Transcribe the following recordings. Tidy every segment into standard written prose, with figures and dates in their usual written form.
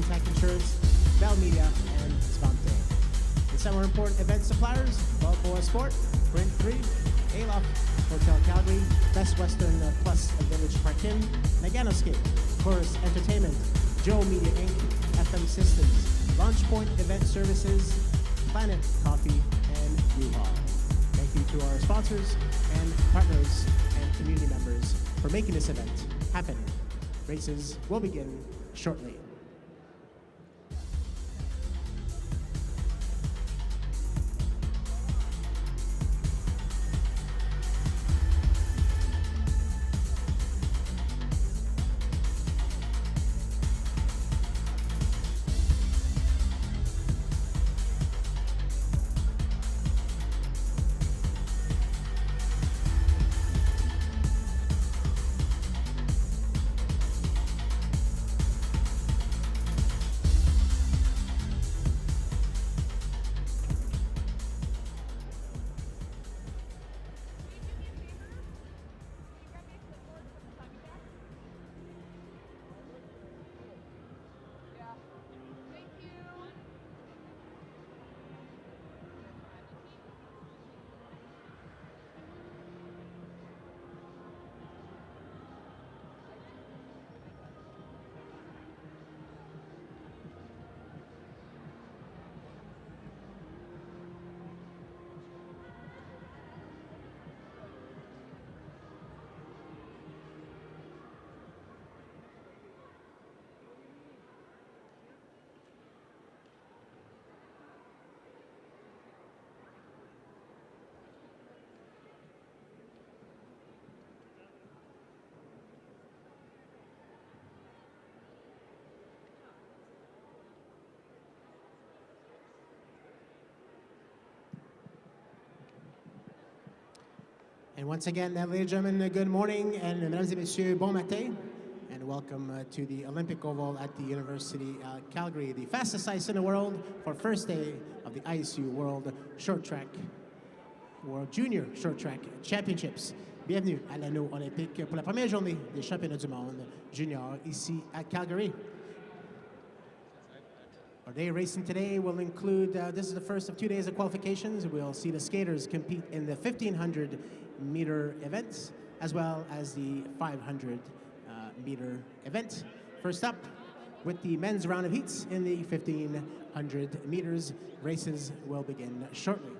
Intact Insurance, Bell Media, and Sponte. And some more important event suppliers: Balboa Sport, Print 3, Aloft, Hotel Calgary, Best Western Plus Village Parkin, Naganoscape, Chorus Entertainment, Joe Media Inc., FM Systems, Launchpoint Event Services, Planet Coffee, and U-Haul. Thank you to our sponsors and partners and community members for making this event happen. Races will begin shortly. And once again, ladies and gentlemen, good morning, and mesdames et messieurs, bon matin, and welcome to the Olympic Oval at the University Calgary, the fastest ice in the world for first day of the ISU World Short Track, World Junior Short Track Championships. Bienvenue à l'anneau olympique pour la première journée des championnats du monde junior ici à Calgary. Our day racing today will include, this is the first of 2 days of qualifications. We'll see the skaters compete in the 1,500 meter events, as well as the 500 meter event. First up, with the men's round of heats in the 1,500 meters, races will begin shortly.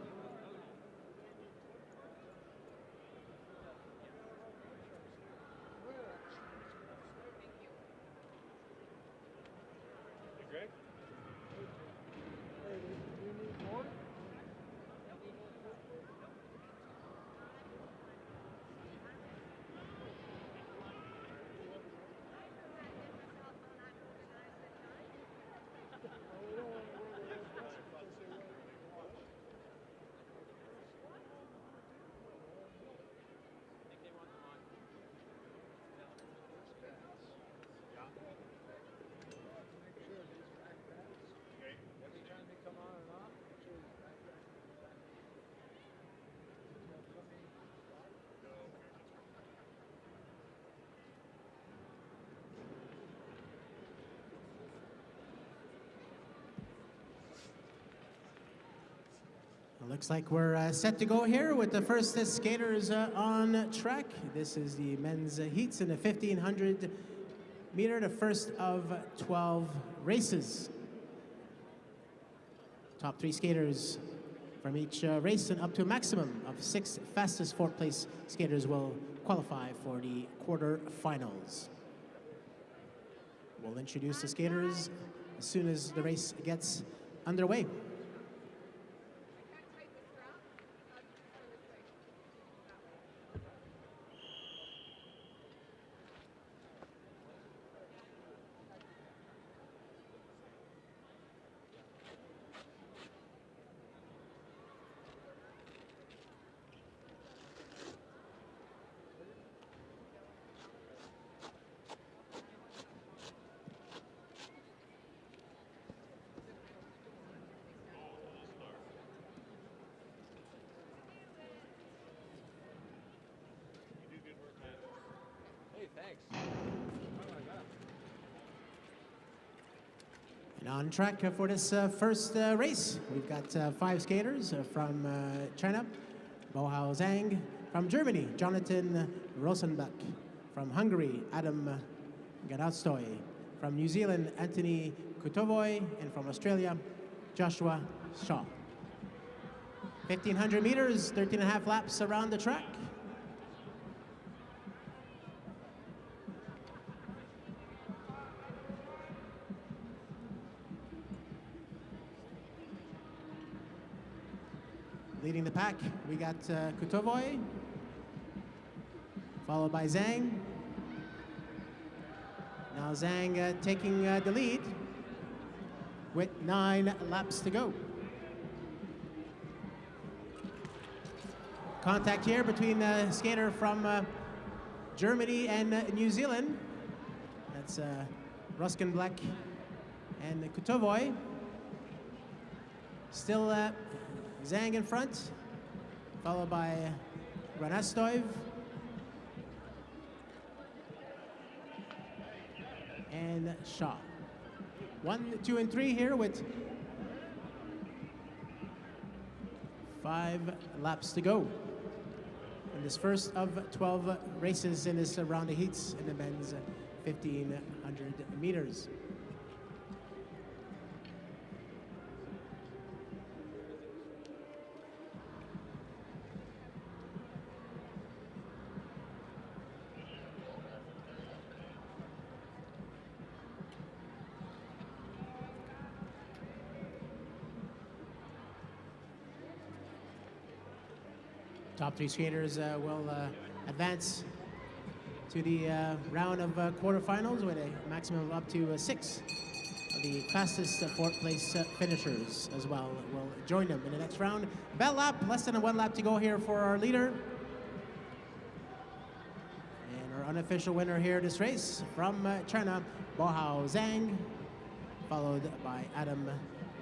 Looks like we're set to go here with the first skaters on track. This is the men's heats in the 1,500 meter, the first of 12 races. Top 3 skaters from each race, and up to a maximum of 6 fastest 4th place skaters will qualify for the quarterfinals. We'll introduce the skaters as soon as the race gets underway. And on track for this first race, we've got 5 skaters from China, Bohao Zhang; from Germany, Jonathan Rosenbach; from Hungary, Adam Garastoy; from New Zealand, Anthony Kutovoy; and from Australia, Joshua Shaw. 1,500 meters, 13.5 laps around the track. Leading the pack, we got Kutovoy, followed by Zhang. Now Zhang taking the lead with 9 laps to go. Contact here between the skater from Germany and New Zealand. That's Ruskenblack and Kutovoy. Still Zhang in front, followed by Ranastoiv and Shaw. 1, 2, and 3 here with 5 laps to go in this first of 12 races in this round of heats in the men's 1,500 meters. Top 3 skaters will advance to the round of quarterfinals with a maximum of up to 6 of the fastest 4th place finishers as well will join them in the next round. Bell lap, less than 1 lap to go here for our leader. And our unofficial winner here this race from China, Bohao Zhang, followed by Adam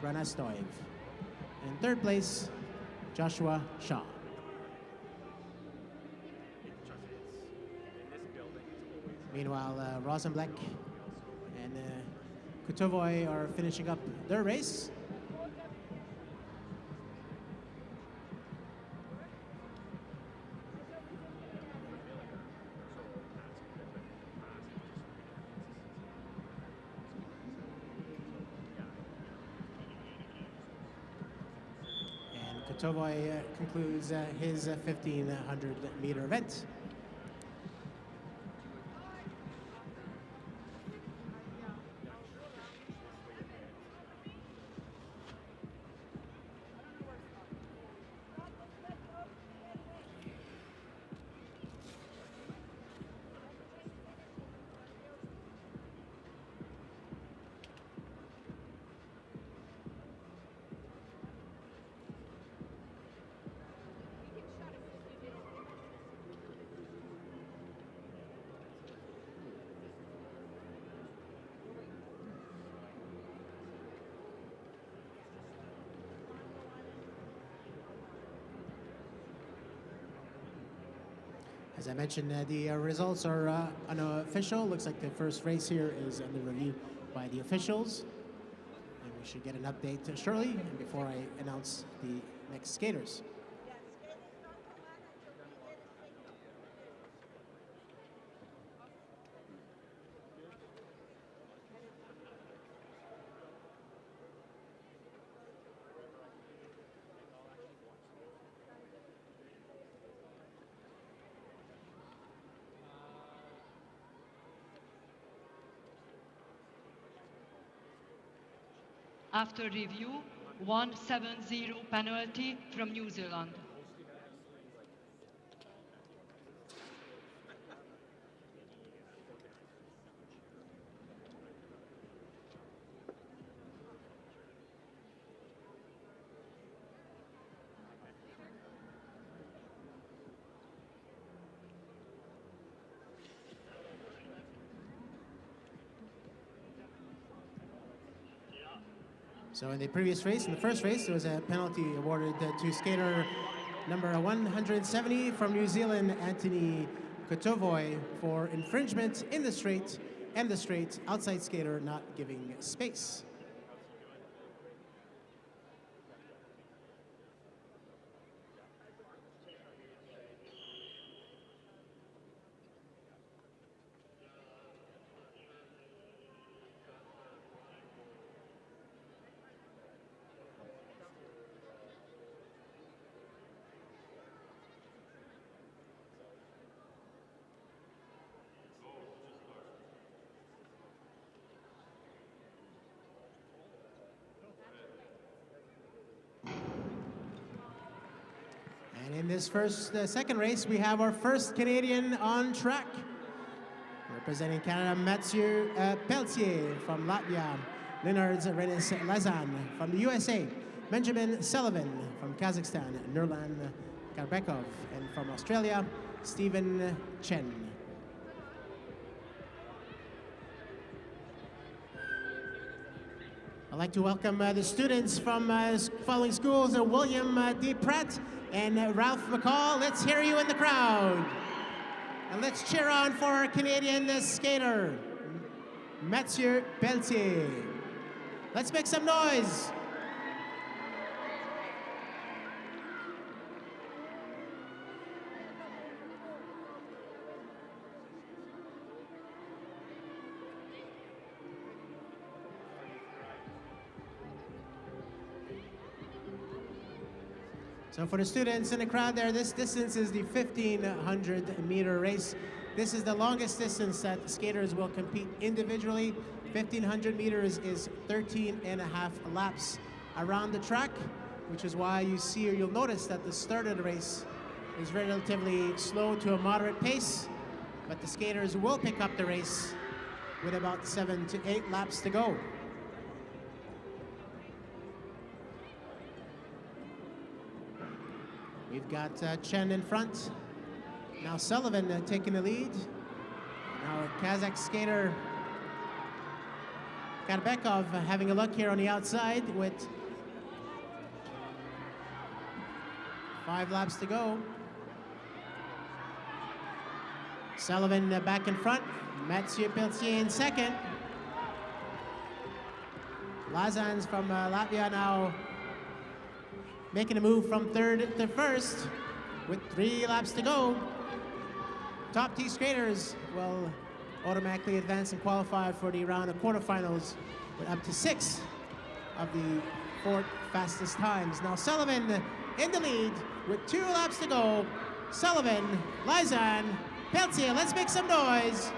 Ranastoiv. In 3rd place, Joshua Shaw. Meanwhile, Rosenblack and Kutovoy are finishing up their race. And Kutovoy concludes his 1,500 meter event. As I mentioned, the results are unofficial. Looks like the first race here is under review by the officials. And we should get an update shortly and before I announce the next skaters. After review, 170 penalty from New Zealand. So in the previous race, in the first race, there was a penalty awarded to skater number 170 from New Zealand, Anthony Kutovoy, for infringement in the straight and the straight outside skater not giving space. In this second race, we have our first Canadian on track. Representing Canada, Mathieu Pelletier from Latvia, Leonard Renis Lazan from the USA, Benjamin Sullivan from Kazakhstan, Nurlan Karbekov, and from Australia, Stephen Chen. I'd like to welcome the students from following schools, William D. Pratt and Ralph McCall. Let's hear you in the crowd. And let's cheer on for our Canadian skater, Mathieu Pelletier. Let's make some noise. So for the students in the crowd there, this distance is the 1,500-meter race. This is the longest distance that skaters will compete individually. 1,500 meters is 13 and a half laps around the track, which is why you see or you'll notice that the start of the race is relatively slow to a moderate pace, but the skaters will pick up the race with about 7 to 8 laps to go. We've got Chen in front. Now Sullivan taking the lead. Now Kazakh skater Karbekov having a look here on the outside with 5 laps to go. Sullivan back in front. Mathieu Pelletier in second. Lazans from Latvia now making a move from third to first with 3 laps to go. Top T skaters will automatically advance and qualify for the round of quarterfinals with up to 6 of the 4 fastest times. Now Sullivan in the lead with 2 laps to go. Sullivan, Lazan, Pelletier, let's make some noise.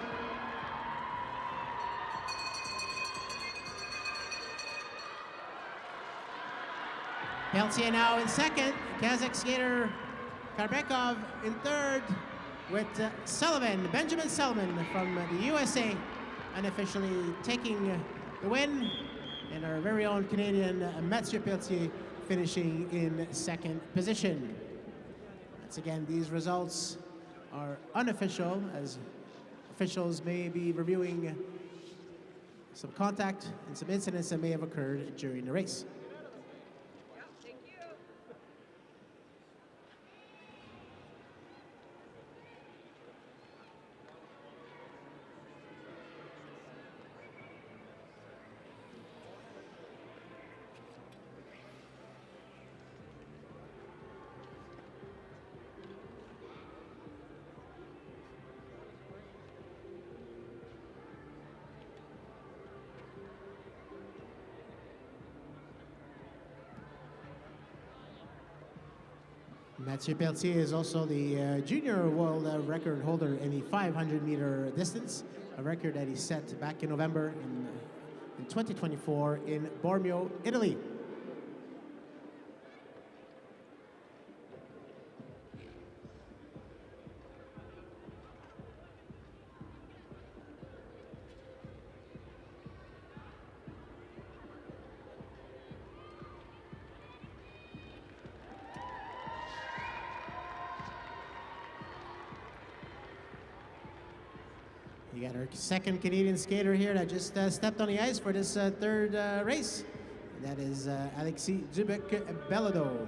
Pelletier now in second. Kazakh skater Karbekov in third with Sullivan, Benjamin Sullivan from the USA, unofficially taking the win. And our very own Canadian Mathieu Pelletier finishing in second position. Once again, these results are unofficial, as officials may be reviewing some contact and some incidents that may have occurred during the race. Mathieu Pelletier is also the junior world record holder in the 500-meter distance, a record that he set back in November in 2024 in Bormio, Italy. You got our second Canadian skater here that just stepped on the ice for this third race. And that is Alexis Dubec-Belado.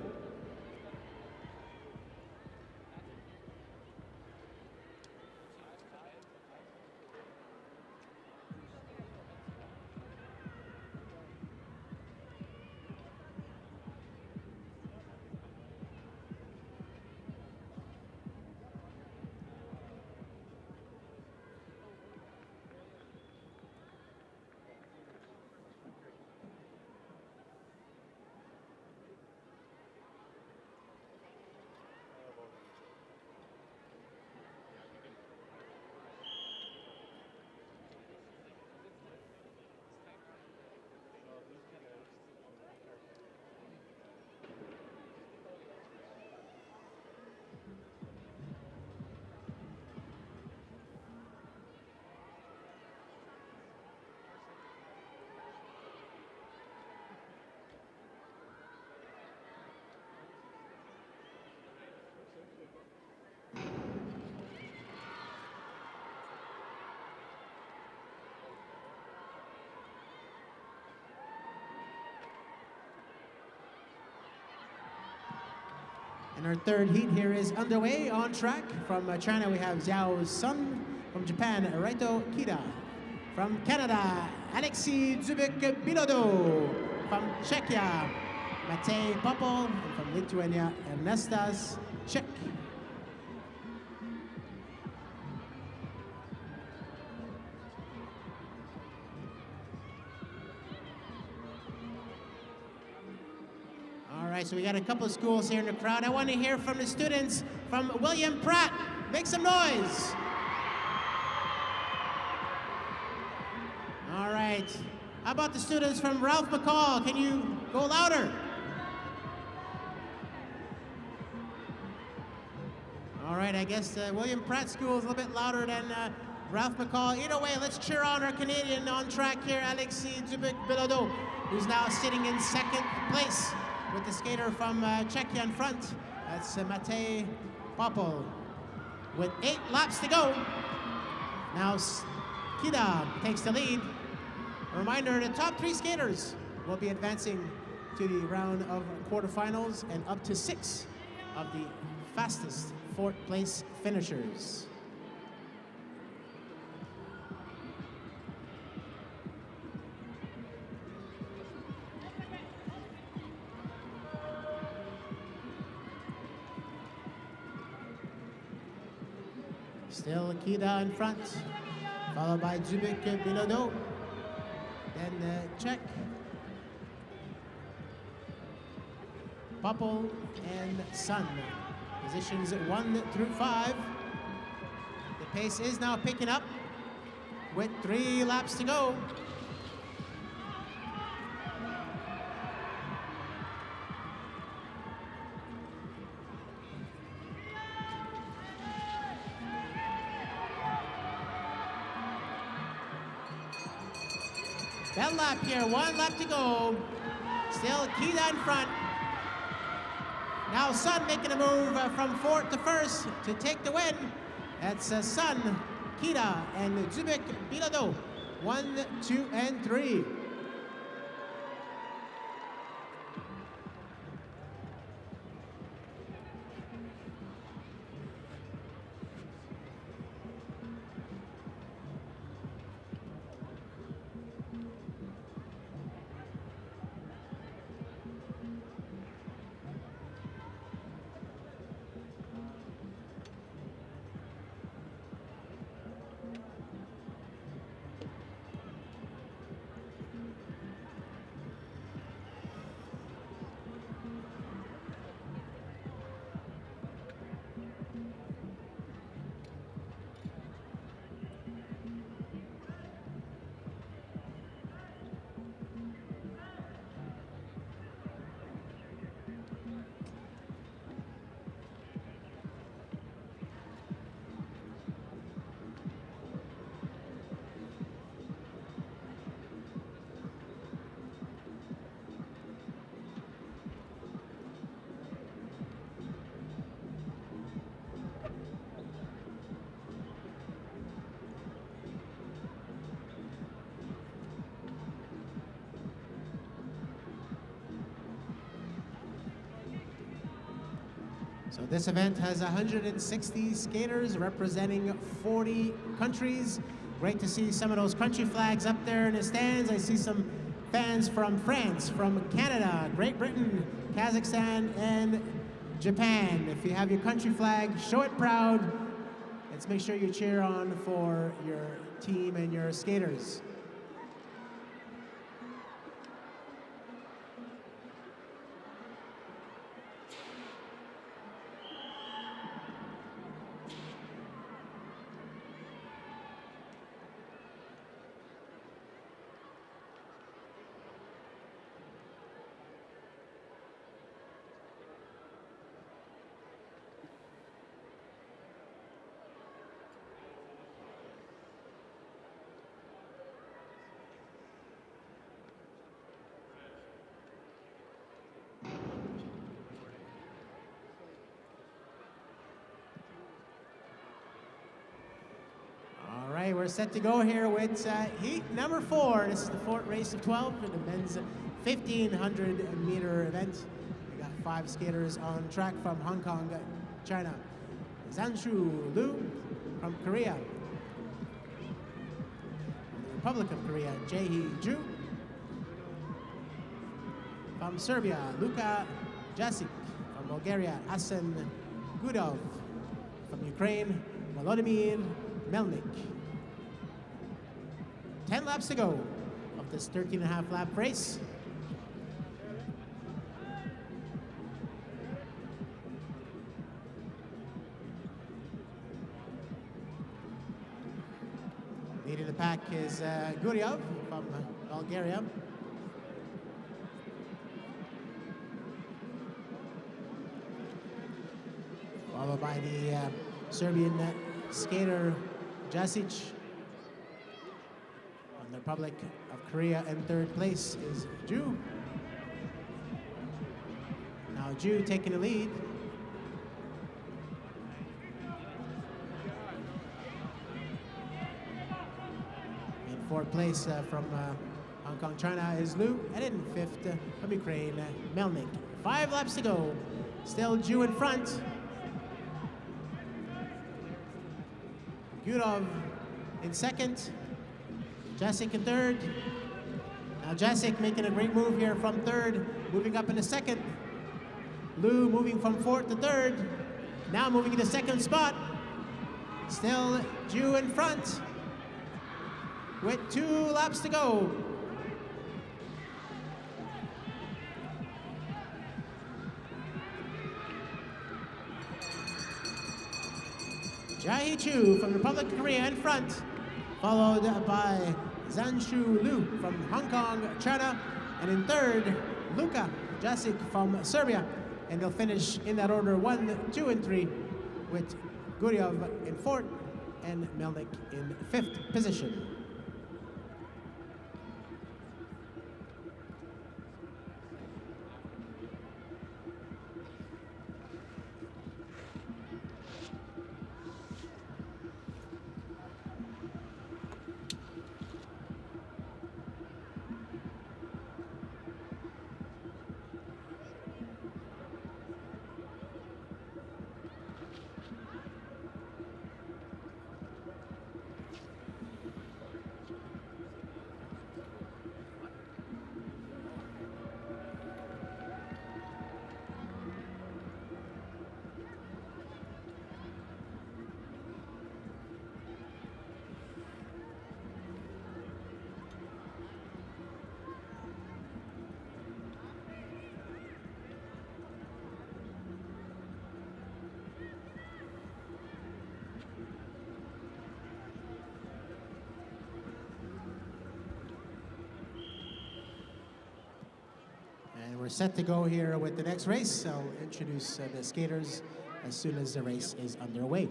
And our third heat here is underway on track. From China, we have Xiao Sun. From Japan, Raito Kida. From Canada, Alexei Zubik-Bilodeau. From Czechia, Matej Popol. And from Lithuania, Ernestas Ček. All right, so we got a couple of schools here in the crowd. I want to hear from the students from William Pratt. Make some noise. All right. How about the students from Ralph McCall? Can you go louder? All right, I guess William Pratt School is a little bit louder than Ralph McCall. Either way, let's cheer on our Canadian on track here, Alexei Zubik-Bilodeau, who's now sitting in second place with the skater from Czechia in front. That's Matej Popol. With 8 laps to go, now Kida takes the lead. A reminder, the top 3 skaters will be advancing to the round of quarterfinals and up to 6 of the fastest 4th place finishers. Still Kida in front, followed by Zubik-Bilodeau. Then Czech, Popol, and Sun. Positions 1 through 5. The pace is now picking up with 3 laps to go. Bell lap here, 1 lap to go. Still Kida in front. Now Sun making a move from 4th to 1st to take the win. That's Sun, Kida, and Zubik-Bilodeau. 1, 2, and 3. So this event has 160 skaters representing 40 countries. Great to see some of those country flags up there in the stands. I see some fans from France, from Canada, Great Britain, Kazakhstan, and Japan. If you have your country flag, show it proud. Let's make sure you cheer on for your team and your skaters. We're set to go here with heat number 4. This is the 4th race of 12 for the men's 1,500 meter event. We got 5 skaters on track from Hong Kong, China. Zanshu Liu from Korea. From the Republic of Korea, Jae-hee Ju. From Serbia, Luka Jasic. From Bulgaria, Asen Gudov. From Ukraine, Volodymyr Melnik. 10 laps to go of this 13.5 lap race. Leading the pack is Guryov from Bulgaria. Followed by the Serbian skater Jasic. From the Republic of Korea in 3rd place is Ju. Now Ju taking the lead. In 4th place from Hong Kong, China is Liu. And in 5th from Ukraine, Melnik. 5 laps to go. Still Ju in front. Gudov in 2nd. Jasic in 3rd. Now Jasic making a great move here from 3rd, moving up into 2nd. Liu moving from 4th to 3rd. Now moving into 2nd spot. Still Ju in front with 2 laps to go. Jae-hee Chu from the Republic of Korea in front, followed by Zanshu Liu from Hong Kong, China, and in 3rd, Luka Jasic from Serbia. And they'll finish in that order 1, 2, and 3 with Guryov in 4th and Melnik in 5th position. And we're set to go here with the next race. I'll introduce the skaters as soon as the race is underway.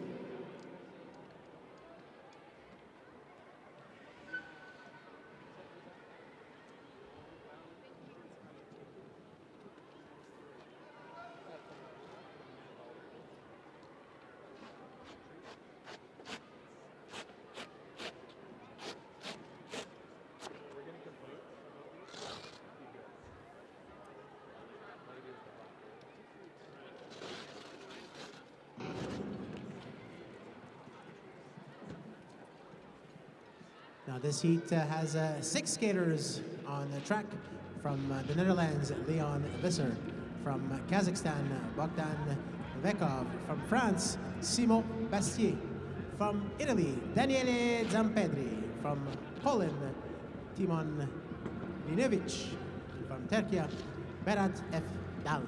Now this heat has 6 skaters on the track. From the Netherlands, Leon Visser. From Kazakhstan, Bogdan Vekov. From France, Simon Bastier. From Italy, Daniele Zampedri. From Poland, Timon Linovic. From Turkey, Berat F. Dal.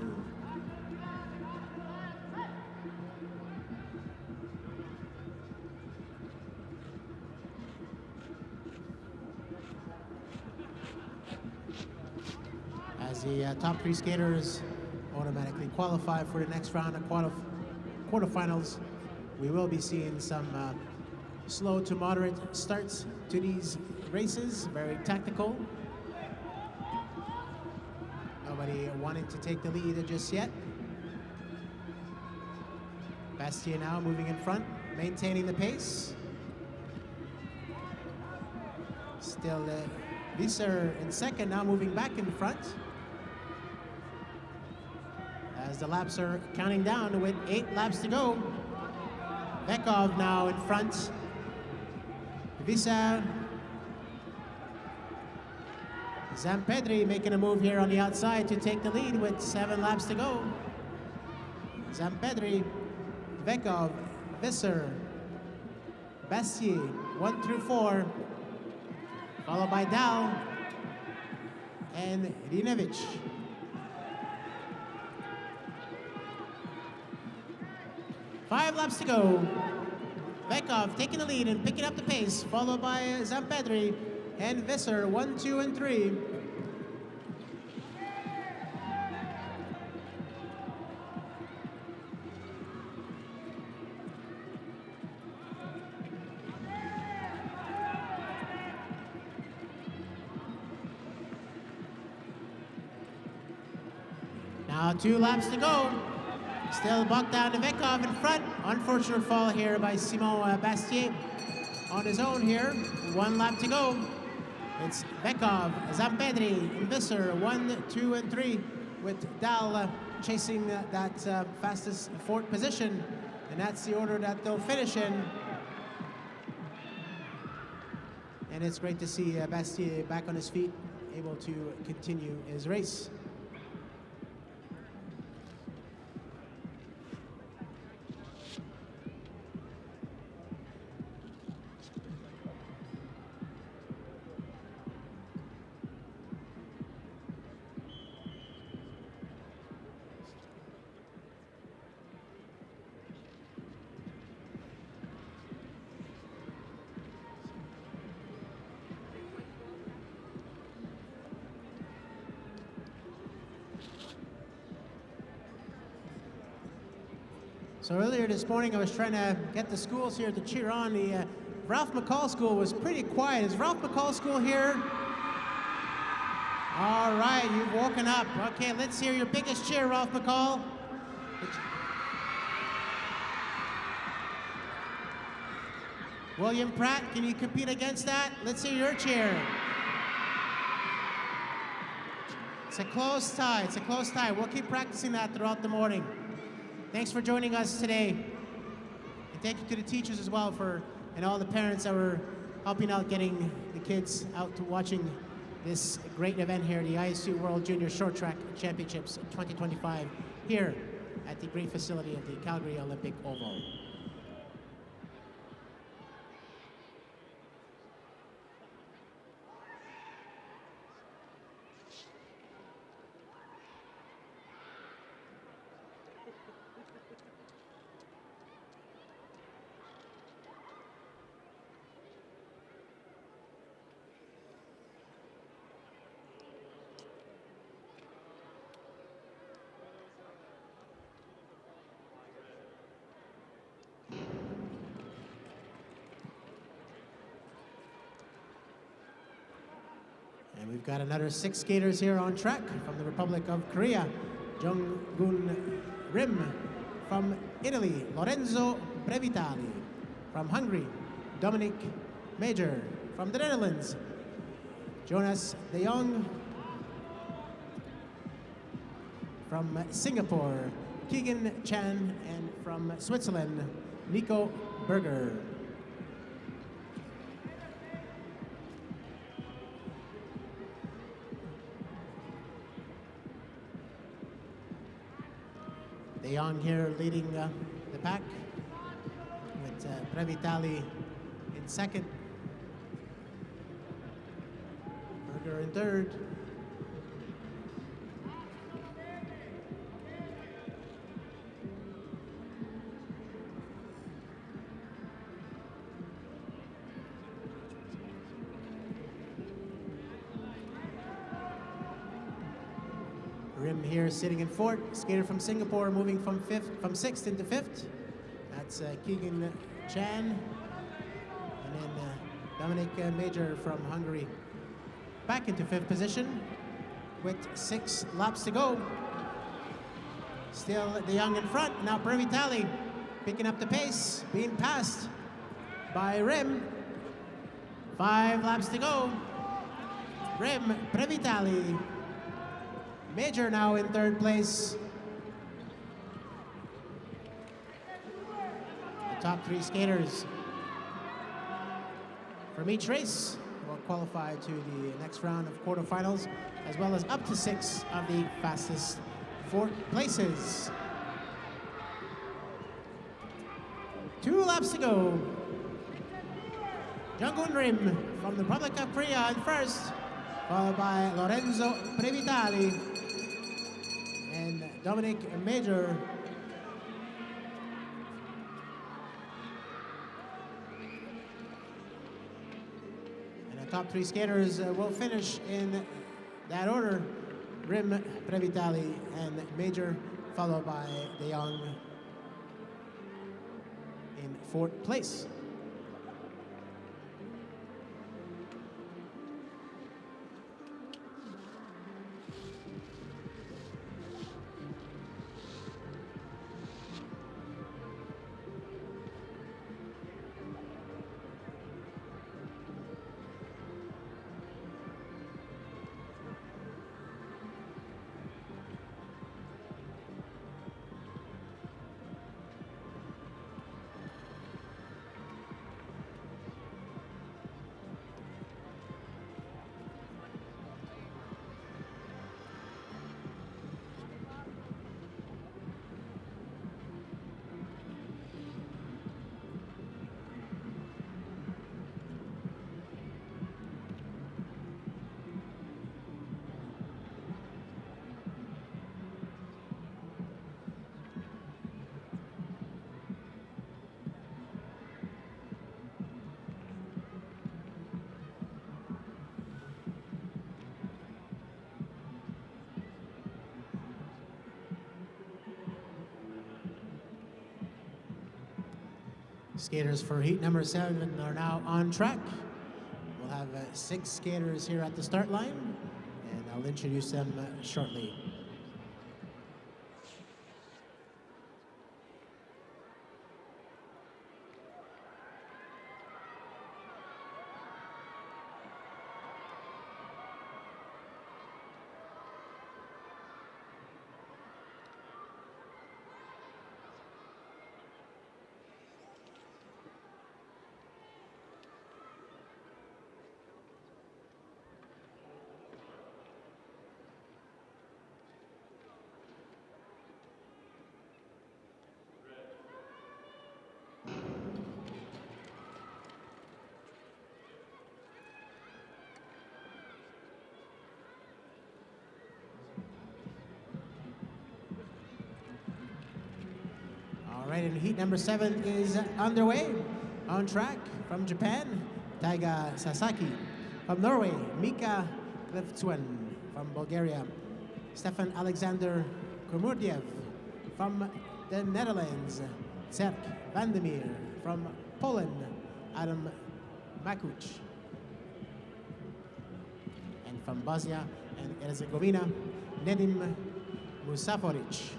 As the top 3 skaters automatically qualify for the next round of quarterfinals, we will be seeing some slow to moderate starts to these races, very tactical. Nobody wanting to take the lead just yet. Bastier now moving in front, maintaining the pace. Still Visser in second, now moving back in front. as the laps are counting down with 8 laps to go. Vekov now in front. Visa. Zampedri making a move here on the outside to take the lead with 7 laps to go. Zampedri, Vekov, Visser, Bastier, 1 through 4, followed by Dal and Rinevich. Five laps to go. Vekov taking the lead and picking up the pace, followed by Zampedri and Visser, 1, 2, and 3. Now 2 laps to go. Still bucked down to Vekov in front. Unfortunate fall here by Simon Bastier on his own here. 1 lap to go. It's Vekov, Zampedri, and Visser, 1, 2, and 3, with Dal chasing that fastest 4th position. And that's the order that they'll finish in. And it's great to see Bastier back on his feet, able to continue his race. So earlier this morning, I was trying to get the schools here to cheer on. The Ralph McCall School was pretty quiet. Is Ralph McCall School here? All right, you've woken up. Okay, let's hear your biggest cheer, Ralph McCall. William Pratt, can you compete against that? Let's hear your cheer. It's a close tie. It's a close tie. We'll keep practicing that throughout the morning. Thanks for joining us today. And thank you to the teachers as well and all the parents that were helping out getting the kids out to watching this great event here, the ISU World Junior Short Track Championships 2025 here at the great facility of the Calgary Olympic Oval. And we've got another 6 skaters here on track from the Republic of Korea. Jung-gun Rim from Italy. Lorenzo Brevitali from Hungary. Dominic Major from the Netherlands. Jonas de Jong from Singapore. Keegan Chan, and from Switzerland, Nico Berger. De Jong here leading the pack with Brevitali in second, Berger in third. Rim here sitting in fourth. Skater from Singapore moving from sixth into fifth. That's Keegan Chan. And then Dominic Major from Hungary back into fifth position with 6 laps to go. Still De Jong in front. Now Brevitali picking up the pace, being passed by Rim. 5 laps to go. Rim, Brevitali. Major now in third place. top 3 skaters from each race will qualify to the next round of quarterfinals, as well as up to 6 of the fastest 4 places. 2 laps to go. Junghoon Rim from the Republic of Korea in first, followed by Lorenzo Previtali and Dominic Major. And the top 3 skaters will finish in that order: Rim, Previtali, and Major, followed by De Jong in 4th place. Skaters for heat number 7 are now on track. We'll have 6 skaters here at the start line, and I'll introduce them shortly. All right, and heat number 7 is underway. On track from Japan, Taiga Sasaki. From Norway, Mika Klevtsuen. From Bulgaria, Stefan Alexander Komurdiev. From the Netherlands, Serk Vandemir. From Poland, Adam Makuch. And from Bosnia and Herzegovina, Nedim Musaforic.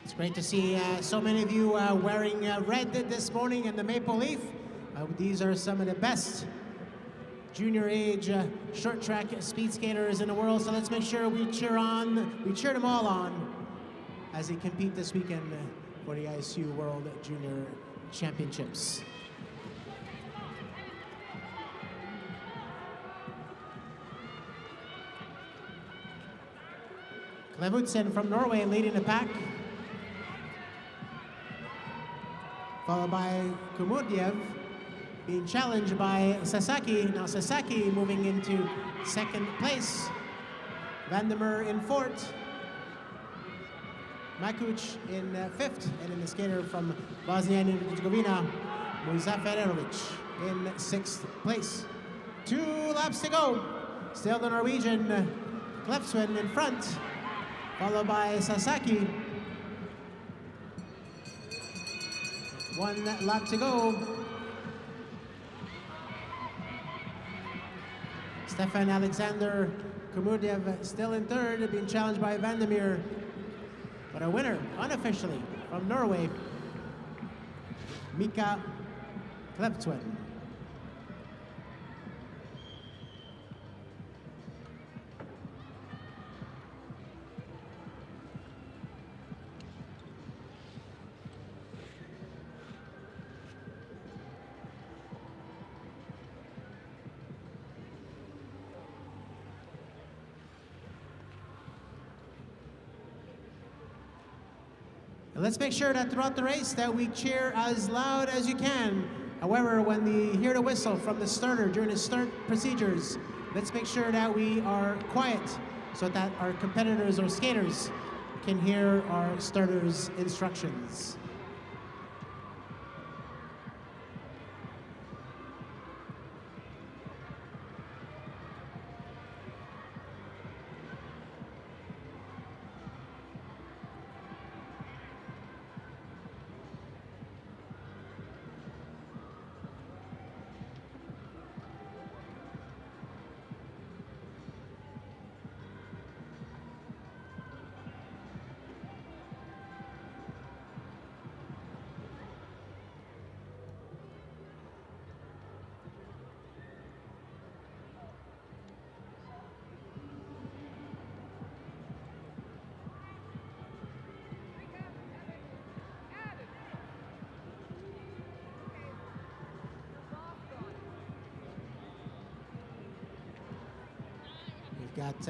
It's great to see so many of you wearing red this morning in the maple leaf. These are some of the best junior age short track speed skaters in the world, so let's make sure we cheer them all on as they compete this weekend for the ISU World Junior Championships. Klevutsen from Norway leading the pack, followed by Komurdiev, being challenged by Sasaki. Now Sasaki moving into 2nd place. Vandemer in 4th. Makuch in 5th. And then the skater from Bosnia and Herzegovina, Muzaferovic, in 6th place. 2 laps to go. Still the Norwegian Klevtsuen in front, followed by Sasaki. 1 lap to go. Stefan Alexander Kumurdiev still in third, being challenged by Vandemir. But a winner, unofficially, from Norway, Mika Klevtwen. Let's make sure that throughout the race that we cheer as loud as you can. However, when you hear the whistle from the starter during the start procedures, let's make sure that we are quiet so that our competitors or skaters can hear our starters' instructions.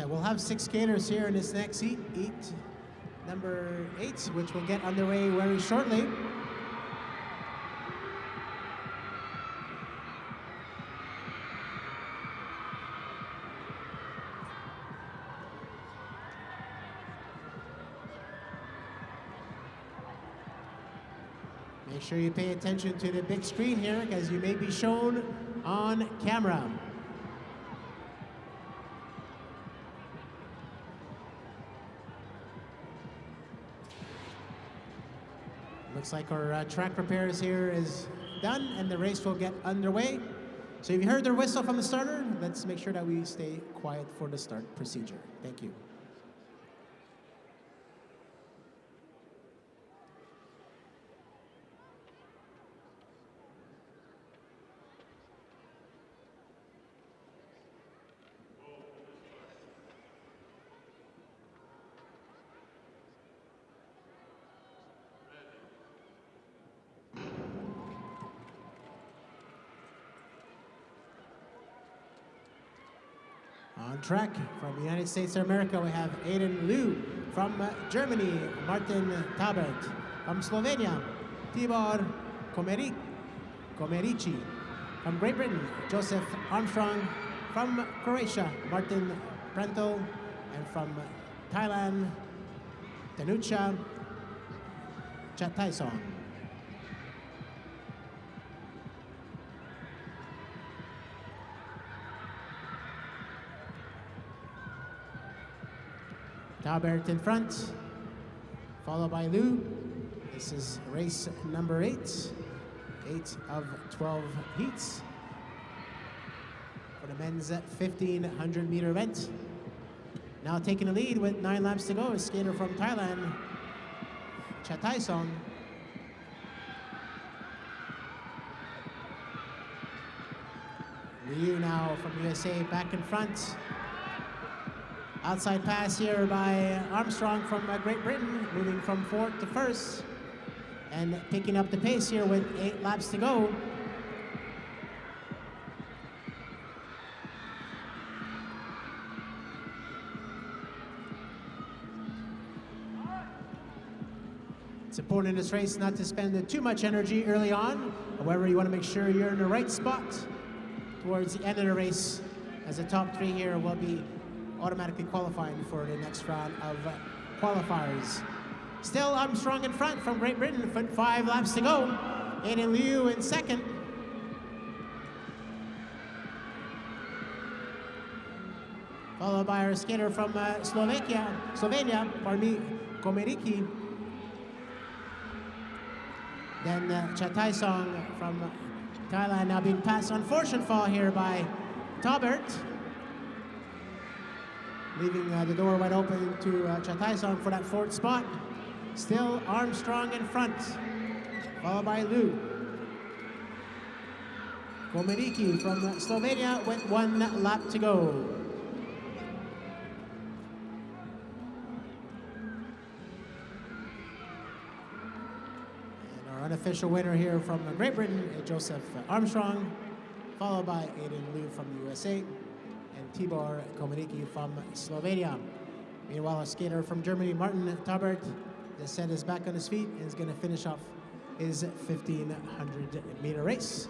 We'll have 6 skaters here in this next heat, number 8, which will get underway very shortly. Make sure you pay attention to the big screen here, because you may be shown on camera. Looks like our track repairs here is done and the race will get underway. So if you heard the whistle from the starter, let's make sure that we stay quiet for the start procedure. Thank you. On track from the United States of America, we have Aiden Liu. From Germany, Martin Tabert. From Slovenia, Tibor Komerici. From Great Britain, Joseph Armstrong. From Croatia, Martin Prentel. And from Thailand, Tanucha Chataisong. Tabert in front, followed by Liu. This is race number 8, 8 of 12 heats for the men's 1500 meter event. Now taking the lead with 9 laps to go is skater from Thailand, Chataisong. Liu now from USA back in front. Outside pass here by Armstrong from Great Britain, moving from 4th to 1st, and picking up the pace here with 8 laps to go. It's important in this race not to spend too much energy early on. However, you want to make sure you're in the right spot towards the end of the race, as the top 3 here will be automatically qualifying for the next round of qualifiers. Still Armstrong in front from Great Britain, 5 laps to go. Aiden Liu in second. Followed by our skater from Slovenia, Komerici. Then Chataisong from Thailand now being passed. Unfortunate fall here by Tabert. leaving the door wide open to Chataisong for that fourth spot. Still Armstrong in front, followed by Liu. Komeriki from Slovenia with 1 lap to go. And our unofficial winner here from Great Britain, Joseph Armstrong, followed by Aiden Liu from the USA, and Tibor Komeriki from Slovenia. Meanwhile, a skater from Germany, Martin Taubert, has set his back on his feet and is going to finish off his 1,500-meter race.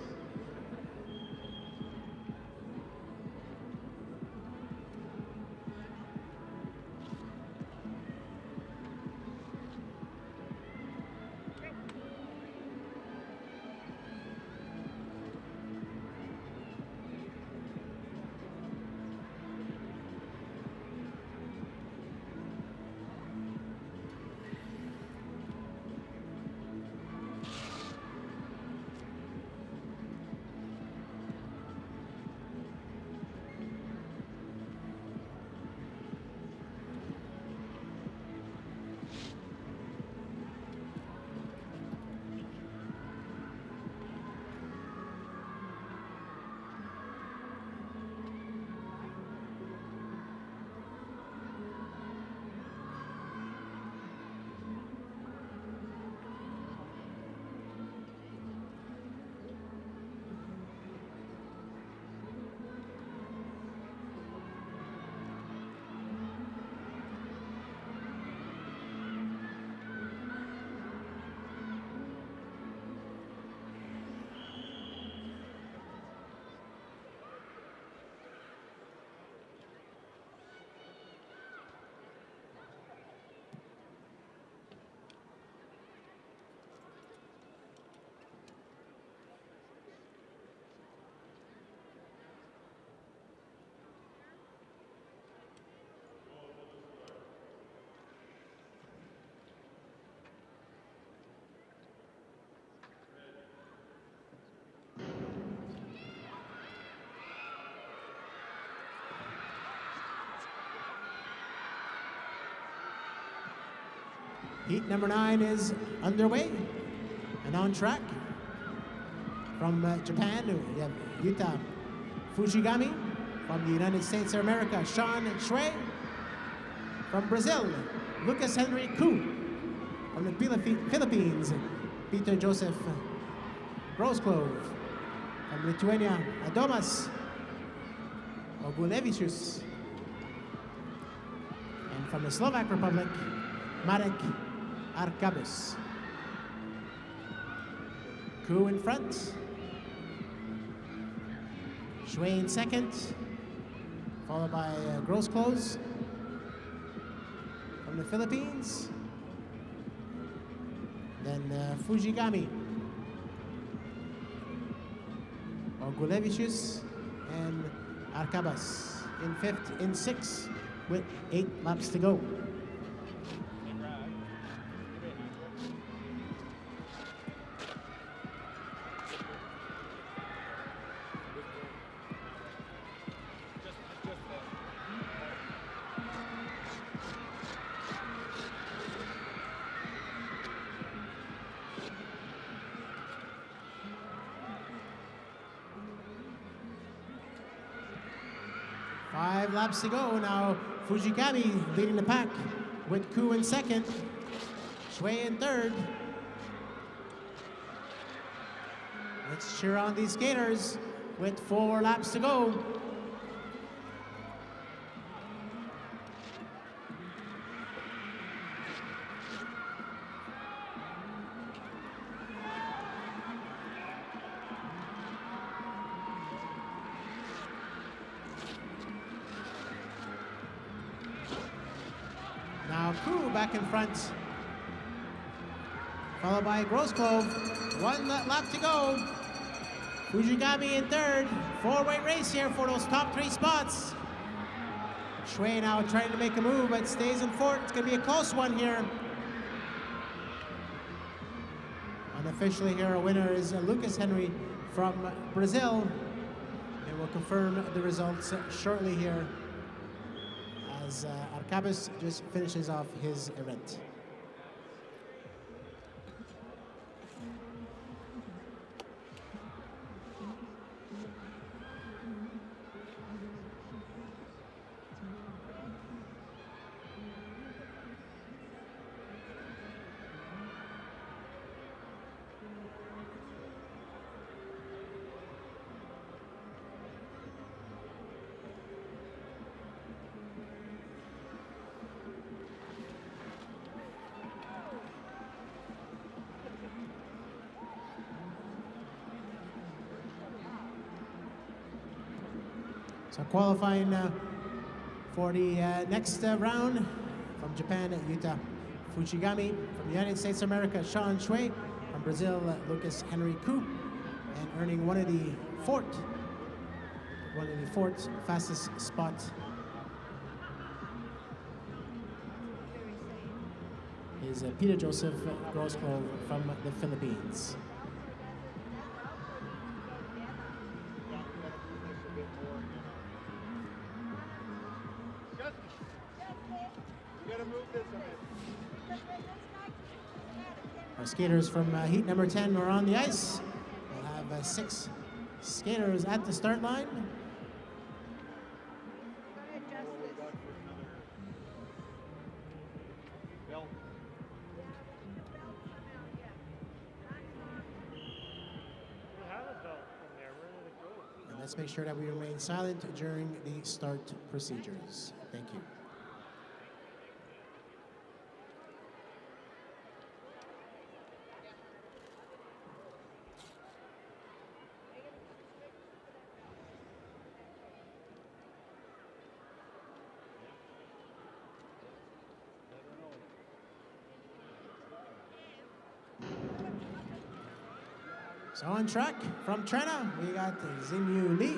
Heat number 9 is underway and on track. From Japan, we have Yuta Fujigami. From the United States of America, Sean Shui. From Brazil, Lucas Henry Ku. From the Philippines, Peter Joseph Grosclove. From Lithuania, Adomas Ogulevicius. And from the Slovak Republic, Marek Arkabis. Ku in front. Shui in second, followed by Grosclose from the Philippines. Then Fujigami, Ogulevicius, and Arkabas in fifth, in sixth, with 8 laps to go. Laps to go. Now Fujigami leading the pack with Ku in second, Shui in third. Let's cheer on these skaters with 4 laps to go. Back in front, followed by Grosclove. 1 lap to go. Fujigami in third. 4-way race here for those top 3 spots. Shui now trying to make a move, but stays in fourth. It's going to be a close one here. Unofficially here, a winner is Lucas Henry from Brazil. And we'll confirm the results shortly here, as Arcabis just finishes off his event. So qualifying for the next round from Japan, Yuta Fujigami. From the United States of America, Sean Shui. From Brazil, Lucas Henry Ku. And earning one of the fourth fastest spot is Peter Joseph Grosclove from the Philippines. Our skaters from heat number 10 are on the ice. We'll have 6 skaters at the start line. And let's make sure that we remain silent during the start procedures. Thank you. So on track from China, we got Xinyu Li.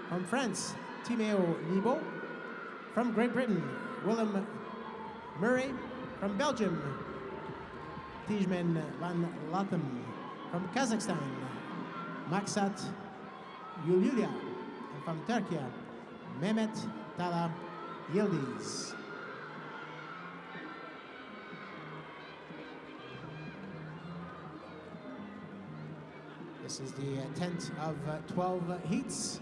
From France, Timeo Libo. From Great Britain, Willem Murray. From Belgium, Tijmen van Latem. From Kazakhstan, Maksat Yulia. And from Turkey, Mehmet Tala Yildiz. This is the 10th of 12 heats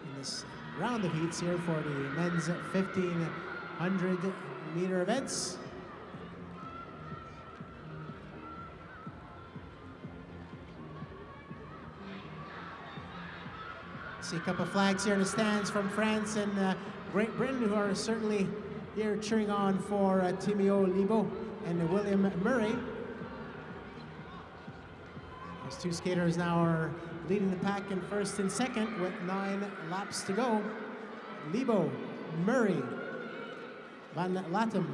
in this round of heats here for the men's 1500 meter events. See a couple of flags here in the stands from France and Great Britain, who are certainly here cheering on for Timeo Libo and William Murray. Those 2 skaters now are leading the pack in first and second with 9 laps to go. Libo, Murray, Van Latem.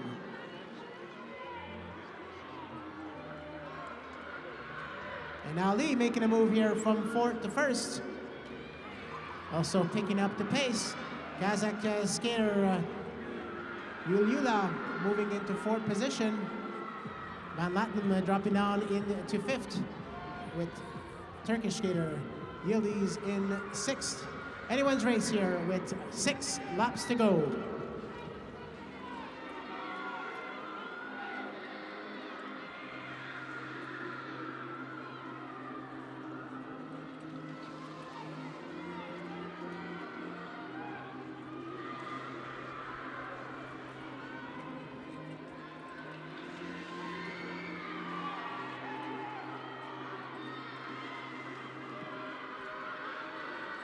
And now Lee making a move here from fourth to first. Also picking up the pace. Kazakh skater Yulyula moving into fourth position. Van Latem dropping down into fifth, with Turkish skater Yildiz in sixth. Anyone's race here with 6 laps to go.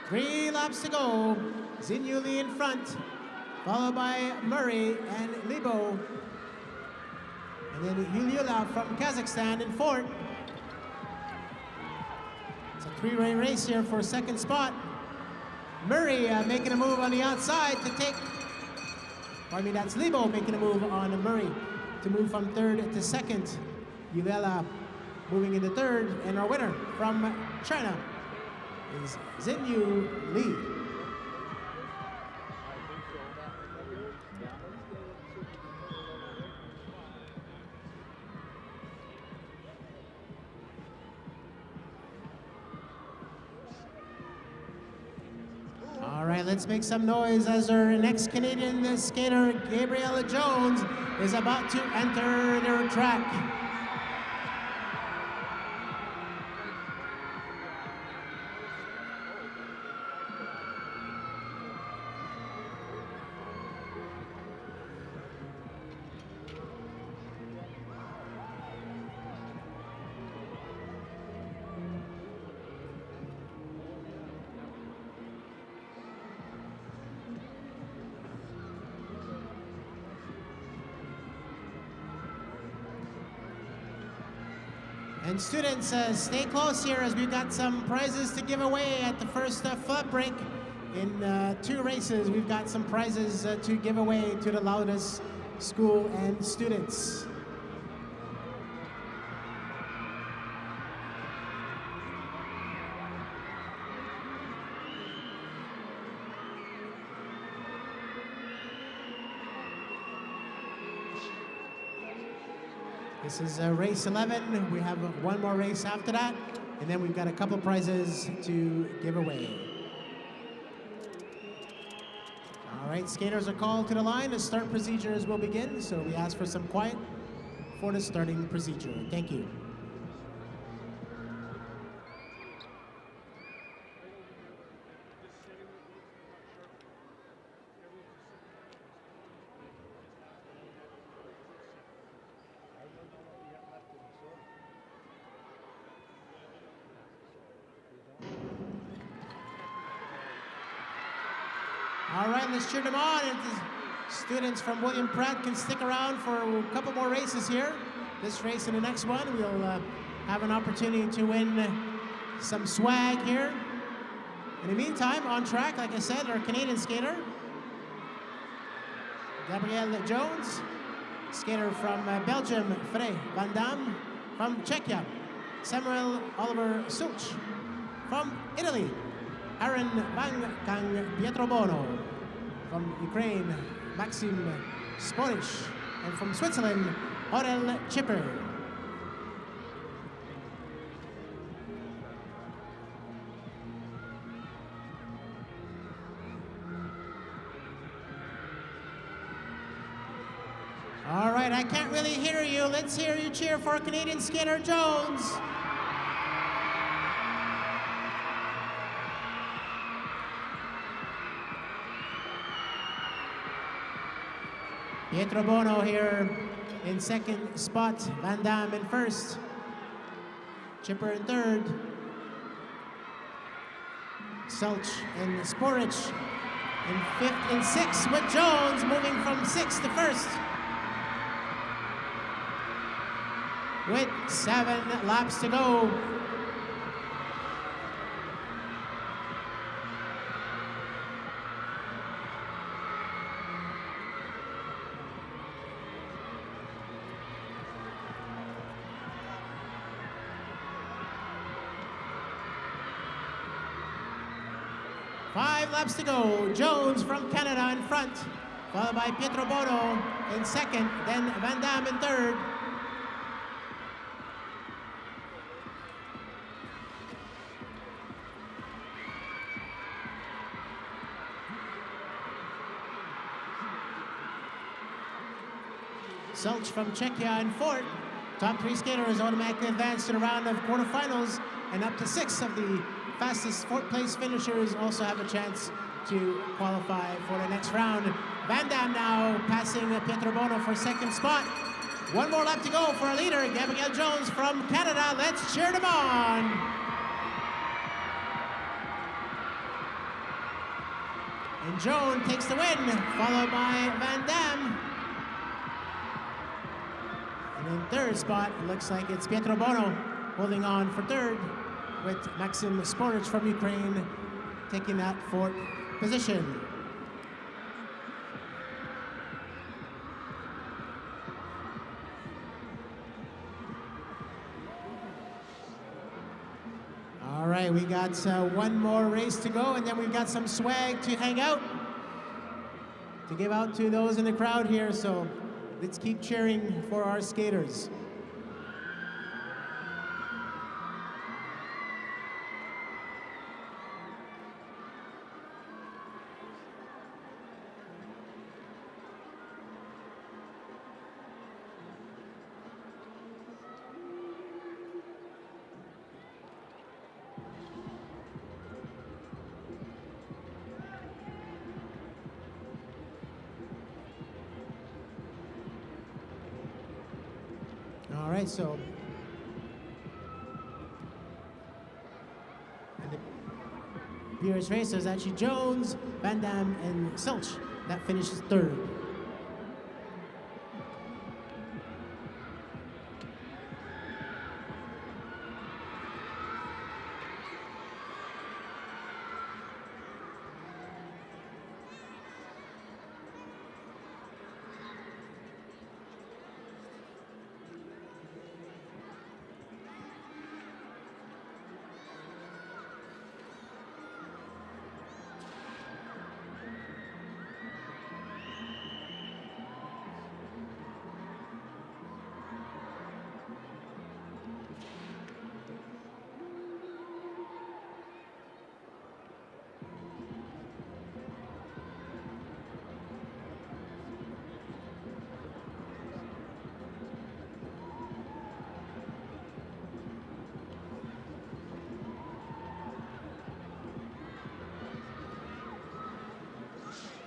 Three laps to go. Xinyu Li in front, followed by Murray and Libo. And then Yulyula from Kazakhstan in fourth. It's a 3-way race here for second spot. Murray making a move on the outside to take, pardon me, that's Libo making a move on Murray to move from third to second. Yulyula moving into third, and our winner from China is Xinyu Li. All right, let's make some noise as our next Canadian skater, Gabriella Jones, is about to enter their track. And students, stay close here as we've got some prizes to give away at the first flip break. In 2 races, we've got some prizes to give away to the loudest school and students. This is race 11. We have one more race after that, and then we've got a couple prizes to give away. All right, skaters are called to the line. The start procedures will begin, so we ask for some quiet for the starting procedure. Thank you. All right, let's cheer them on. And the students from William Pratt can stick around for a couple more races here. This race and the next one, we'll have an opportunity to win some swag here. In the meantime, on track, like I said, our Canadian skater, Gabrielle Jones, skater from Belgium, Frey Van Dam, from Czechia, Samuel Oliver Sulch, from Italy, Aaron Van Kang Pietrobono, from Ukraine, Maxim Sporish, and from Switzerland, Aurel Chipper. All right, I can't really hear you. Let's hear you cheer for Canadian skater Jones. Pietro Bono here in second spot, Van Dam in first, Chipper in third, Sulch and Sporich in fifth and sixth, with Jones moving from sixth to first. With 7 laps to go. Five laps to go. Jones from Canada in front, followed by Pietro Bono in second, then Van Dam in third. Sulch from Czechia in fourth. Top 3 skaters automatically advance to the round of quarterfinals, and up to 6 of the fastest fourth place finishers also have a chance to qualify for the next round. Van Dam now passing Pietro Bono for second spot. One more lap to go for our leader, Gabrielle Jones from Canada. Let's cheer them on. And Jones takes the win, followed by Van Dam. And in third spot, it looks like it's Pietro Bono holding on for third, with Maxim Sporich from Ukraine taking that fourth position. All right, we got one more race to go, and then we've got some swag to hang out, to give out to those in the crowd here, so let's keep cheering for our skaters. All right, so in the previous race, there's actually Jones, Van Dam, and Silch that finishes third.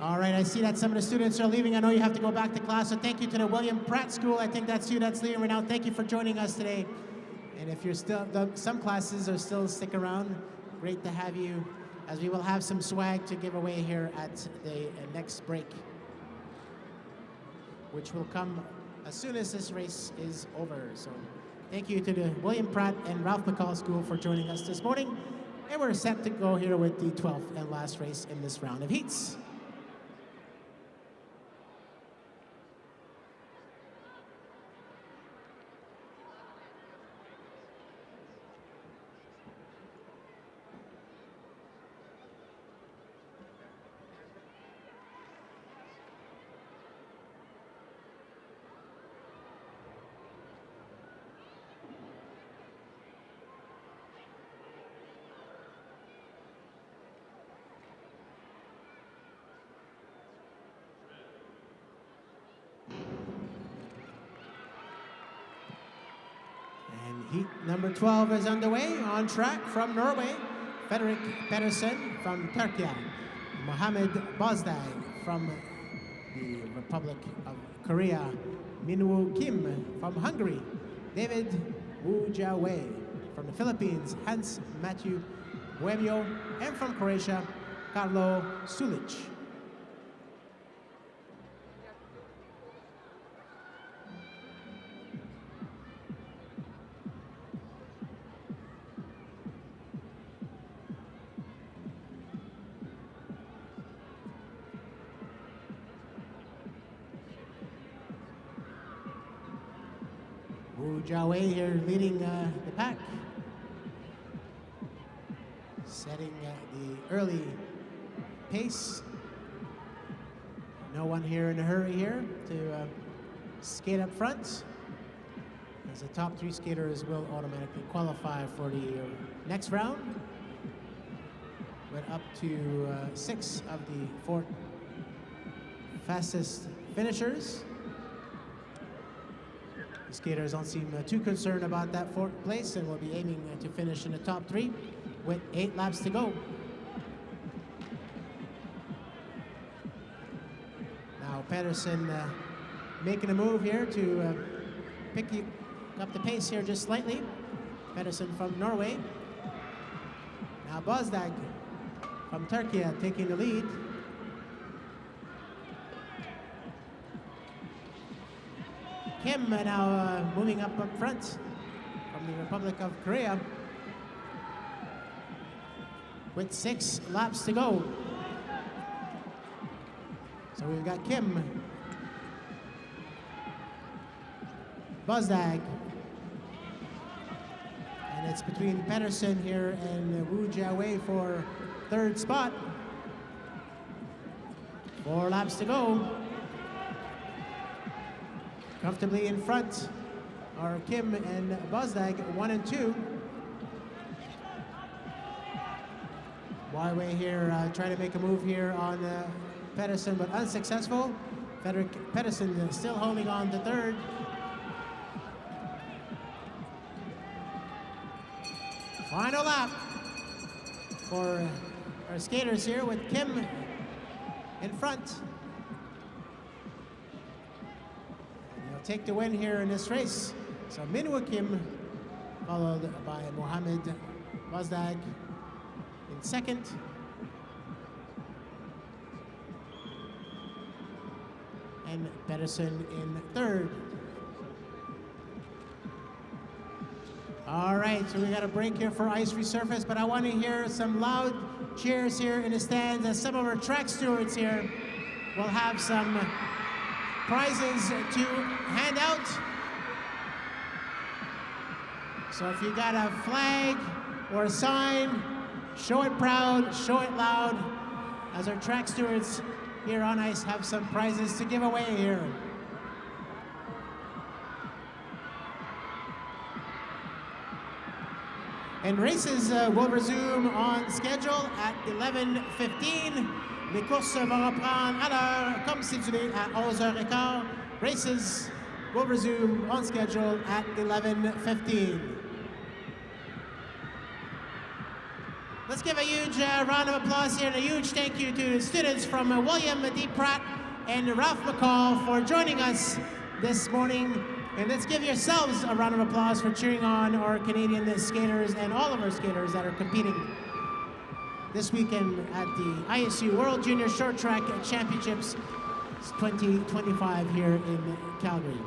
All right, I see that some of the students are leaving. I know you have to go back to class, so thank you to the William Pratt School. I think that's you that's leaving right now. Thank you for joining us today. And if you're still, some classes are still stick around, great to have you, as we will have some swag to give away here at the next break, which will come as soon as this race is over. So thank you to the William Pratt and Ralph McCall School for joining us this morning. And we're set to go here with the 12th and last race in this round of heats. Heat number 12 is underway. On track from Norway, Fredrik Pedersen from Turkey, Mohamed Bozdag from the Republic of Korea, Minwoo Kim from Hungary, David Wu Jiawei from the Philippines, Hans Matthew Buemio, and from Croatia, Carlo Sulic. Wu Jiawei here leading the pack, setting the early pace. No one here in a hurry here to skate up front, as the top 3 skaters will automatically qualify for the next round, with up to 6 of the 4 fastest finishers. The skaters don't seem too concerned about that 4th place, and will be aiming to finish in the top 3 with 8 laps to go. Now Pedersen making a move here to pick up the pace here just slightly. Pedersen from Norway. Now Bozdag from Turkey taking the lead. Kim now moving up front from the Republic of Korea with 6 laps to go. So we've got Kim, Bozdag, and it's between Pedersen here and Wu Jiawei for 3rd spot. 4 laps to go. Comfortably in front are Kim and Bozdag, 1 and 2. Jiawei here trying to make a move here on Pedersen, but unsuccessful. Fredrik Pedersen still holding on to 3rd. Final lap for our skaters here with Kim in front. Take the win here in this race. So Minwoo Kim, followed by Mohamed Wazdag in second. And Pedersen in third. All right, so we got a break here for ice resurface, but I want to hear some loud cheers here in the stands as some of our track stewards here will have some prizes to hand out. So if you got a flag or a sign, show it proud, show it loud, as our track stewards here on ice have some prizes to give away here. And races will resume on schedule at 11:15. Les courses vont reprendre à l'heure comme cédulé à 11h15. Races will resume on schedule at 11:15. Let's give a huge round of applause here and a huge thank you to students from William D. Pratt and Ralph McCall for joining us this morning. And let's give yourselves a round of applause for cheering on our Canadian skaters and all of our skaters that are competing this weekend at the ISU World Junior Short Track Championships 2025 here in Calgary.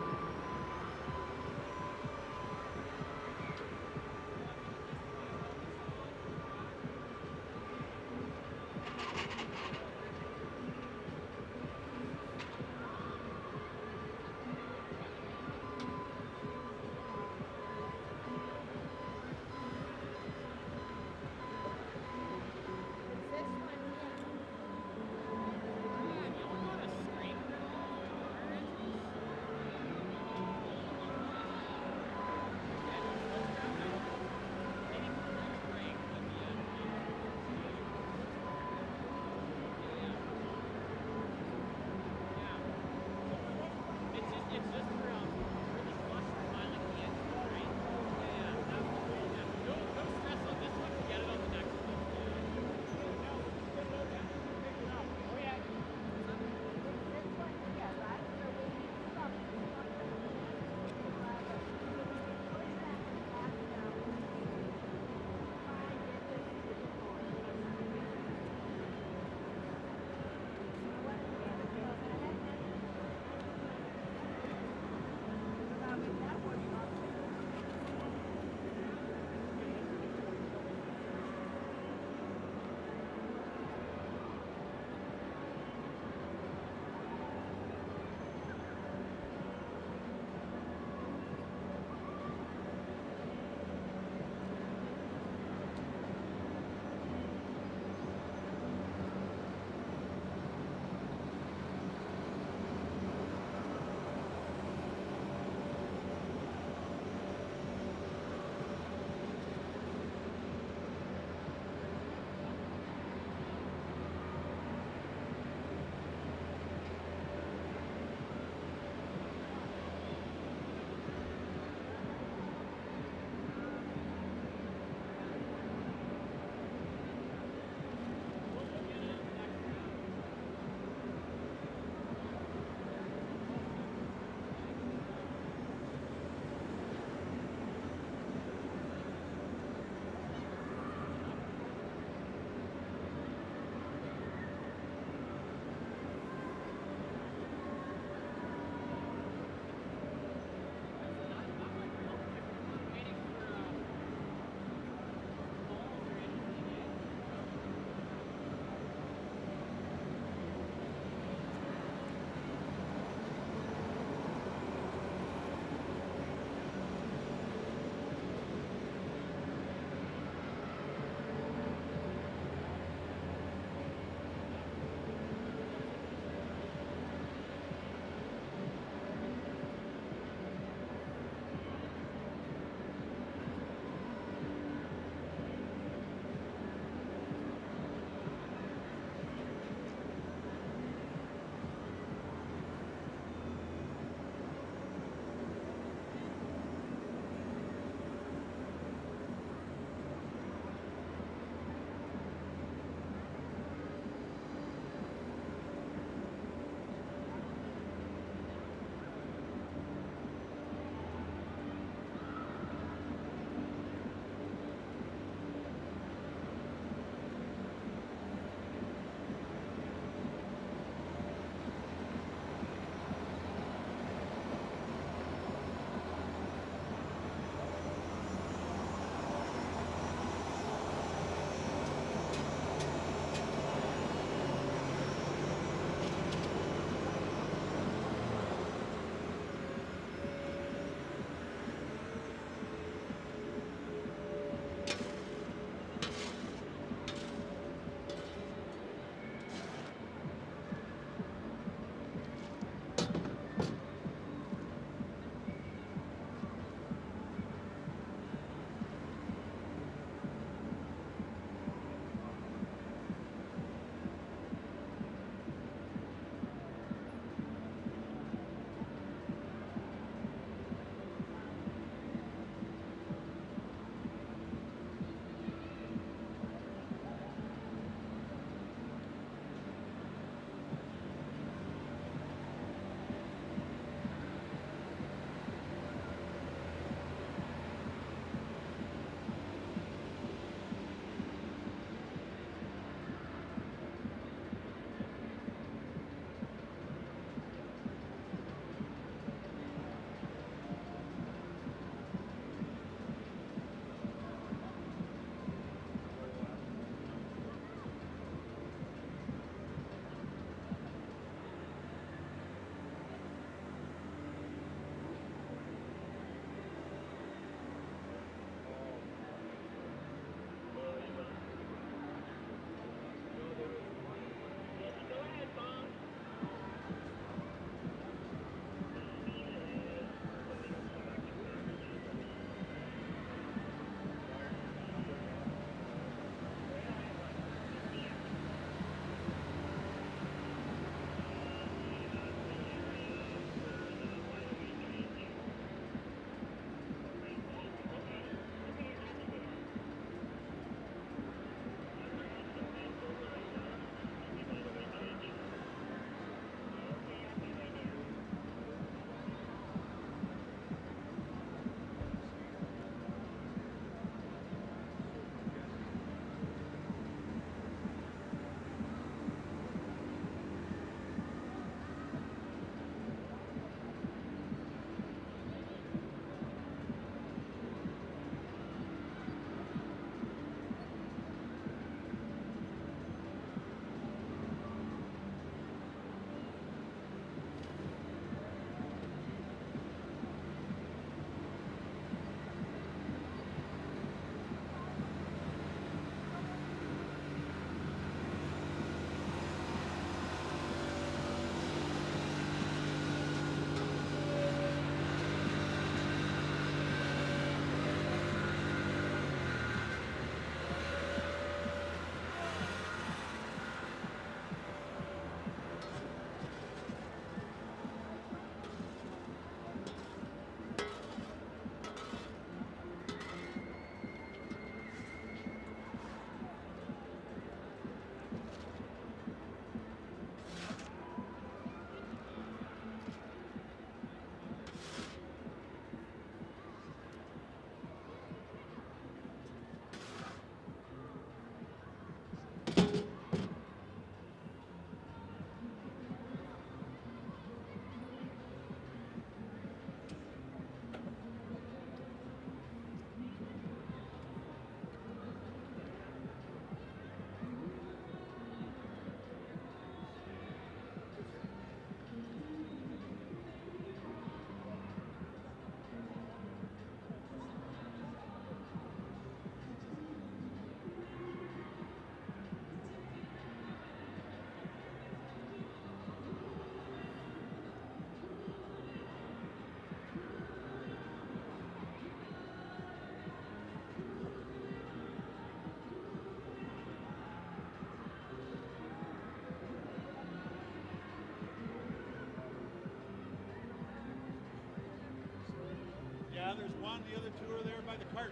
Yeah, there's one. The other two are there by the cart.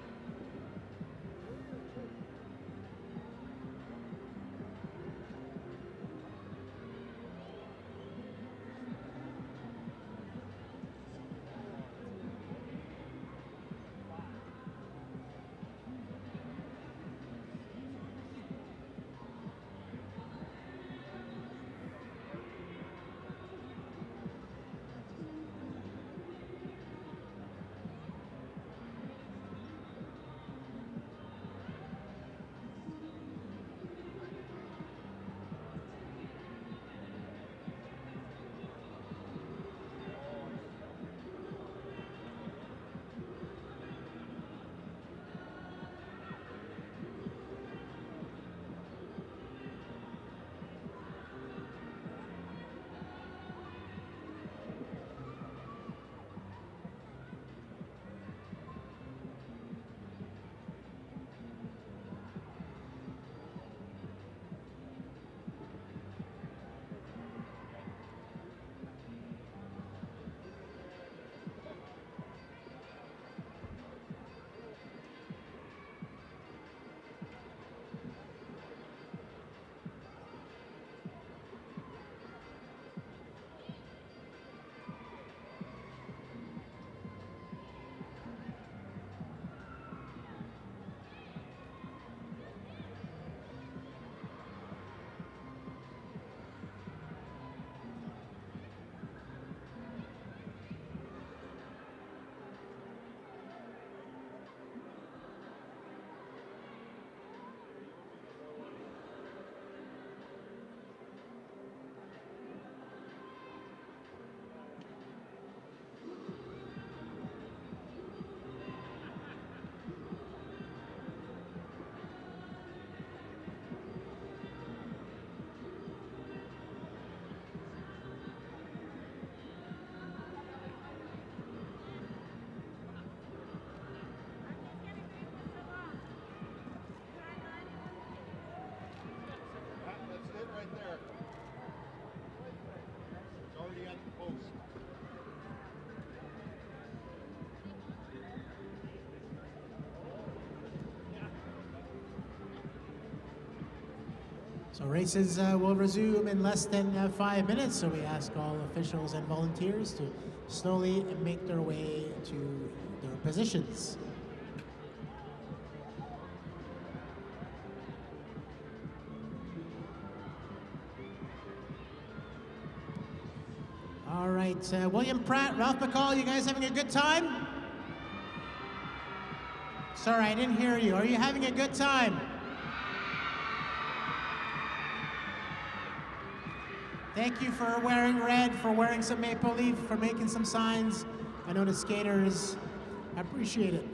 That's it right there. It's already at the post. So races will resume in less than 5 minutes, so we ask all officials and volunteers to slowly make their way to their positions. All right, William Pratt, Ralph McCall, you guys having a good time? Sorry, I didn't hear you. Are you having a good time? Thank you for wearing red, for wearing some maple leaf, for making some signs. I know the skaters appreciate it.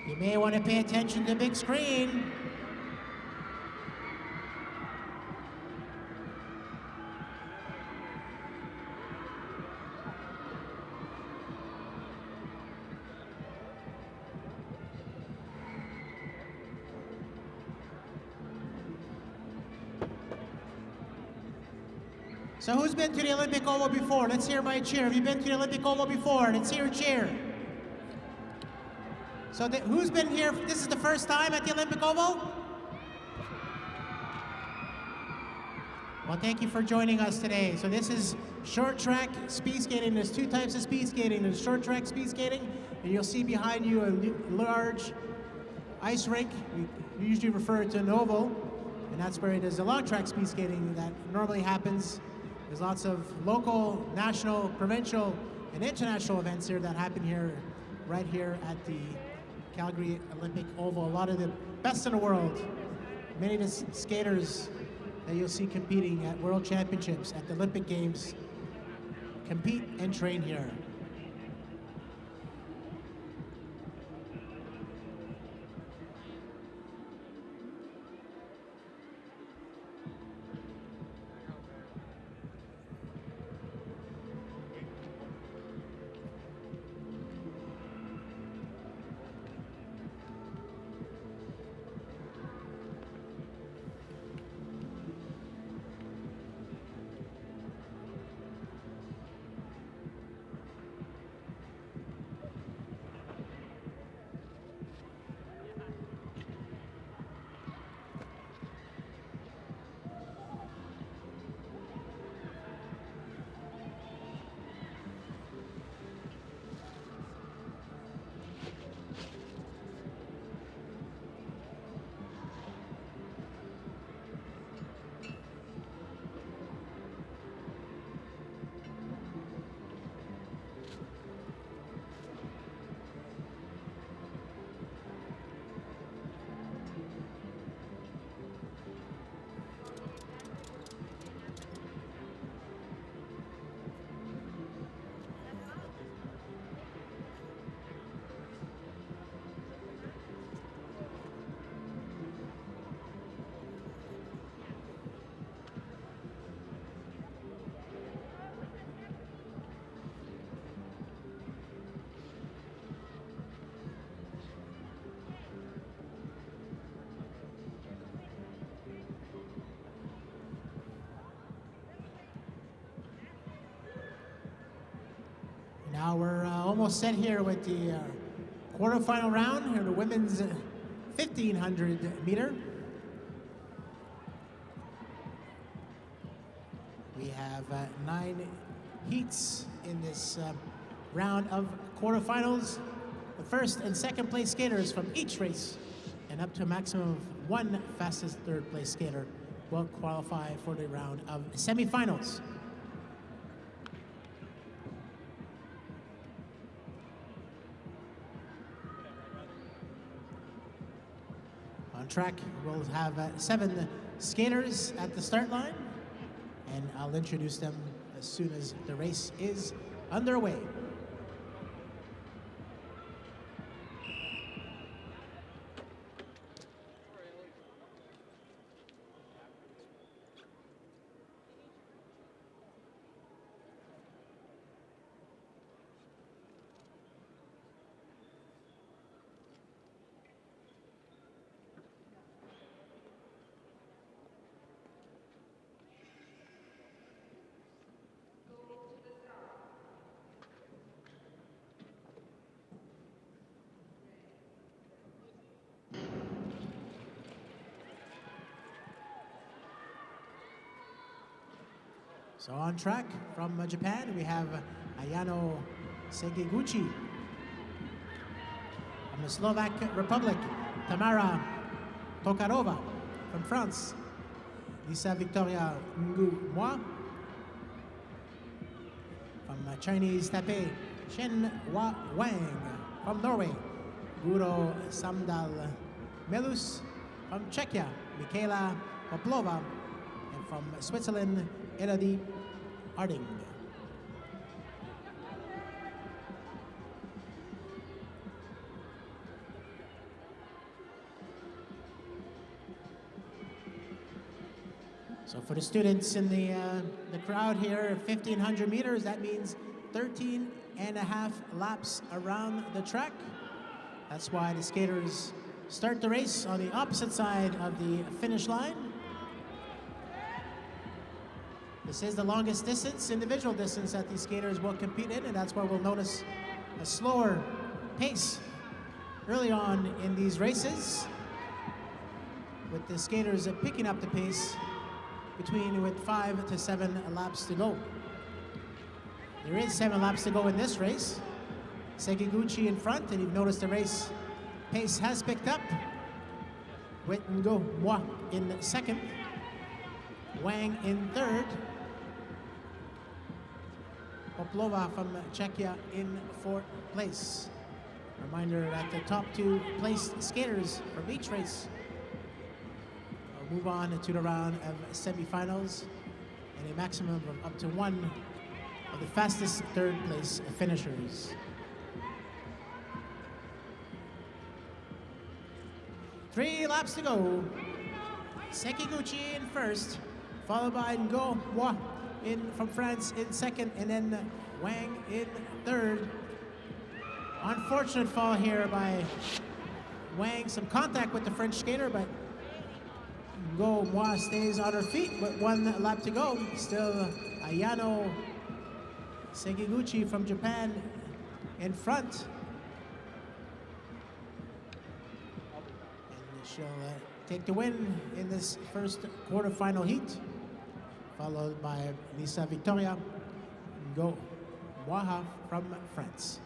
You may want to pay attention to the big screen. So who's been to the Olympic Oval before? Let's hear by cheer. Have you been to the Olympic Oval before? Let's hear a cheer. So who's been here? This is the first time at the Olympic Oval? Well, thank you for joining us today. So this is short track speed skating. There's two types of speed skating. There's short track speed skating, and you'll see behind you a large ice rink. We usually refer to an oval, and that's where there's a long track speed skating that normally happens. There's lots of local, national, provincial, and international events here that happen here, right here at the Calgary Olympic Oval. A lot of the best in the world. Many of the skaters that you'll see competing at World Championships, at the Olympic Games, compete and train here. Now we're almost set here with the quarterfinal round here, the women's 1500 meter. We have 9 heats in this round of quarterfinals. The first and second place skaters from each race and up to a maximum of 1 fastest third place skater will qualify for the round of semifinals. On track, we'll have 7 skaters at the start line, and I'll introduce them as soon as the race is underway. So on track from Japan, we have Ayano Segiguchi. From the Slovak Republic, Tamara Tokarova. From France, Lisa Victoria Ngu-Moi. From Chinese Taipei, Shen Hua Wang. From Norway, Guro Samdal Melus. From Czechia, Michaela Poplova. And from Switzerland, Elodie Harding. So for the students in the crowd here, 1500 meters, that means 13 and a half laps around the track. That's why the skaters start the race on the opposite side of the finish line. This is the longest distance, individual distance, that these skaters will compete in, and that's why we'll notice a slower pace early on in these races, with the skaters picking up the pace with 5 to 7 laps to go. There is 7 laps to go in this race. Segiguchi in front, and you've noticed the race pace has picked up, with Ngu-Moi in second, Wang in third, Poplova from Czechia in fourth place. Reminder that the top 2 placed skaters from each race will move on to the round of semifinals, and a maximum of up to 1 of the fastest third place finishers. 3 laps to go. Segiguchi in first, followed by Ngu-Moi from France in second, and then Wang in third. Unfortunate fall here by Wang, some contact with the French skater, but Ngu-Moi stays on her feet with 1 lap to go. Still Ayano Segiguchi from Japan in front. And she'll take the win in this first quarterfinal heat, followed by Lisa Victoria Ngu-Moi from France.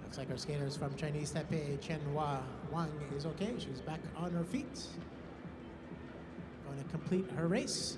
Looks like our skaters from Chinese Taipei, Chen Hua Wang, is okay. She's back on her feet. Going to complete her race.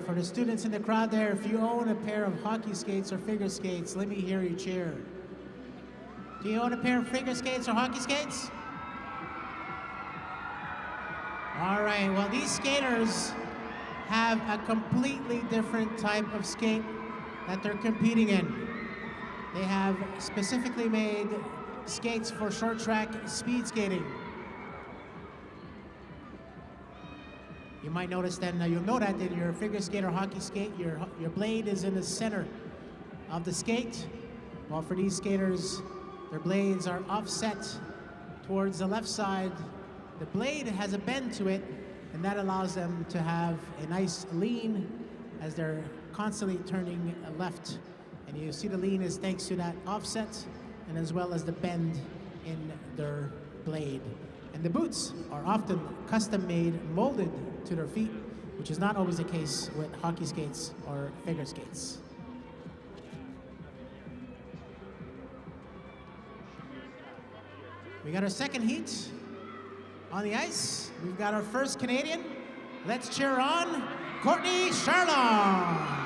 For the students in the crowd there, if you own a pair of hockey skates or figure skates, let me hear you cheer. Do you own a pair of figure skates or hockey skates? All right, well, these skaters have a completely different type of skate that they're competing in. They have specifically made skates for short track speed skating. You might notice then, you'll know that in your figure skate or hockey skate, your blade is in the center of the skate. While for these skaters, their blades are offset towards the left side. The blade has a bend to it, and that allows them to have a nice lean as they're constantly turning left. And you see the lean is thanks to that offset and as well as the bend in their blade. And the boots are often custom made, molded to their feet, which is not always the case with hockey skates or figure skates. We got our second heat on the ice. We've got our first Canadian. Let's cheer on Courtney Charlon.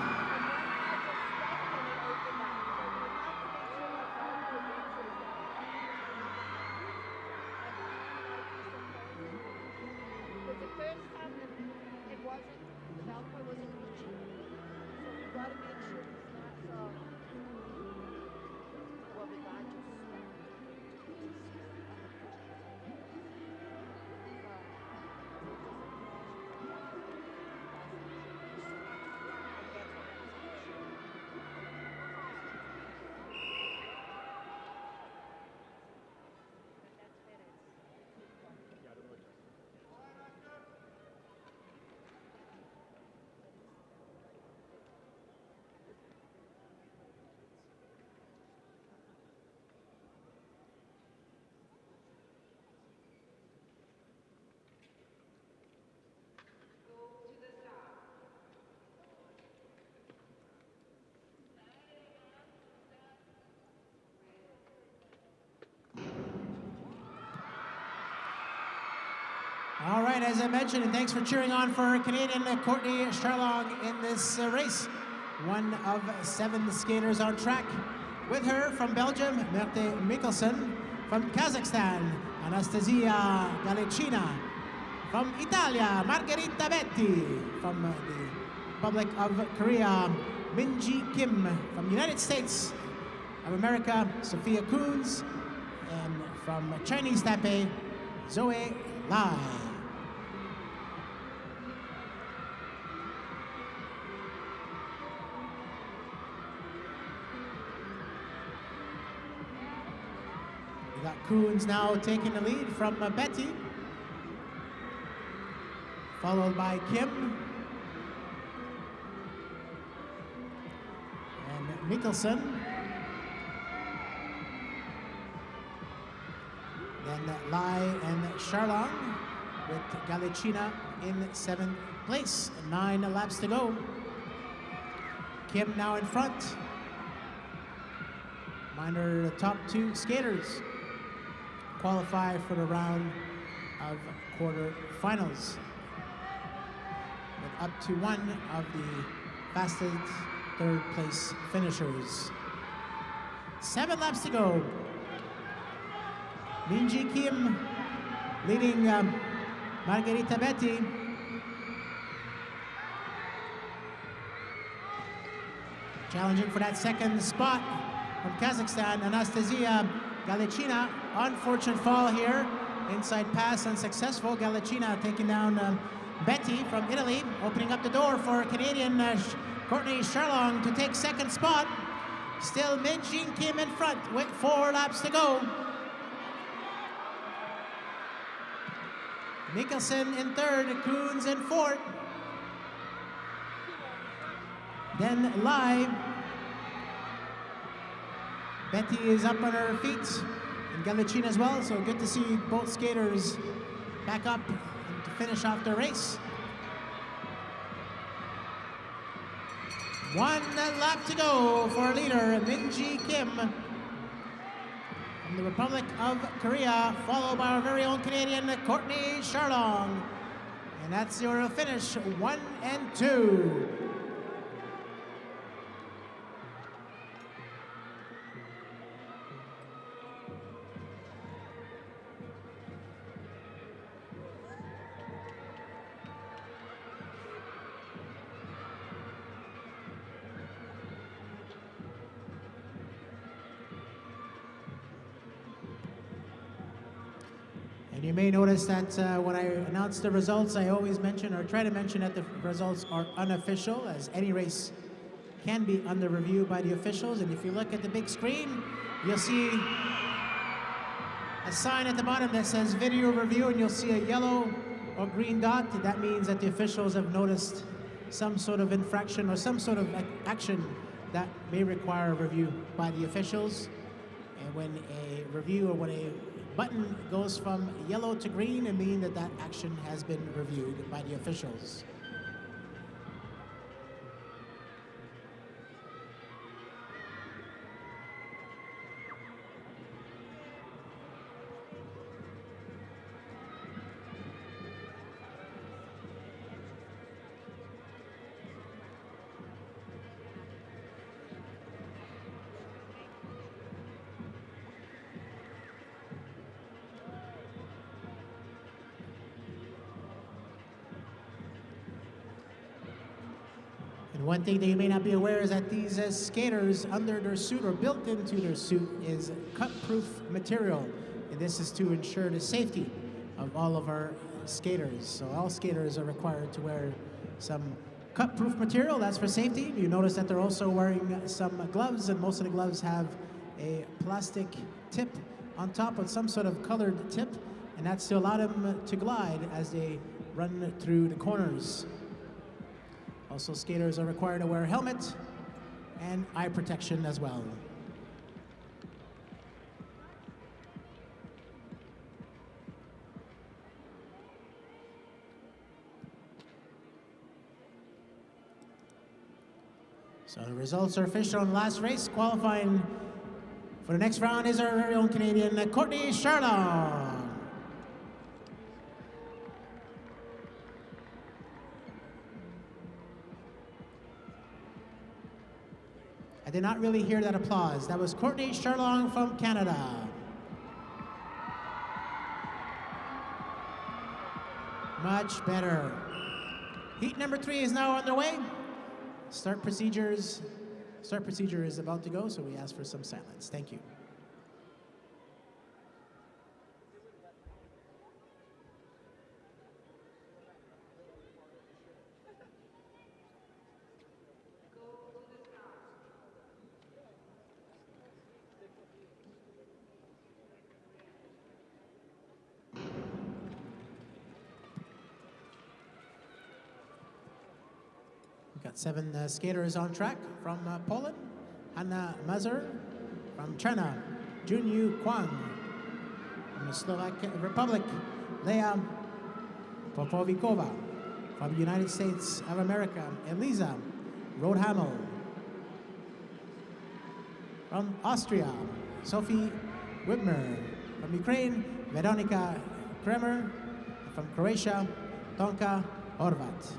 All right, as I mentioned, and thanks for cheering on for Canadian Courtney Charlon in this race. One of 7 skaters on track. With her from Belgium, Merte Mikkelsen. From Kazakhstan, Anastasia Galicina. From Italia, Margherita Betti. From the Republic of Korea, Minji Kim. From the United States of America, Sophia Coons. And from Chinese Taipei, Zoe Lai. We got Coons now taking the lead from Betty, followed by Kim and Mikkelsen. Then Lai and Charlon with Galicina in 7th place. 9 laps to go. Kim now in front. Minor the top 2 skaters qualify for the round of quarterfinals, with up to 1 of the fastest 3rd place finishers. 7 laps to go. Minji Kim leading Margherita Betti. Challenging for that 2nd spot from Kazakhstan, Anastasia Galicina. Unfortunate fall here. Inside pass unsuccessful. Galicina taking down Betti from Italy, opening up the door for Canadian Courtney Charlon to take 2nd spot. Still Minji Kim in front with 4 laps to go. Mikkelsen in 3rd, Coons in 4th. Then Lai. Betti is up on her feet, and Galicina as well, so good to see both skaters back up and to finish off their race. 1 lap to go for leader Minji Kim from the Republic of Korea, followed by our very own Canadian Courtney Charlon. And that's your finish, 1 and 2. And you may notice that when I announce the results, I always mention or try to mention that the results are unofficial, as any race can be under review by the officials. And if you look at the big screen, you'll see a sign at the bottom that says video review, and you'll see a yellow or green dot. That means that the officials have noticed some sort of infraction or some sort of action that may require a review by the officials. And when a review or when a button goes from yellow to green, it means that that action has been reviewed by the officials. And one thing that you may not be aware is that these skaters, under their suit or built into their suit, is cut-proof material. And this is to ensure the safety of all of our skaters. So all skaters are required to wear some cut-proof material. That's for safety. You notice that they're also wearing some gloves, and most of the gloves have a plastic tip on top with some sort of colored tip, and that's to allow them to glide as they run through the corners. Also, skaters are required to wear a helmet and eye protection as well. So the results are official in the last race. Qualifying for the next round is our very own Canadian, Courtney Charlon. I did not really hear that applause. That was Courtney Charlon from Canada. Much better. Heat number 3 is now underway. Start procedure is about to go, so we ask for some silence. Thank you. Got 7 skaters on track from Poland. Hanna Mazur from China. Junyu Kwang from the Slovak Republic. Leah Popovikova from the United States of America. Eliza Rodhamel from Austria. Sophie Wibmer from Ukraine. Veronika Kremer from Croatia. Tonka Horvat.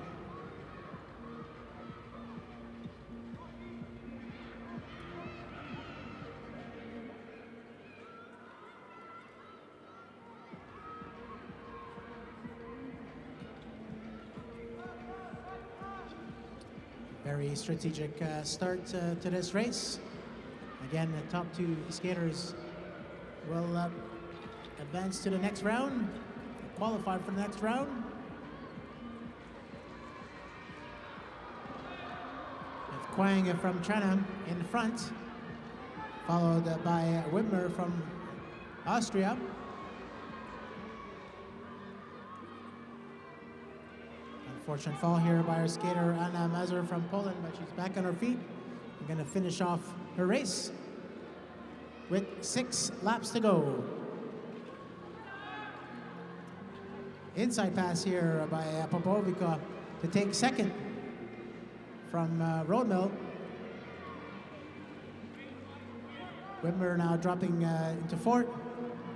Very strategic start to this race. Again, the top 2 skaters will advance to the next round, qualify for the next round. With Kwang from China in front, followed by Wibmer from Austria. Unfortunate fall here by our skater Anna Mazur from Poland, but she's back on her feet. We're going to finish off her race with 6 laps to go. Inside pass here by Popovica to take second from Roadmill. Wibmer now dropping into 4th.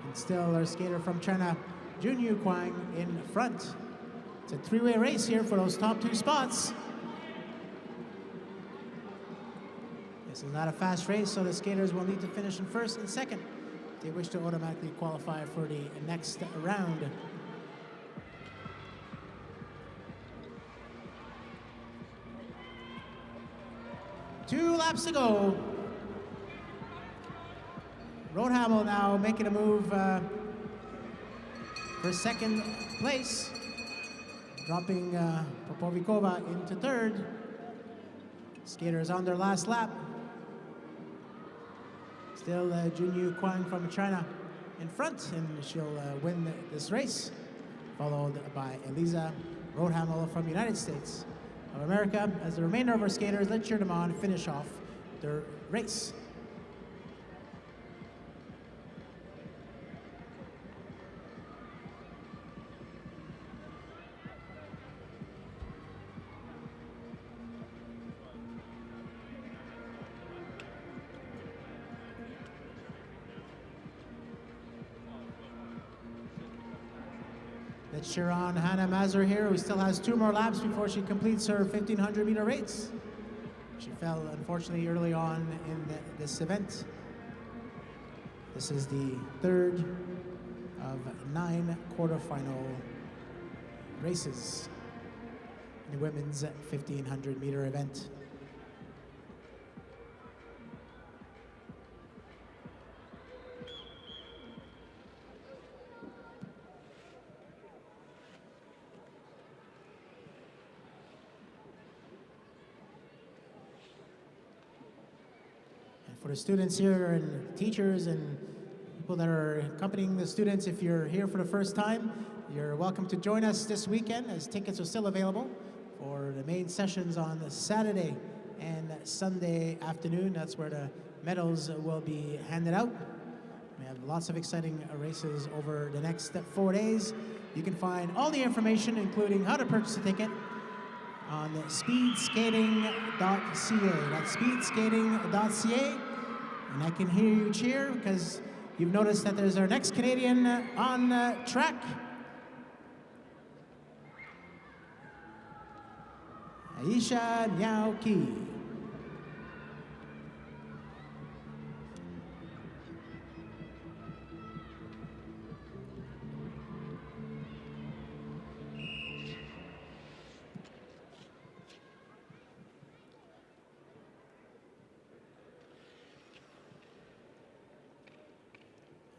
And still our skater from China, Junyu Kwang, in front. It's a 3-way race here for those top 2 spots. This is not a fast race, so the skaters will need to finish in 1st and 2nd if they wish to automatically qualify for the next round. Two laps to go. Rodhamel now making a move for second place, dropping Popovikova into third. Skaters on their last lap. Still Junyu Kwang from China in front, and she'll win this race, followed by Eliza Roadhamel from the United States of America, as the remainder of our skaters, let's cheer them on and finish off their race. Let's cheer on Hannah Mazur here, who still has 2 more laps before she completes her 1,500 meter race. She fell, unfortunately, early on in this event. This is the third of 9 quarterfinal races in the women's 1,500 meter event. For the students here and teachers and people that are accompanying the students, if you're here for the first time, you're welcome to join us this weekend, as tickets are still available for the main sessions on Saturday and Sunday afternoon. That's where the medals will be handed out. We have lots of exciting races over the next 4 days. You can find all the information, including how to purchase a ticket, on speedskating.ca. That's speedskating.ca. And I can hear you cheer because you've noticed that there's our next Canadian on track. Aisha Niauki.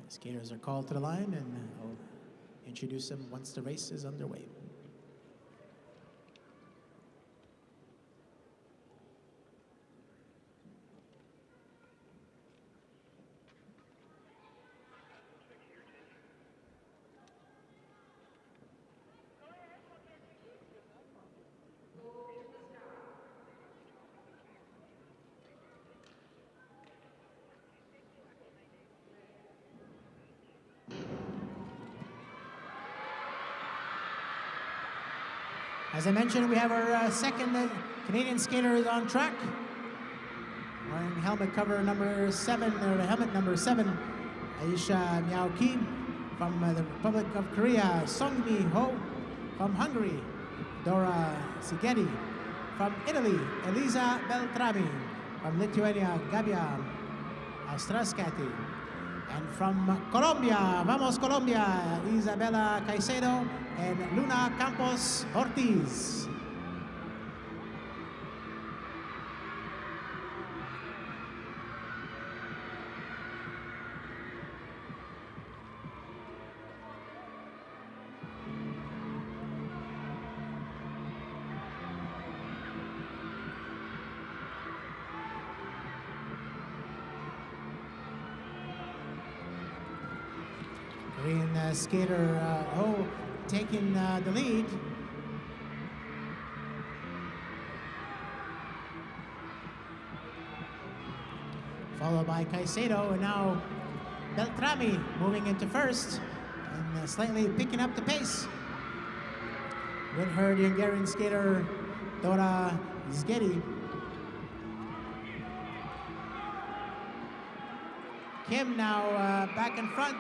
Skaters are called to the line, and I'll introduce them once the race is underway. As I mentioned, we have our second Canadian skater on track, wearing helmet cover number 7, or helmet number 7, Aisha Niauki. From the Republic of Korea, Songmi Ho. From Hungary, Dora Sigeti. From Italy, Elisa Beltrami. From Lithuania, Gabia Austraskati. And from Colombia, Vamos Colombia, Isabela Caicedo and Luna Campos Ortiz. Korean skater Ho taking the lead. Followed by Caicedo, and now Beltrami moving into first and slightly picking up the pace. With her, the Hungarian skater Dora Sigeti. Kim now back in front.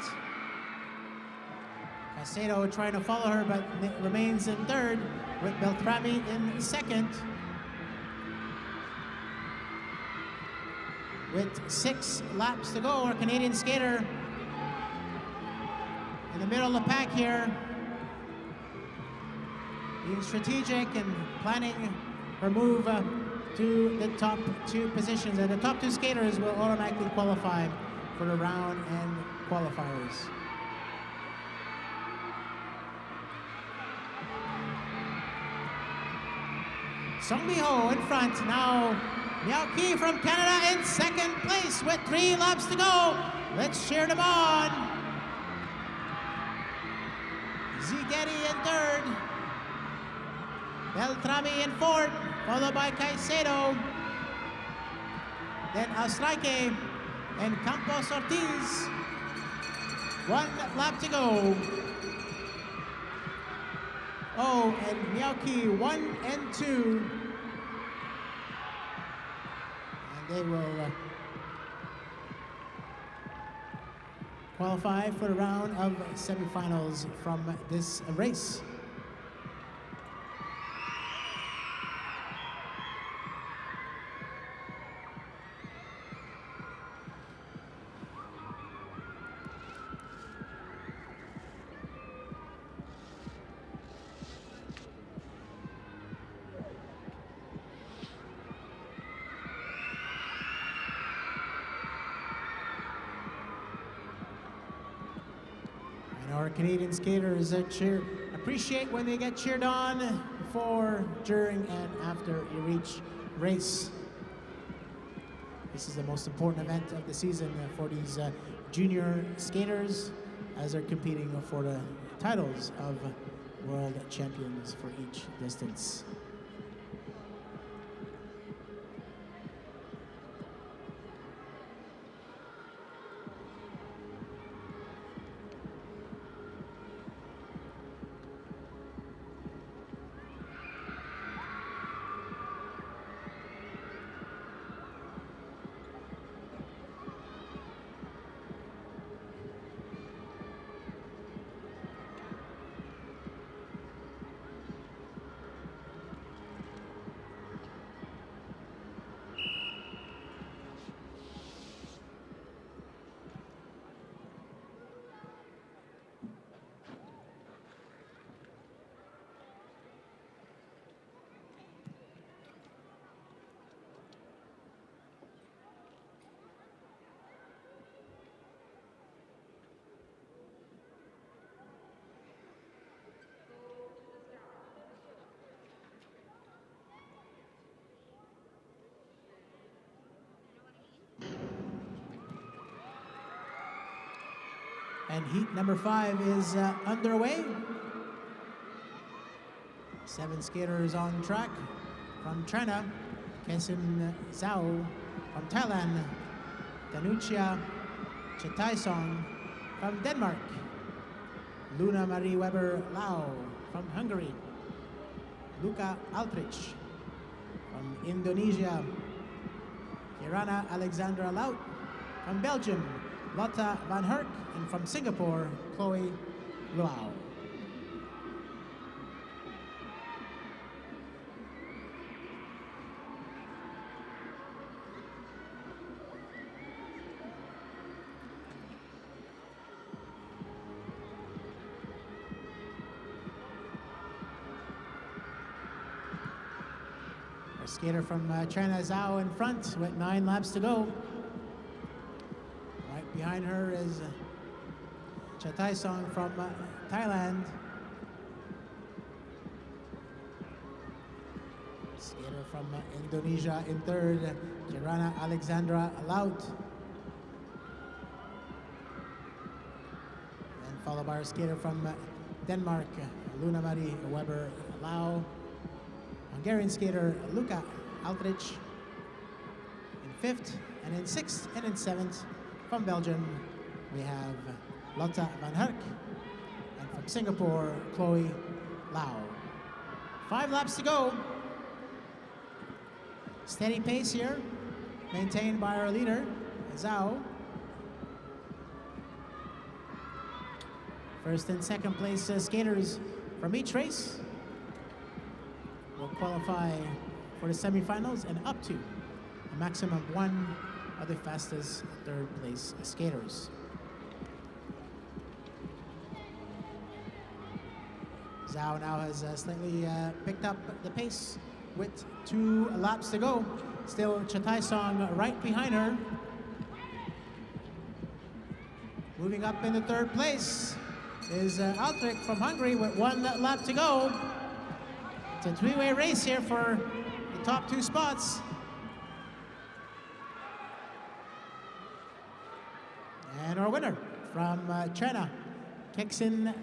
Caicedo trying to follow her, but remains in third, with Beltrami in second. With 6 laps to go, our Canadian skater in the middle of the pack here, being strategic and planning her move to the top 2 positions. And the top 2 skaters will automatically qualify for the round and qualifiers. Song Mi-ho in front. Now Miao Ki from Canada in second place with 3 laps to go. Let's cheer them on. Zigeri in third. Beltrami in fourth, followed by Caicedo. Then Astraike and Campos Ortiz. 1 lap to go. Oh, and Miyauki 1 and 2. And they will qualify for the round of semifinals from this race. Our Canadian skaters appreciate when they get cheered on before, during, and after each race. This is the most important event of the season for these junior skaters as they're competing for the titles of world champions for each distance. And heat number 5 is underway. 7 skaters on track. From China, Kesin Zhao. From Thailand, Danucia Chetaisong. From Denmark, Luna Marie Weber Lau. From Hungary, Luka Altrich. From Indonesia, Kirana Alexandra Laut. From Belgium, Lotta van Herk. And from Singapore, Chloe Luau. Our skater from China, Zhao, in front with 9 laps to go. Right behind her is Chetaisong from Thailand. Skater from Indonesia in third, Kirana Alexandra Laut. And followed by our skater from Denmark, Luna Marie Weber Lau. Hungarian skater Luka Altrich in fifth, and in sixth and in seventh from Belgium we have Lotta van Herk, and from Singapore, Chloe Lau. 5 laps to go. Steady pace here, maintained by our leader, Zhao. First and second place skaters from each race will qualify for the semifinals and up to a maximum of 1 of the fastest third place skaters. Zhao now has slightly picked up the pace with 2 laps to go. Still Chetaisong right behind her. Moving up in the third place is Altrich from Hungary with 1 lap to go. It's a 3-way race here for top 2 spots. And our winner from China, Kexin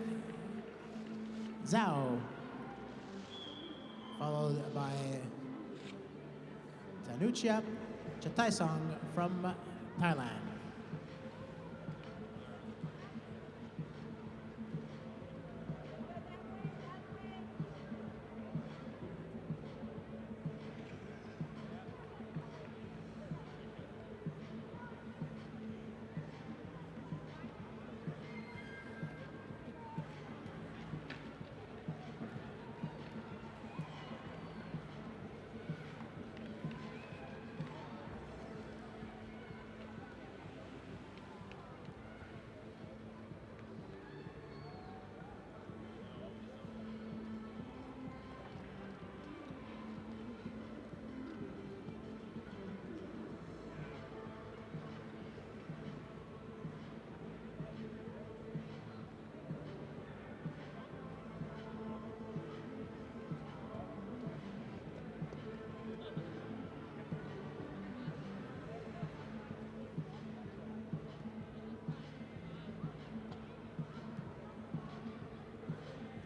Zhao, followed by Tanuchia Chataisong from Thailand.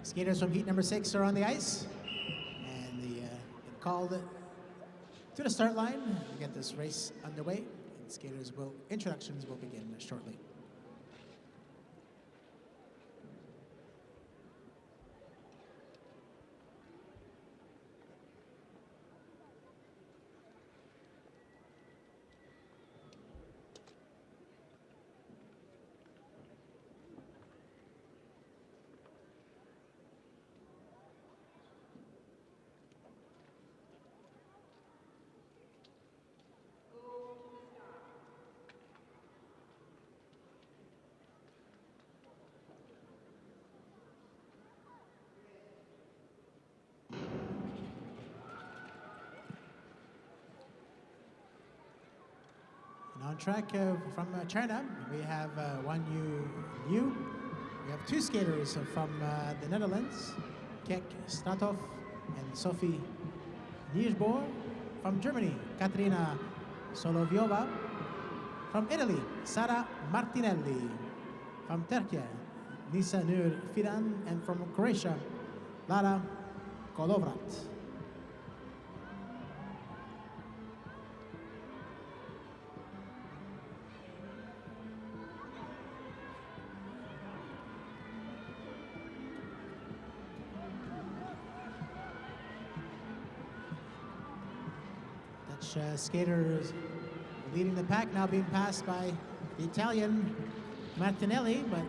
Skaters from heat number 6 are on the ice, and they called to the start line to get this race underway. And introductions will begin shortly. On track from China, we have Wan Yu Liu. We have 2 skaters from the Netherlands, Kek Statov and Sophie Nijboer. From Germany, Katerina Solovyova. From Italy, Sara Martinelli. From Turkey, Nisa Nur Fidan. And from Croatia, Lara Kolovrat. Skaters leading the pack, now being passed by the Italian Martinelli, but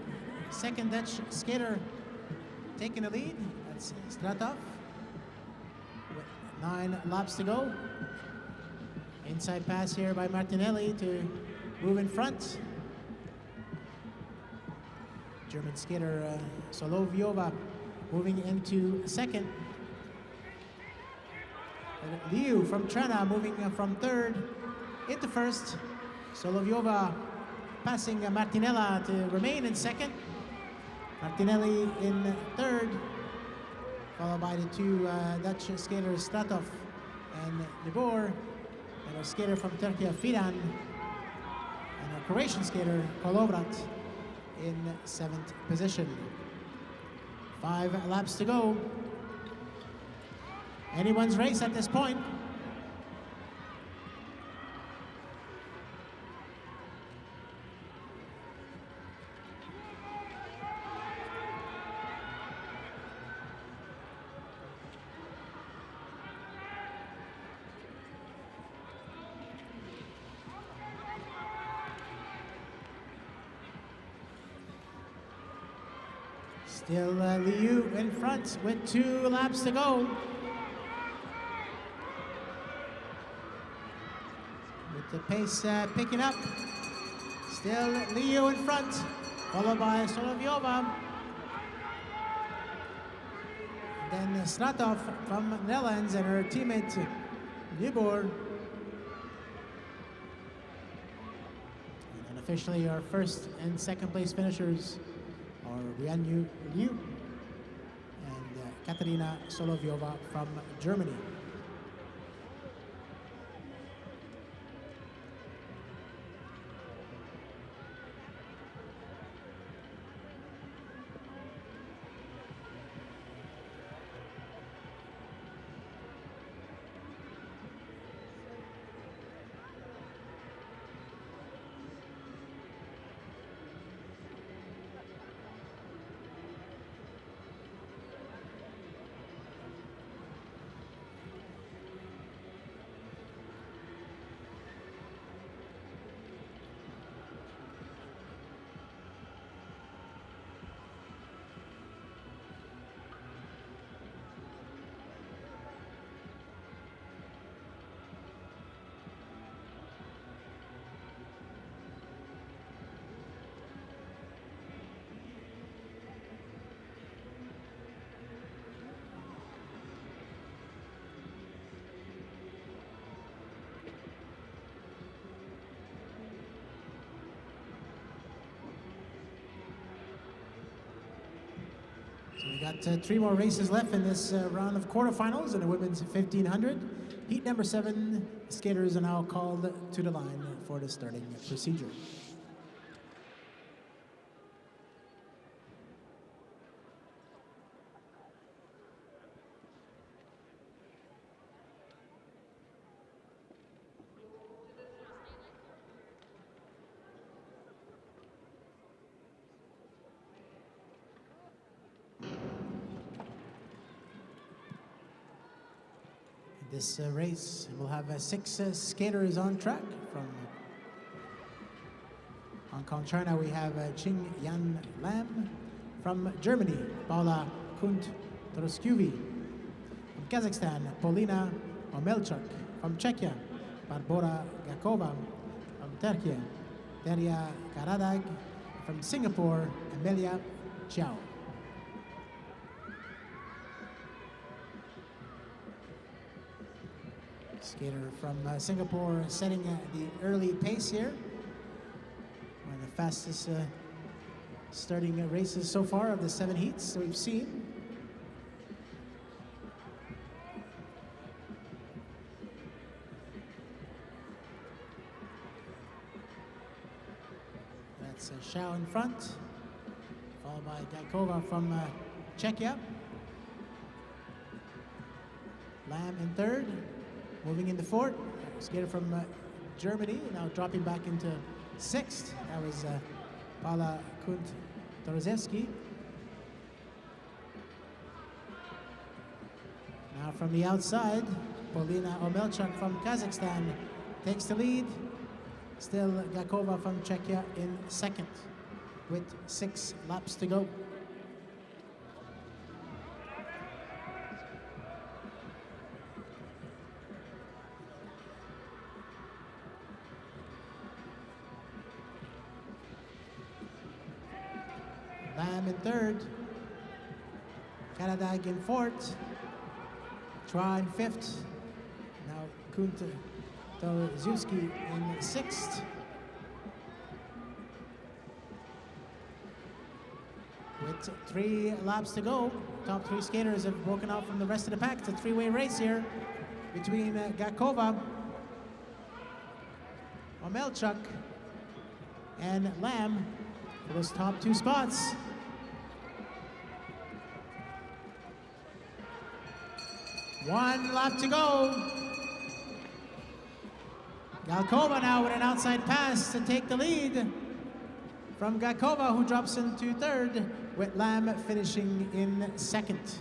second Dutch skater taking the lead. That's Stratov with 9 laps to go. Inside pass here by Martinelli to move in front. German skater Solovyova moving into second. Liu from China moving from third into first. Solovyova passing Martinella to remain in second. Martinelli in third, followed by the 2 Dutch skaters Stratov and Nibor, and our skater from Turkey Fidan, and our Croatian skater Kolovrat in 7th position. 5 laps to go. Anyone's race at this point. Still Liu in front with 2 laps to go. The pace picking up. Still Liu in front, followed by Solovyova. Then Stratov from the Netherlands and her teammate Nibor. And officially our first and second place finishers are Wan Liu and Katerina Solovyova from Germany. We got 3 more races left in this round of quarterfinals in the women's 1500. Heat number 7, skaters are now called to the line for the starting procedure. This race will have 6 skaters on track. From Hong Kong, China, we have Ching Yan Lam. From Germany, Paula Kunt-Troskuvi. From Kazakhstan, Polina Omelchuk. From Czechia, Barbora Gakova. From Turkey, Derya Karadag. From Singapore, Amelia Chow. Skater from Singapore setting the early pace here. One of the fastest starting races so far of the 7 heats that we've seen. That's Shao in front, followed by Gaikova from Czechia. Lam in third. Moving into fourth, skater from Germany, now dropping back into 6th. That was Paula Kunt-Torozewski. Now from the outside, Polina Omelchuk from Kazakhstan takes the lead. Still Gakova from Czechia in 2nd with 6 laps to go. Lam in 3rd, Karadag in 4th, Tra in 5th, now Kunt-Torozewski in 6th. With 3 laps to go, top 3 skaters have broken out from the rest of the pack. It's a 3-way race here between Gakova, Omelchuk, and Lam for those top 2 spots. One lap to go. Galkova now with an outside pass to take the lead from Gakova, who drops into 3rd, with Lam finishing in 2nd.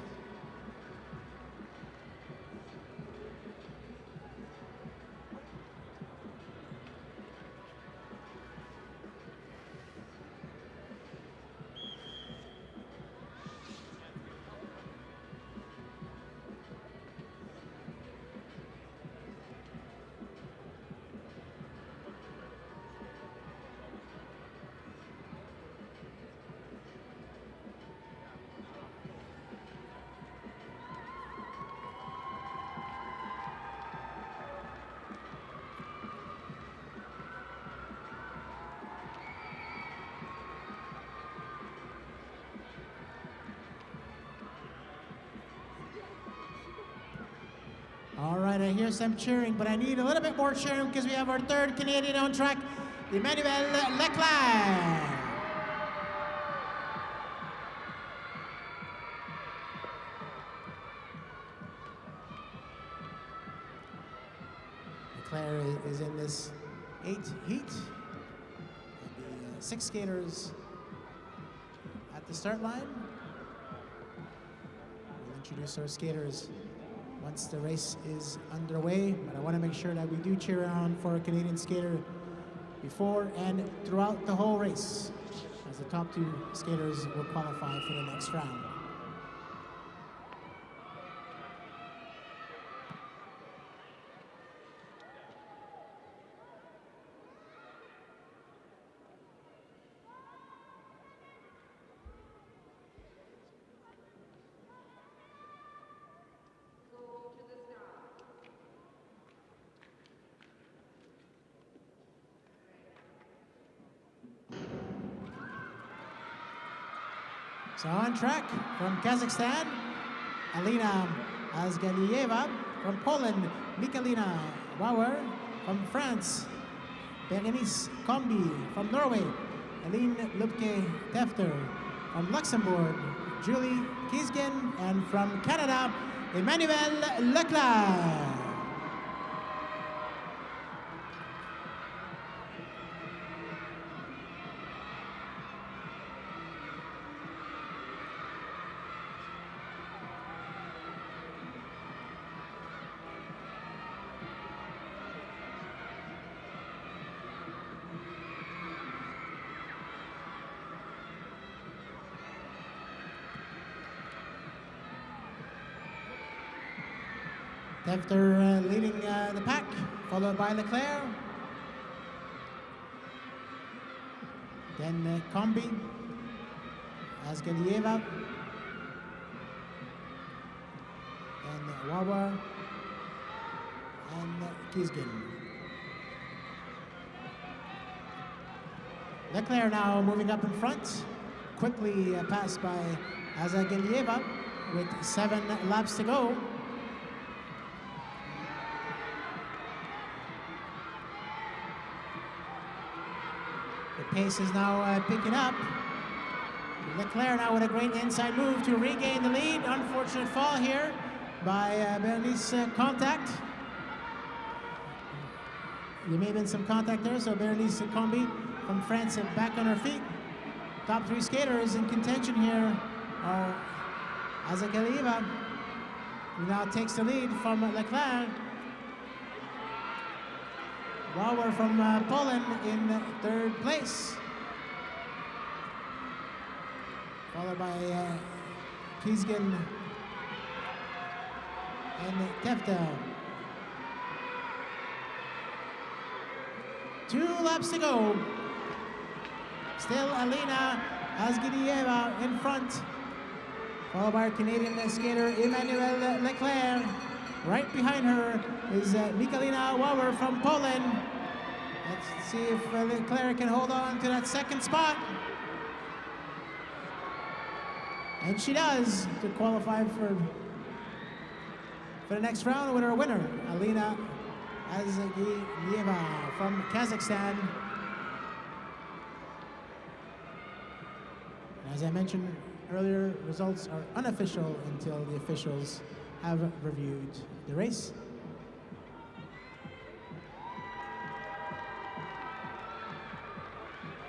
All right, I hear some cheering, but I need a little bit more cheering because we have our 3rd Canadian on track, Emmanuel Leclerc. Leclerc is in this 8th heat. The 6 skaters at the start line. We'll introduce our skaters once the race is underway, but I want to make sure that we do cheer on for a Canadian skater before and throughout the whole race, as the top 2 skaters will qualify for the next round. So on track from Kazakhstan, Alina Azgalieva. From Poland, Mikalina Bauer. From France, Berenice Combi. From Norway, Aline Lubke Tefter. From Luxembourg, Julie Kiesgen. And from Canada, Emmanuel Leclerc. Tefter leading the pack, followed by Leclerc. Then Combi, Azgalieva, and Wawa, and Kiesgen. Leclerc now moving up in front, quickly passed by Azgalieva with 7 laps to go. Pace is now picking up. Leclerc now with a great inside move to regain the lead. Unfortunate fall here by Berenice contact. There may have been some contact there, so Berenice Combi from France back on her feet. Top 3 skaters in contention here are Azgalieva, who now takes the lead from Leclerc. Bauer from Poland in 3rd place. Followed by Kiesgen and Tefter. 2 laps to go. Still Alina Azgalieva in front. Followed by our Canadian skater Emmanuel Leclerc. Right behind her is Mikalina Bauer from Poland. Let's see if Leclerc can hold on to that 2nd spot. And she does to qualify for the next round with our winner, Alina Azgalieva from Kazakhstan. As I mentioned earlier, results are unofficial until the officials have reviewed the race.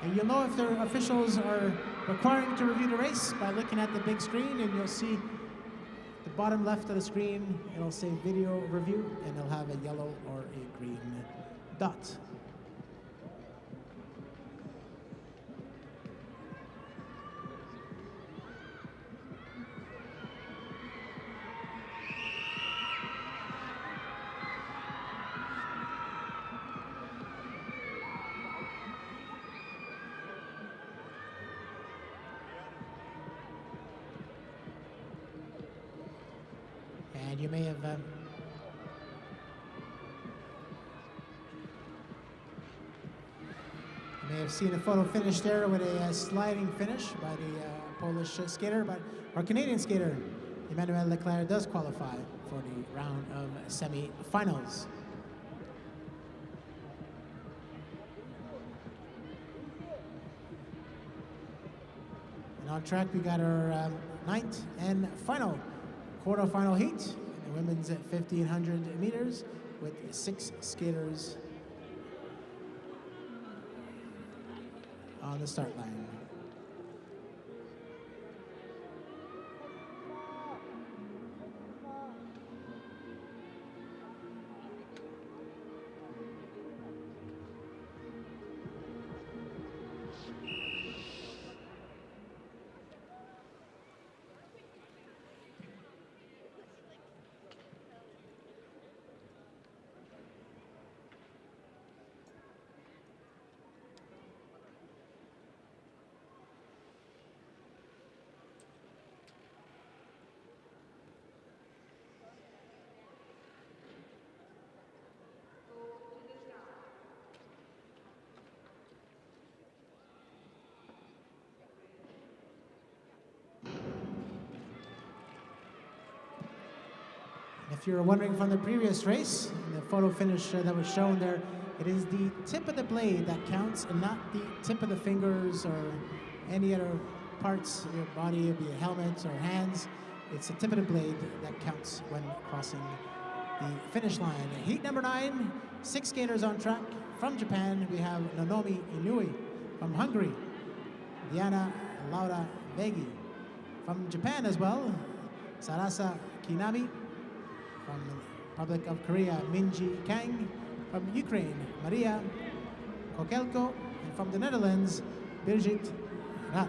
And you'll know if the officials are requiring to review the race by looking at the big screen, and you'll see the bottom left of the screen, it'll say video review, and it'll have a yellow or a green dot. And you may have seen a photo finish there with a sliding finish by the Polish skater, but our Canadian skater, Emmanuel Leclerc, does qualify for the round of semi-finals. And on track, we got our 9th and final quarterfinal heat in the women's 1500 meters with 6 skaters on the start line. If you're wondering from the previous race, the photo finish that was shown there, it is the tip of the blade that counts and not the tip of the fingers or any other parts of your body, be it helmets or hands. It's the tip of the blade that counts when crossing the finish line. Heat number 9, 6 skaters on track. From Japan, we have Nonomi Inui. From Hungary, Diana Laura Vegi. From Japan as well, Sarasa Kinami. From the Republic of Korea, Minji Kang. From Ukraine, Maria Kokelko. And from the Netherlands, Birgit Rat.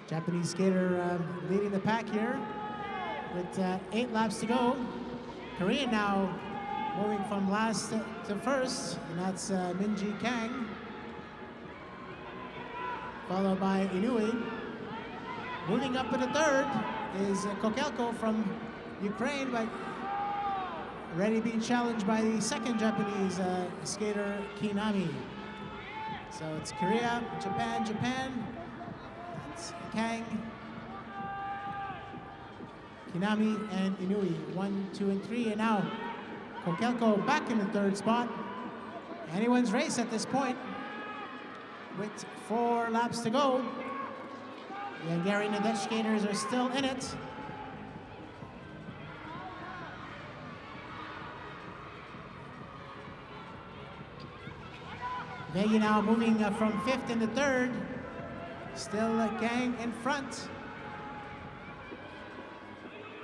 Japanese skater leading the pack here with 8 laps to go. Korea now moving from last to first, and that's Minji Kang, followed by Inui. Moving up in the third is Kokelko from Ukraine, but already being challenged by the second Japanese skater, Kinami. So it's Korea, Japan, Japan. Kang, Kinami, and Inui, 1, 2, and 3, and now Kokelko back in the third spot. Anyone's race at this point with 4 laps to go. The Hungarian and Dutch skaters are still in it. Vegi now moving from 5th into 3rd. Still a gang in front.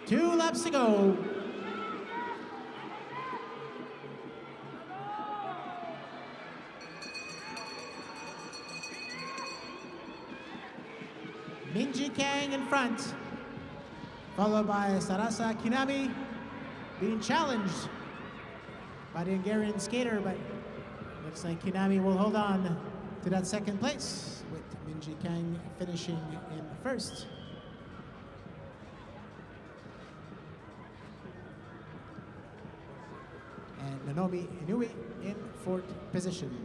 2 laps to go. Minji Kang in front, followed by Sarasa Kinami, being challenged by the Hungarian skater, but looks like Kinami will hold on to that second place, with Minji Kang finishing in first. And Nonomi Inui in 4th position.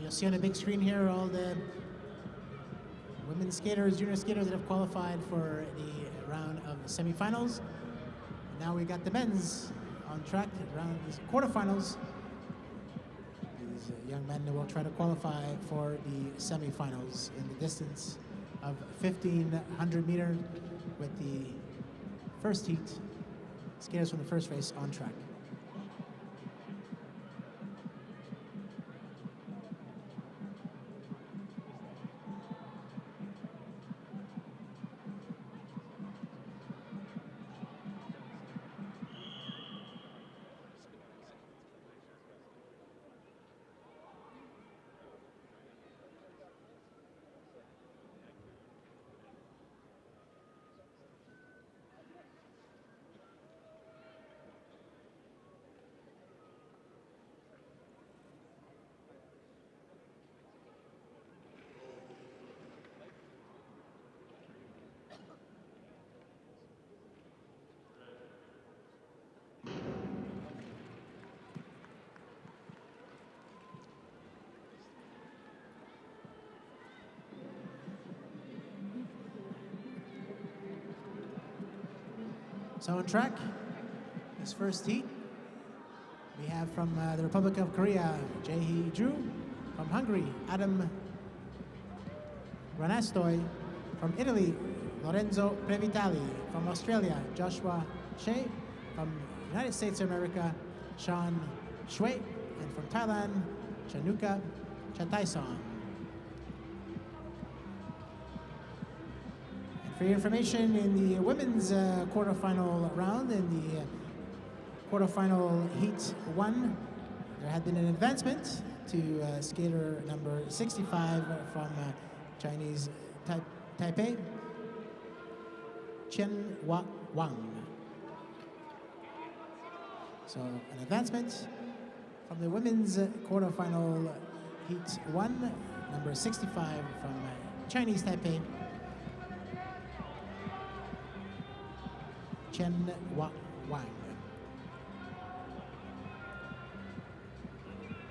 You'll see on the big screen here all the women's skaters, junior skaters that have qualified for the round of semifinals. Now we got the men's on track around these quarterfinals. These young men will try to qualify for the semifinals in the distance of 1,500 meters with the first heat. Skaters from the first race on track. So on track, this first heat, we have from the Republic of Korea, Jae-hee Ju. From Hungary, Adam Granastoy. From Italy, Lorenzo Previtali. From Australia, Joshua Shea. From United States of America, Sean Shui. And from Thailand, Chanuka Chataisong. And for your information, in the women's quarterfinal round, in the quarterfinal heat 1, there had been an advancement to skater number 65 from Chinese Taipei, Chen Wang. So an advancement from the women's quarterfinal heat 1, number 65 from Chinese Taipei, Chen Wang.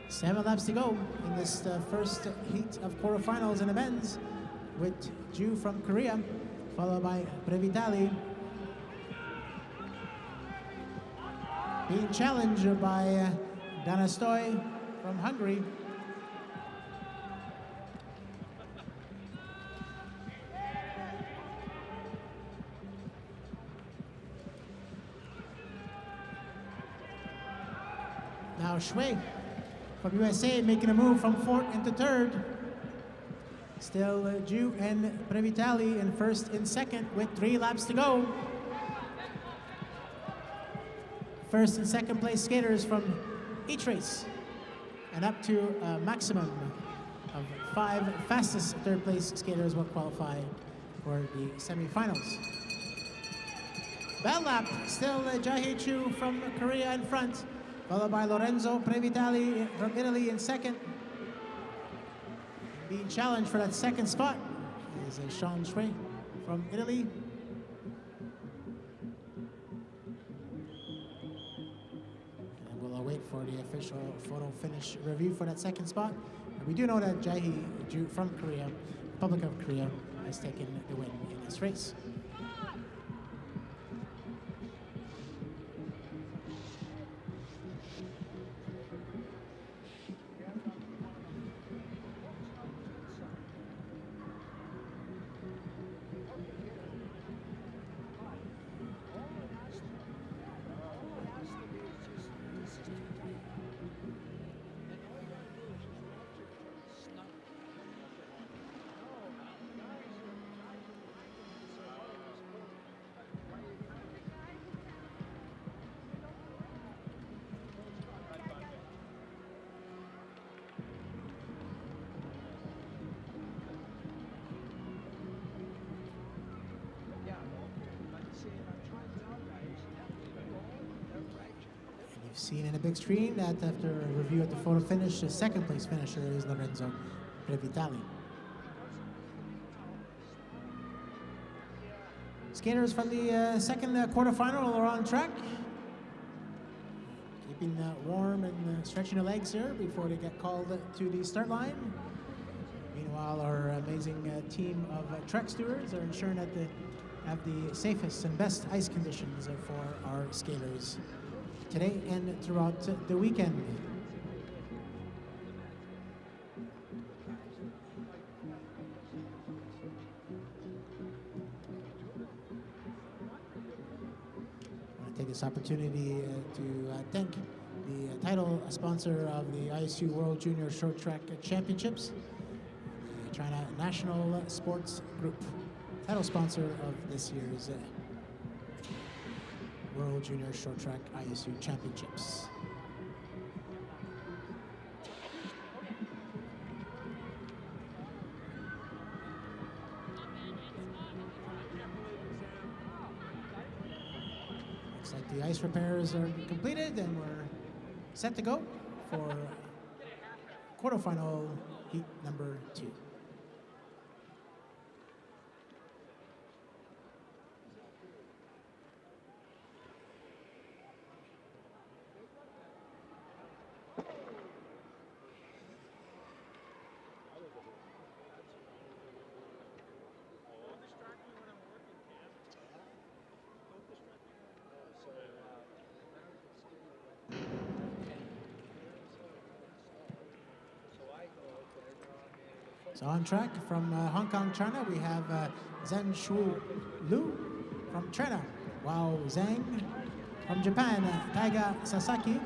7 laps to go in this first heat of quarterfinals in the men's, with Ju from Korea, followed by Previtali, being challenged by Danastoy from Hungary. Now Shui from USA making a move from 4th into 3rd. Still Ju and Previtali in 1st and 2nd with 3 laps to go. 1st and 2nd place skaters from each race, and up to a maximum of 5 fastest 3rd place skaters will qualify for the semifinals. Bell lap, still Jae-hee Chu from Korea in front, followed by Lorenzo Previtali from Italy in 2nd. Being challenged for that 2nd spot is Sean Shui from Italy. And we'll await for the official photo finish review for that 2nd spot. But we do know that Jae-hee Ju from Korea, Republic of Korea, has taken the win in this race. Seen in a big screen that after a review at the photo finish, the 2nd place finisher is Lorenzo Previtali. Skaters from the 2nd quarterfinal are on track, keeping warm and stretching their legs here before they get called to the start line. Meanwhile, our amazing team of track stewards are ensuring that they have the safest and best ice conditions for our skaters today and throughout the weekend. I want to take this opportunity to thank the title sponsor of the ISU World Junior Short Track Championships, the China National Sports Group, title sponsor of this year's World Junior Short Track ISU Championships. Looks like the ice repairs are completed and we're set to go for quarterfinal heat number 2. So on track from Hong Kong, China, we have Zhang Shu Lu from China, while Zhang from Japan, Taiga Sasaki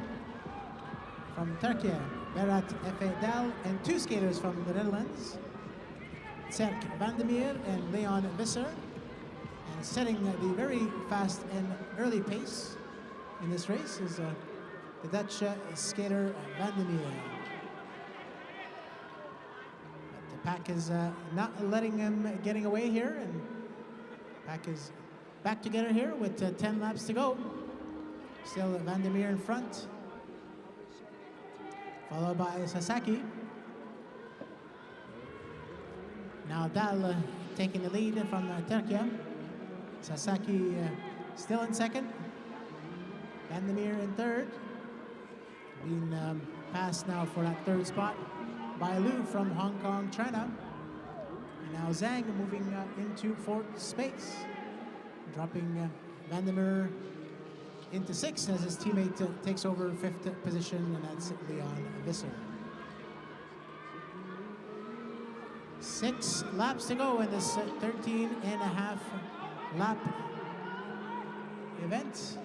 from Turkey, Berat Efe Dal, and 2 skaters from the Netherlands, Tserk Vandermeer and Leon Visser, and setting the very fast and early pace in this race is the Dutch skater Vandermeer. But the pack is not letting him getting away here, and pack is back together here with 10 laps to go. Still Vandermeer in front, followed by Sasaki. Now Dal taking the lead from Turkey. Sasaki still in second. Vandermeer in third. Being passed now for that third spot by Lu from Hong Kong, China. And now Zhang moving into fourth space, dropping Vandermeer into sixth as his teammate takes over fifth position, and that's Leon Visser. 6 laps to go in this 13.5 lap event.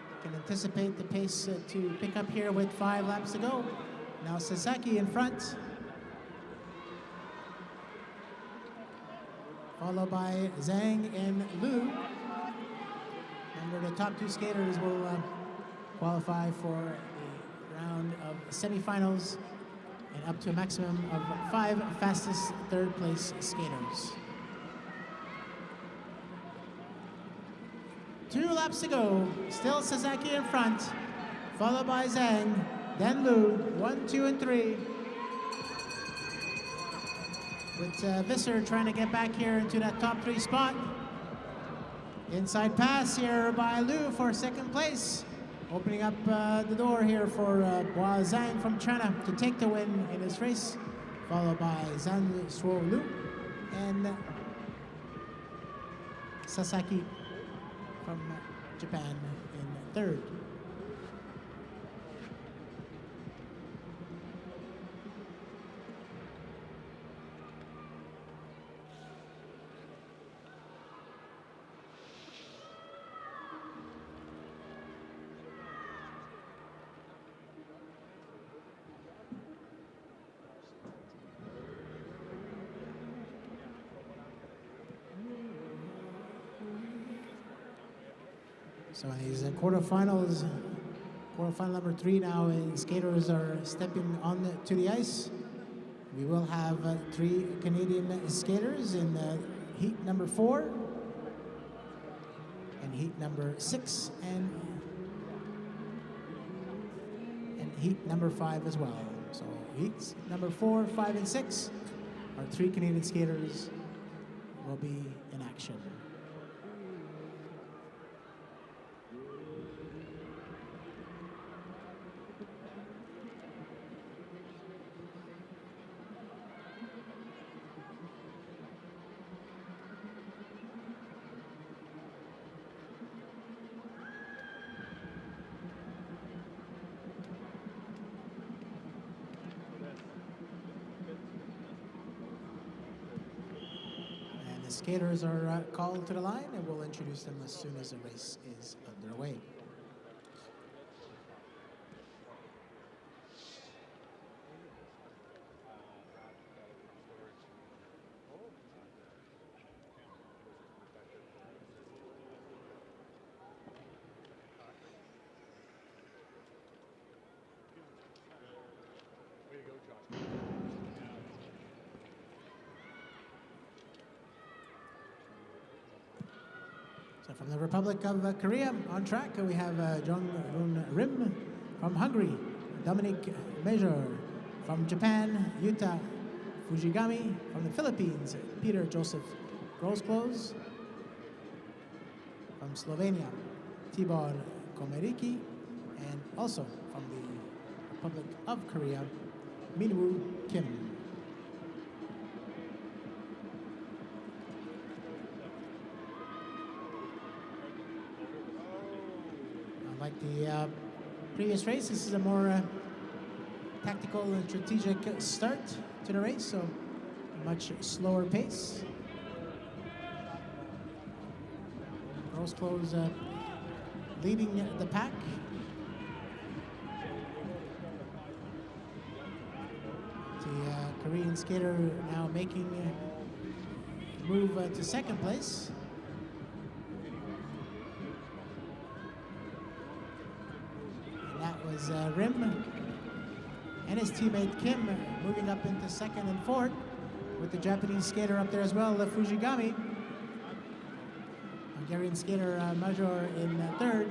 You can anticipate the pace to pick up here with 5 laps to go. Now Sasaki in front, followed by Zhang and Lu. Remember, the top 2 skaters will qualify for the round of semifinals and up to a maximum of 5 fastest third place skaters. 2 laps to go. Still Sasaki in front, followed by Zhang, then Lu, 1, 2, and 3. With Visser trying to get back here into that top 3 spot. Inside pass here by Lu for second place. Opening up the door here for Bois Zhang from China to take the win in this race. Followed by Zhang Suo Lu and Sasaki from Japan in third. So in these quarterfinals, quarterfinal number 3 now, and skaters are stepping on to the ice. We will have 3 Canadian skaters in heat number 4, and heat number 6, and heat number 5 as well. So heats number 4, 5, and 6, our 3 Canadian skaters will be in action. Skaters are called to the line, and we'll introduce them as soon as the race is underway. So from the Republic of Korea, on track, we have Jong-Run Rim from Hungary, Dominic Major from Japan, Yuta Fujigami from the Philippines, Peter Joseph Grosclose from Slovenia, Tibor Komeriki, and also from the Republic of Korea, Minwoo Kim. Like the previous race, this is a more tactical and strategic start to the race, so a much slower pace. Grossclose leading the pack. The Korean skater now making a move to second place. And that was Rim and his teammate Kim moving up into second and fourth, with the Japanese skater up there as well, Fujigami. Hungarian skater Major in third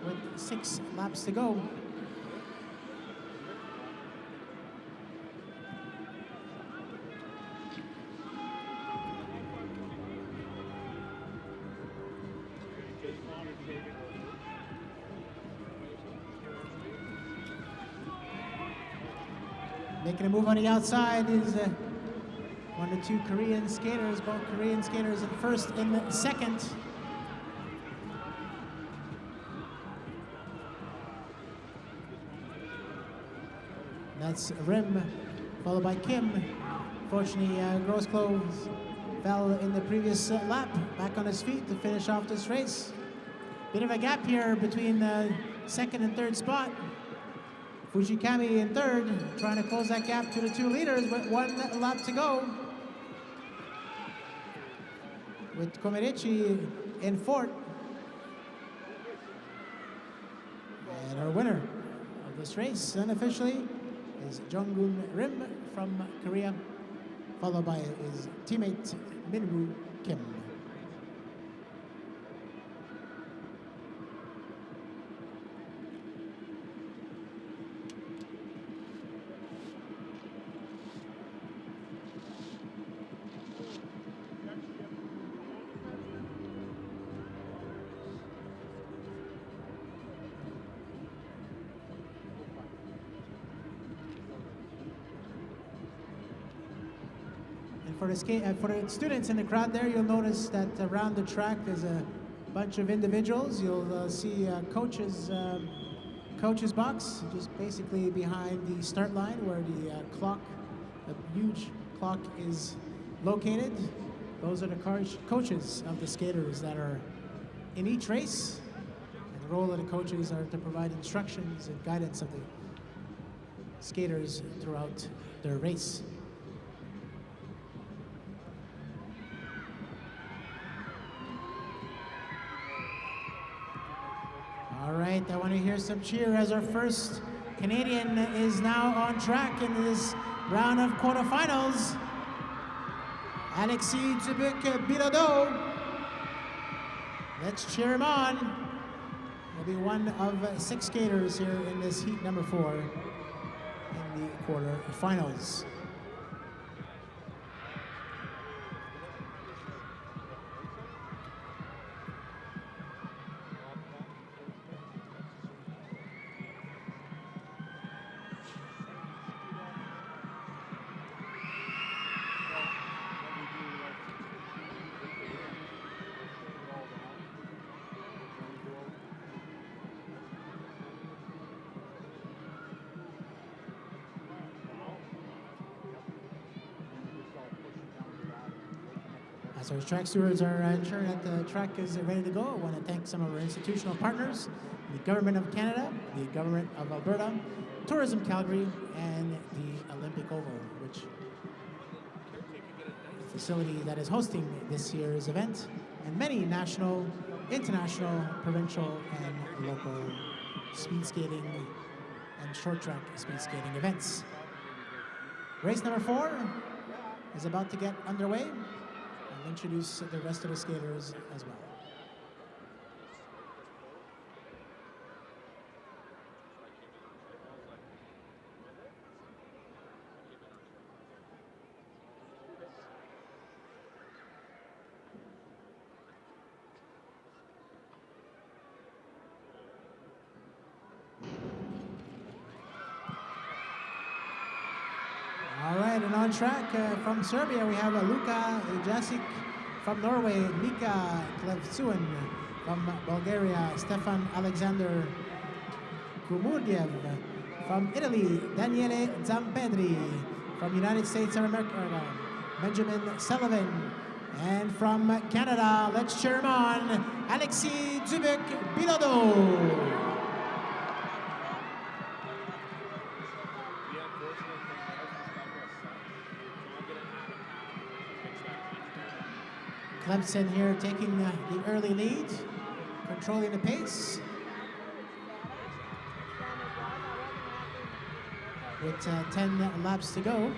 with 6 laps to go. Making a move on the outside is one of the 2 Korean skaters, both Korean skaters in first and second. That's Rim, followed by Kim. Fortunately, Grossclose fell in the previous lap, back on his feet to finish off this race. Bit of a gap here between second and third spot. Fujikami in third, trying to close that gap to the 2 leaders with 1 lap to go. With Komerichi in fourth. And our winner of this race, unofficially, is Jonggun Rim from Korea, followed by his teammate Minwoo Kim. For the students in the crowd there, you'll notice that around the track there's a bunch of individuals. You'll see coach's box, just basically behind the start line where the clock, the huge clock, is located. Those are the coaches of the skaters that are in each race. And the role of the coaches are to provide instructions and guidance of the skaters throughout their race. All right, I want to hear some cheer as our first Canadian is now on track in this round of quarterfinals. Alexis Dubuc-Bilodeau. Let's cheer him on. He'll be one of 6 skaters here in this heat number 4 in the quarterfinals. As our track stewards are ensuring that the track is ready to go, I want to thank some of our institutional partners, the Government of Canada, the Government of Alberta, Tourism Calgary, and the Olympic Oval, which is the facility that is hosting this year's event, and many national, international, provincial, and local speed skating and short track speed skating events. Race number 4 is about to get underway. I'll introduce the rest of the skaters as well. All right, and on track from Serbia, we have Luka Jasic. From Norway, Mika Klevtsuen. From Bulgaria, Stefan Alexander Kumurdiev. From Italy, Daniele Zampedri. From United States of America, Benjamin Sullivan. And from Canada, let's cheer him on, Alexis Dubuc-Bilodeau. Clemson here taking the early lead, controlling the pace. With 10 laps to go.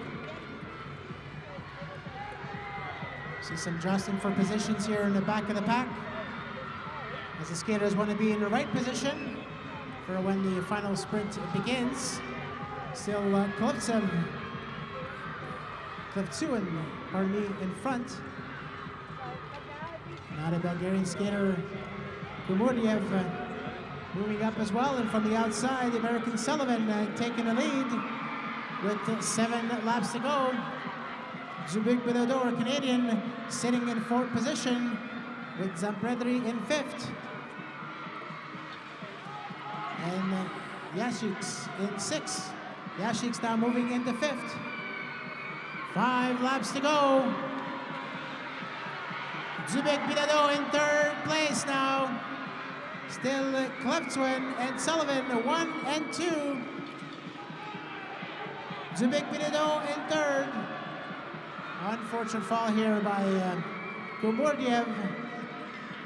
See some jostling for positions here in the back of the pack, as the skaters want to be in the right position for when the final sprint begins. Still Klevtsuen, pardon me, in front. Now the Bulgarian skater Kumurdiev moving up as well, and from the outside, the American Sullivan taking the lead with 7 laps to go. Dubuc-Bilodeau, Canadian, sitting in 4th position with Zampedri in 5th. And Yashiks in 6th. Yashiks now moving into 5th. 5 laps to go. Dubuc-Bilodeau in 3rd place now. Still Klevtsuen and Sullivan, 1 and 2. Dubuc-Bilodeau in 3rd. Unfortunate fall here by Kumurdiev.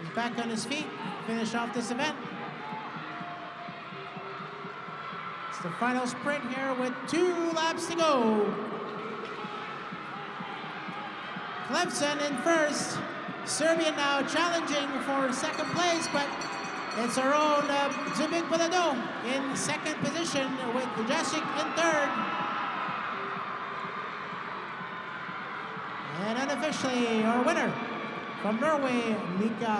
He's back on his feet, finish off this event. It's the final sprint here with 2 laps to go. Klevtsuen in 1st. Serbia now challenging for 2nd place, but it's our own Dubuc-Bilodeau in 2nd position with Jasik in 3rd. And unofficially, our winner from Norway, Mika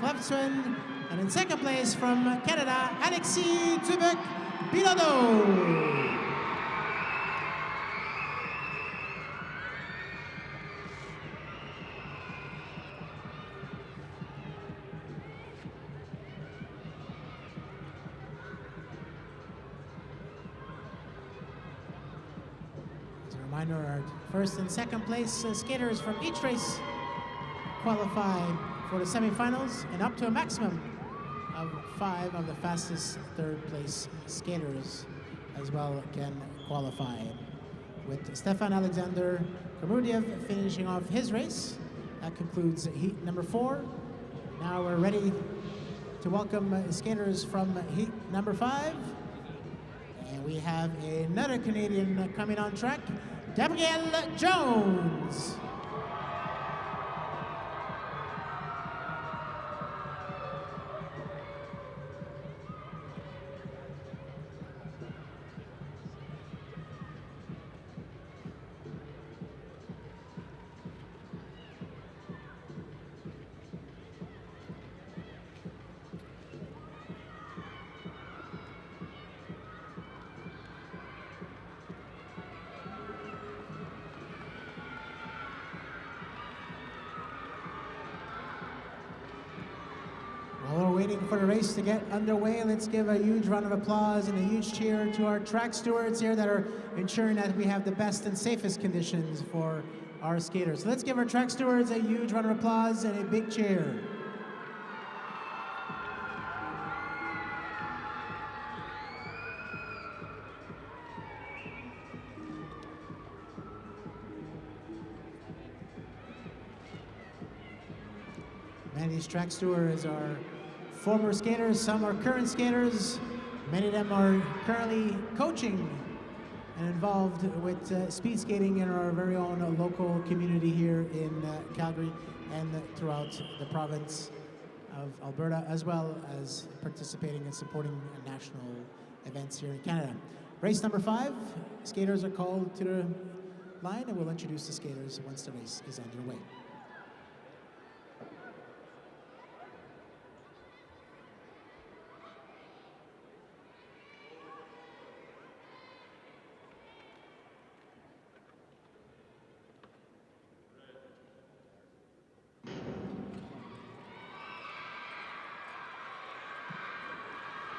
Klevtsuen, and in 2nd place from Canada, Alexis Dubuc-Bilodeau. Our 1st and 2nd place skaters from each race qualify for the semifinals, and up to a maximum of 5 of the fastest 3rd place skaters as well can qualify. With Stefan Alexander Kumurdiev finishing off his race, that concludes heat number 4. Now we're ready to welcome skaters from heat number 5. And we have another Canadian coming on track, Gabrielle Jones. For the race to get underway, let's give a huge round of applause and a huge cheer to our track stewards here that are ensuring that we have the best and safest conditions for our skaters. So let's give our track stewards a huge round of applause and a big cheer. Many of these track stewards are former skaters, some are current skaters. Many of them are currently coaching and involved with speed skating in our very own local community here in Calgary and throughout the province of Alberta, as well as participating and supporting national events here in Canada. Race number 5, skaters are called to the line, and we'll introduce the skaters once the race is underway.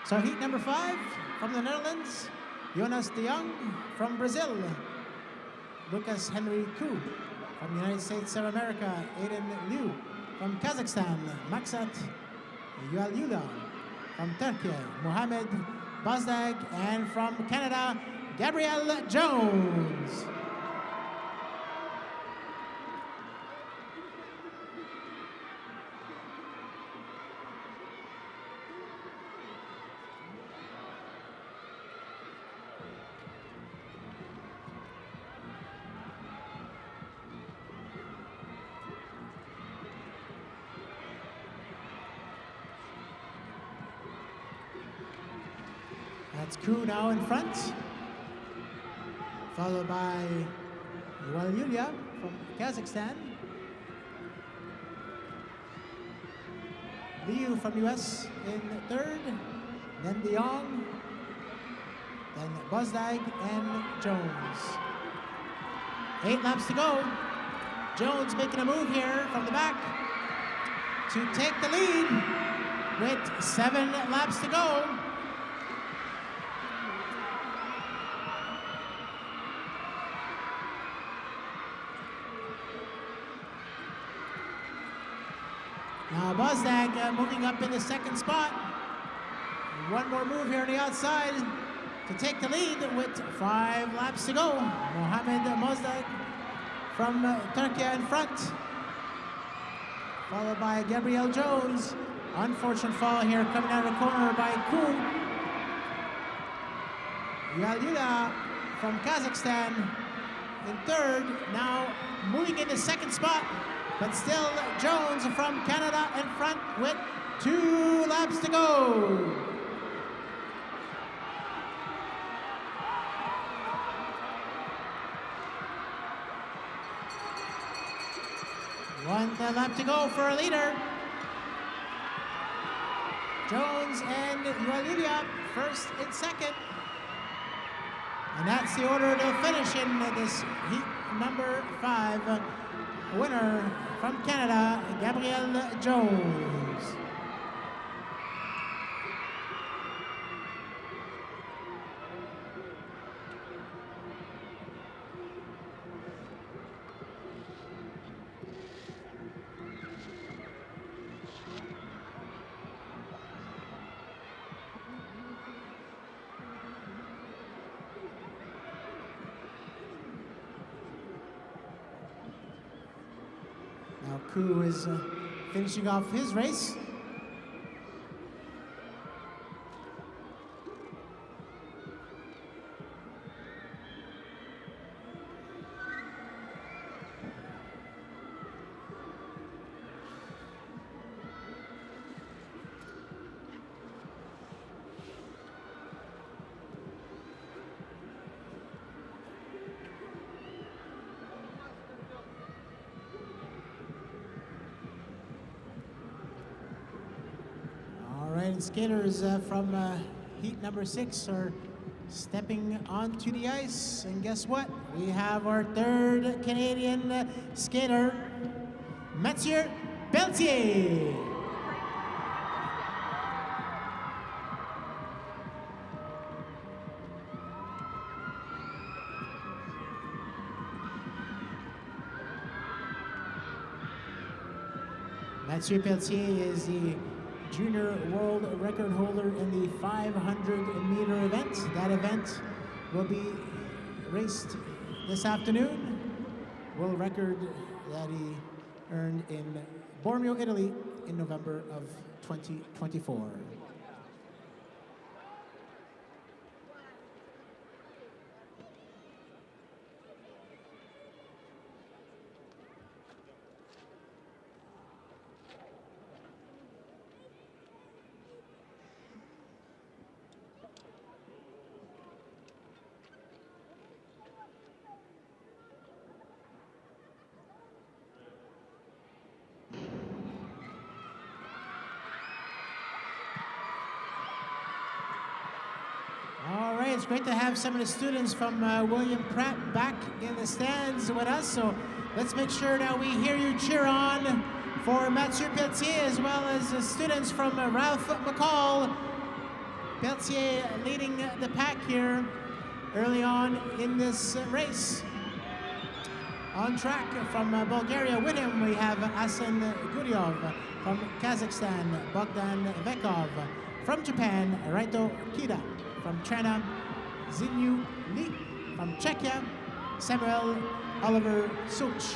So heat number 5 from the Netherlands, Jonas de Jong from Brazil. Lucas Henry Koo from the United States of America. Aiden Liu from Kazakhstan. Maksat Yualyula from Turkey. Mohamed Bazdag, and from Canada, Gabrielle Jones. That's Koo now in front, followed by Yulia from Kazakhstan, Liu from US in third, then De Jong, then Bozdag and Jones. 8 laps to go. Jones making a move here from the back to take the lead with 7 laps to go. Now Bozdag moving up in the second spot. One more move here on the outside to take the lead with 5 laps to go. Mohamed Bozdag from Turkey in front, followed by Gabrielle Jones. Unfortunate fall here coming out of the corner by Koo. Yualyula from Kazakhstan in third, now moving in the second spot. But still, Jones from Canada in front with 2 laps to go. One lap to go for a leader. Jones and Yualyula first and second. And that's the order to finish in this heat number 5. Winner from Canada, Gabrielle Jones. Now Koo is finishing off his race. And skaters from heat number 6 are stepping onto the ice. And guess what? We have our 3rd Canadian skater, Mathieu Pelletier. Mathieu Pelletier is the junior world record holder in the 500-meter event. That event will be raced this afternoon. World record that he earned in Bormio, Italy in November of 2024. It's great to have some of the students from William Pratt back in the stands with us. So let's make sure that we hear you cheer on for Mathieu Pelletier, as well as the students from Ralph McCall. Pelletier leading the pack here early on in this race. On track from Bulgaria with him, we have Asen Guryov. From Kazakhstan, Bogdan Vekov. From Japan, Raito Kida. From China, Xinyu Li. From Czechia, Samuel Oliver Such.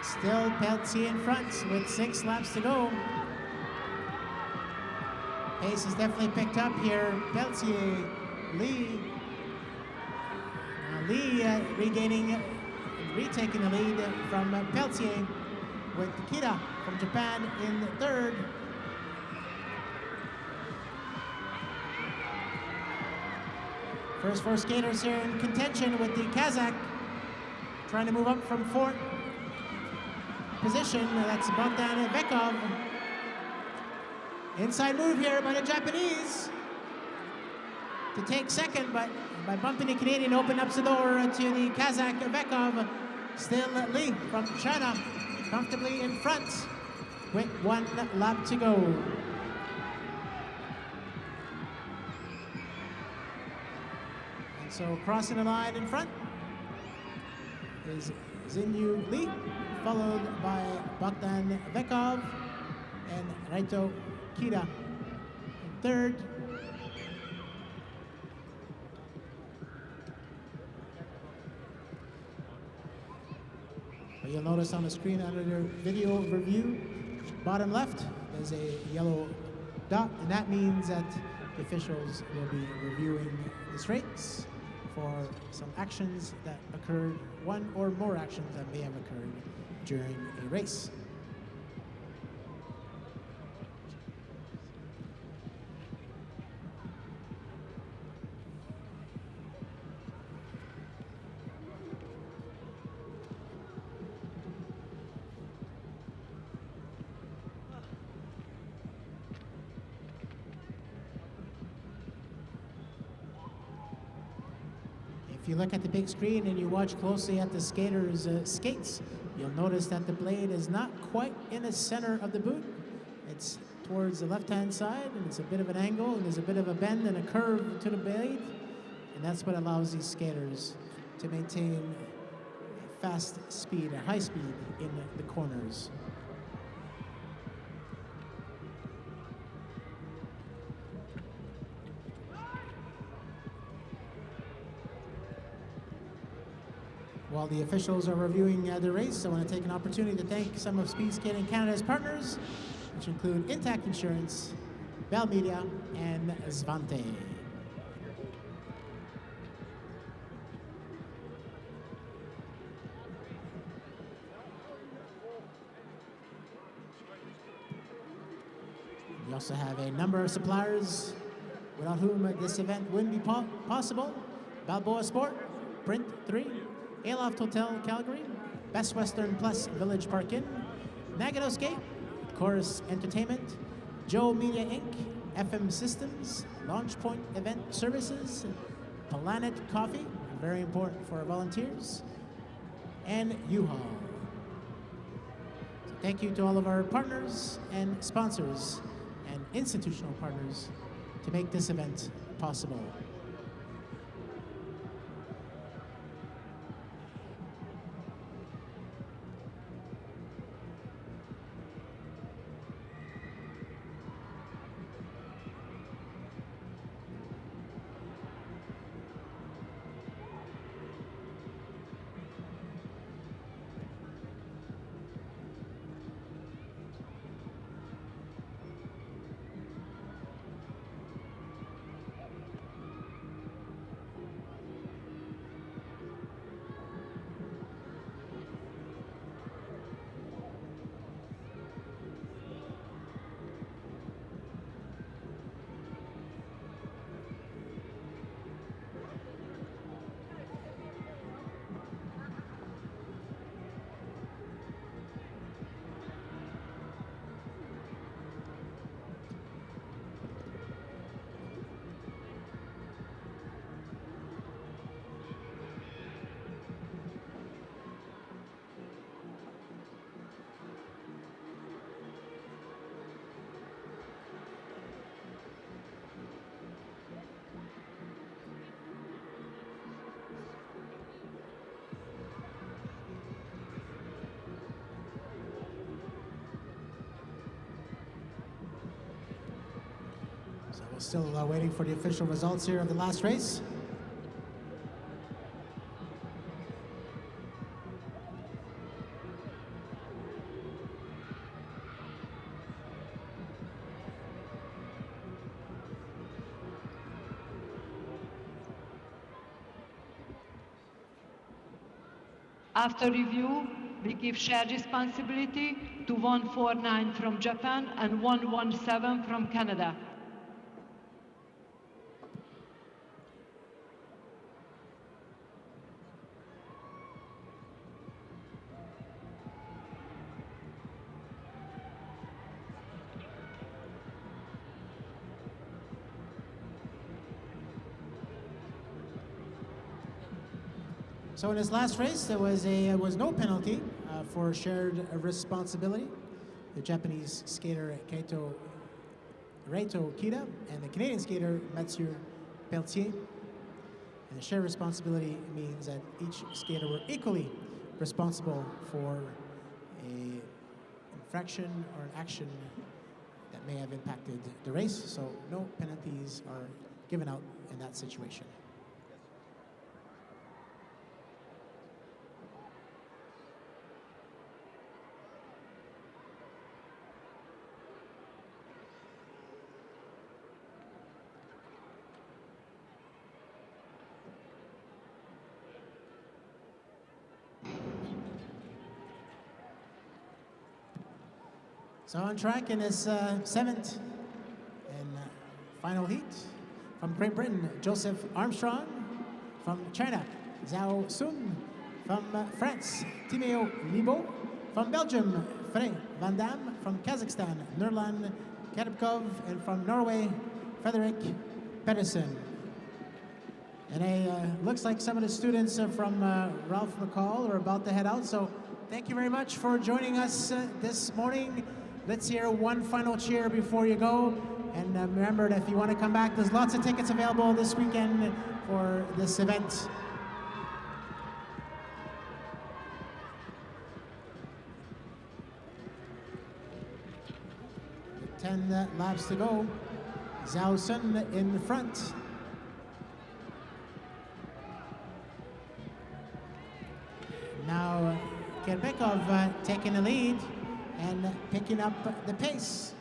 Still Peltier in front with 6 laps to go. Pace is definitely picked up here. Peltier, Lee. Lee retaking the lead from Peltier with Kida from Japan in third. First 4 skaters here in contention with the Kazakh trying to move up from fourth position. That's Bogdan Vekov. Inside move here by the Japanese to take second, but by bumping the Canadian open up the door to the Kazakh Vekov. Still Lee from China comfortably in front with 1 lap to go. And so crossing the line in front is Xinyu Li, followed by Bogdan Vekov and Raito Kida in third. But you'll notice on the screen under the video review, bottom left, there's a yellow dot, and that means that the officials will be reviewing this race for some actions that occurred, 1 or more actions that may have occurred during a race. If you look at the big screen and you watch closely at the skaters' skates, you'll notice that the blade is not quite in the center of the boot. It's towards the left-hand side, and it's a bit of an angle, and there's a bit of a bend and a curve to the blade, and that's what allows these skaters to maintain a fast speed, a high speed in the corners. While the officials are reviewing the race, I want to take an opportunity to thank some of Speed Skating Canada's partners, which include Intact Insurance, Bell Media, and Svante. We also have a number of suppliers without whom this event wouldn't be possible. Balboa Sport, Print 3, Aloft Hotel Calgary, Best Western Plus Village Park Inn, Nagano Skate, Chorus Entertainment, Joe Media Inc., FM Systems, Launch Point Event Services, Planet Coffee, very important for our volunteers, and U-Haul. So thank you to all of our partners and sponsors and institutional partners to make this event possible. We're still waiting for the official results here of the last race. After review, we give shared responsibility to 149 from Japan and 117 from Canada. So in his last race, there was no penalty for shared responsibility. The Japanese skater Reito Kida and the Canadian skater Mathieu Pelletier. And the shared responsibility means that each skater were equally responsible for an infraction or an action that may have impacted the race. So no penalties are given out in that situation. So on track in his seventh and final heat. From Great Britain, Joseph Armstrong. From China, Zhao Sun. From France, Timeo Libo. From Belgium, Frey Van Dam. From Kazakhstan, Nurlan Kadybkov. And from Norway, Frederick Pedersen. And it looks like some of the students from Ralph McCall are about to head out. So thank you very much for joining us this morning. Let's hear one final cheer before you go. And remember that if you want to come back, there's lots of tickets available this weekend for this event. With 10 laps to go. Zhao Sun in front. Now Kadybkov taking the lead and picking up the pace.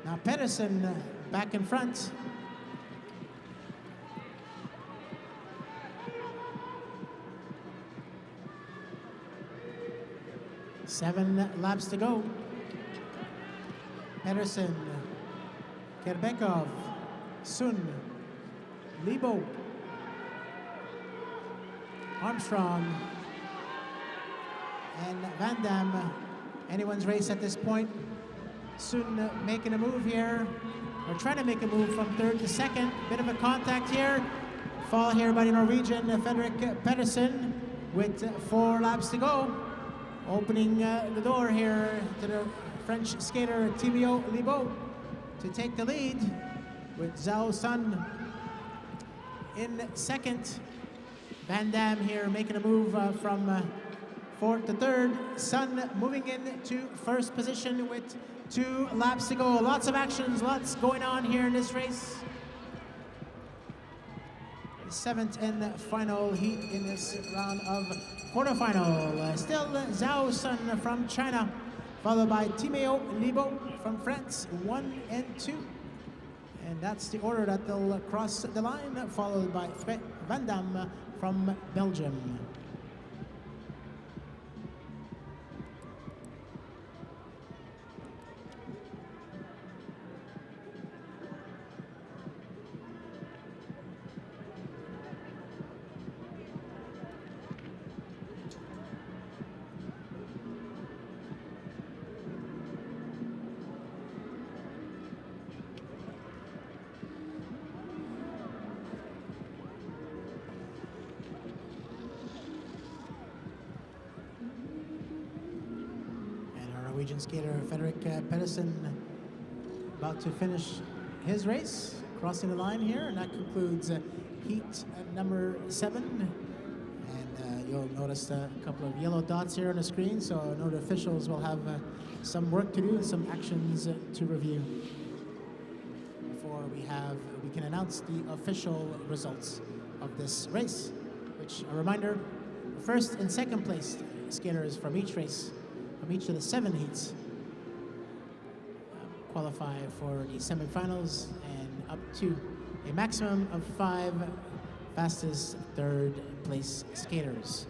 Now Pedersen back in front. Seven laps to go. Pedersen, Kadybkov, Sun, Libo, Armstrong, and Van Dam. Anyone's race at this point. Sun making a move here, or trying to make a move from third to second. Bit of a contact here. Fall here by the Norwegian Frederick Pedersen with 4 laps to go. Opening the door here to the French skater Timeo Libo to take the lead with Zhao Sun in second. Van Dam here making a move from fourth to third. Sun moving into first position with 2 laps to go. Lots of actions, lots going on here in this race. The 7th and final heat in this round of quarterfinal. Still Zhao Sun from China, followed by Timeo Libo from France, 1 and 2. And that's the order that they'll cross the line, followed by Fred Van Dam from Belgium. Norwegian skater Frederick Pedersen about to finish his race, crossing the line here, and that concludes heat number 7. And you'll notice a couple of yellow dots here on the screen, so I know the officials will have some work to do and some actions to review before we can announce the official results of this race, which, a reminder, first and second place skaters from each race, from each of the 7 heats, qualify for the semifinals and up to a maximum of 5 fastest third place skaters.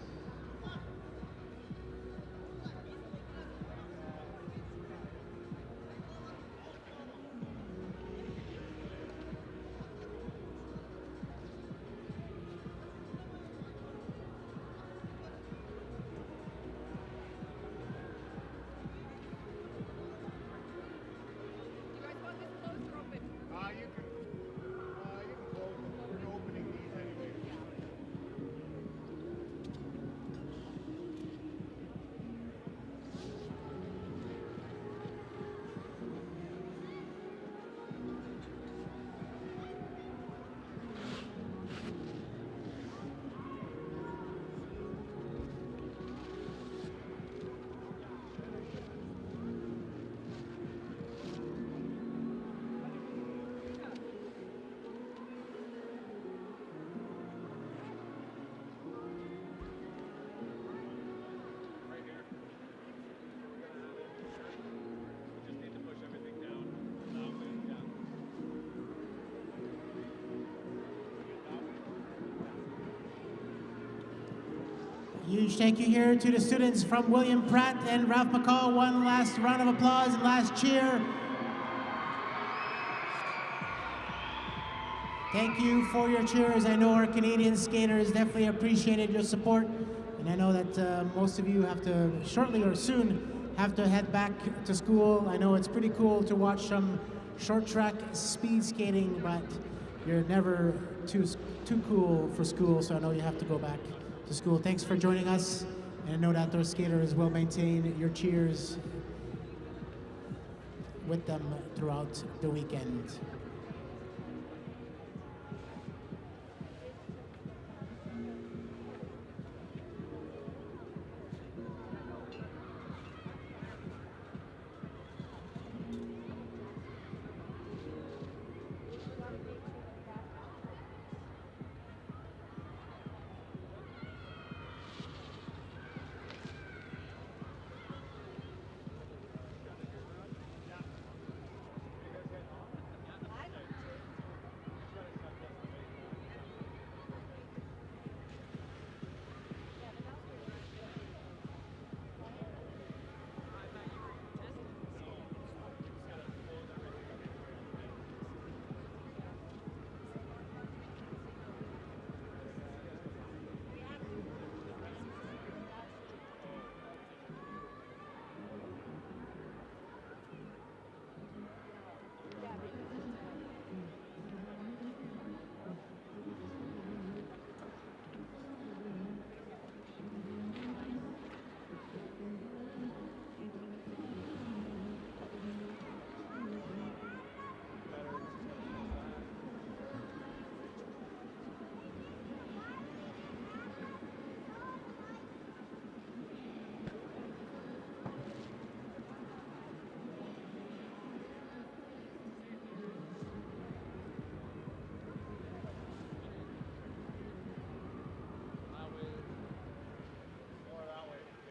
Huge thank you here to the students from William Pratt and Ralph McCall. One last round of applause and last cheer. Thank you for your cheers. I know our Canadian skaters definitely appreciated your support. And I know that most of you have to shortly or soon have to head back to school. I know it's pretty cool to watch some short track speed skating, but you're never too cool for school, so I know you have to go back to school. Thanks for joining us, and I know that our skaters will maintain your cheers with them throughout the weekend.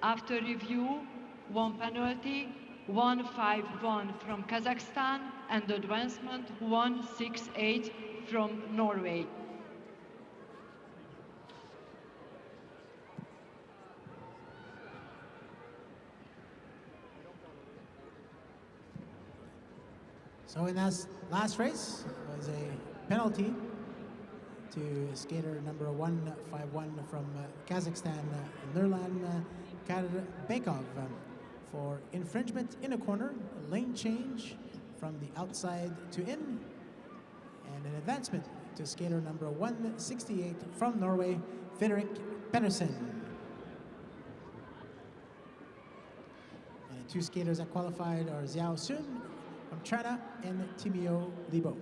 After review, 1 penalty, 151 from Kazakhstan, and advancement 168 from Norway. So in that last race was a penalty to skater number 151 from Kazakhstan, Nurlan Karbekov, for infringement in a corner, a lane change from the outside to in, and an advancement to skater number 168 from Norway, Fredrik Pedersen. And the 2 skaters that qualified are Xiao Sun from China and Timio Libo.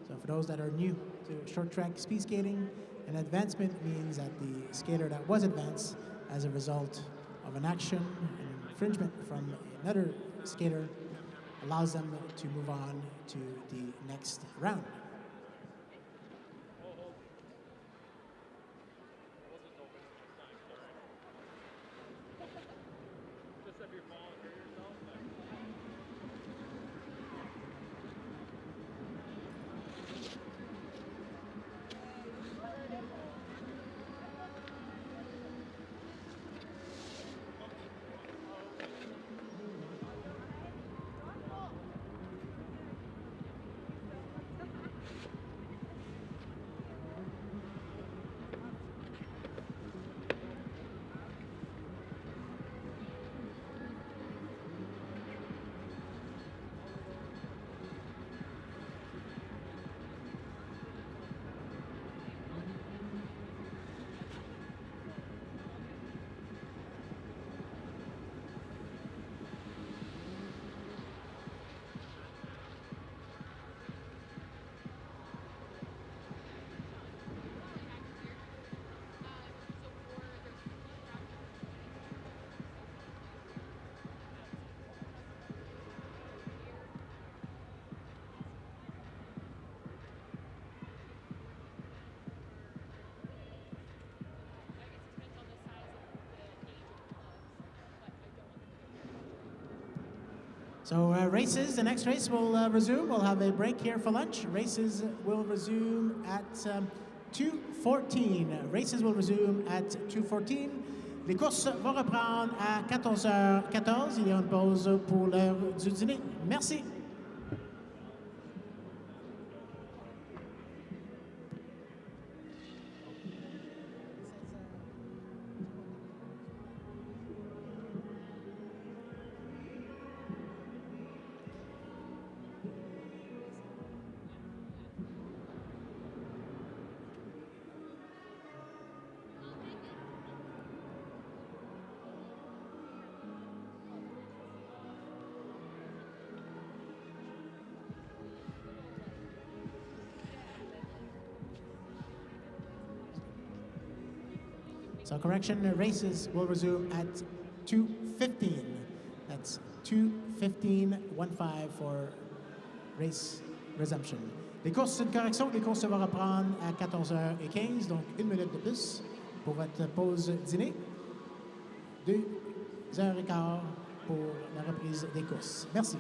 So for those that are new to short track speed skating, an advancement means that the skater that was advanced as a result of an action, an infringement from another skater, allows them to move on to the next round. So races, the next race will resume. We'll have a break here for lunch. Races will resume at 2:14. Races will resume at 2:14. Les courses vont reprendre à 14h14. Il y a une pause pour l'heure du dîner. Merci. So correction, races will resume at 2:15. That's 2:15 for race resumption. Les courses, c'est une correction, les courses vont reprendre à 14h15, donc 1 minute de plus pour votre pause dîner. 2h15 pour la reprise des courses. Merci.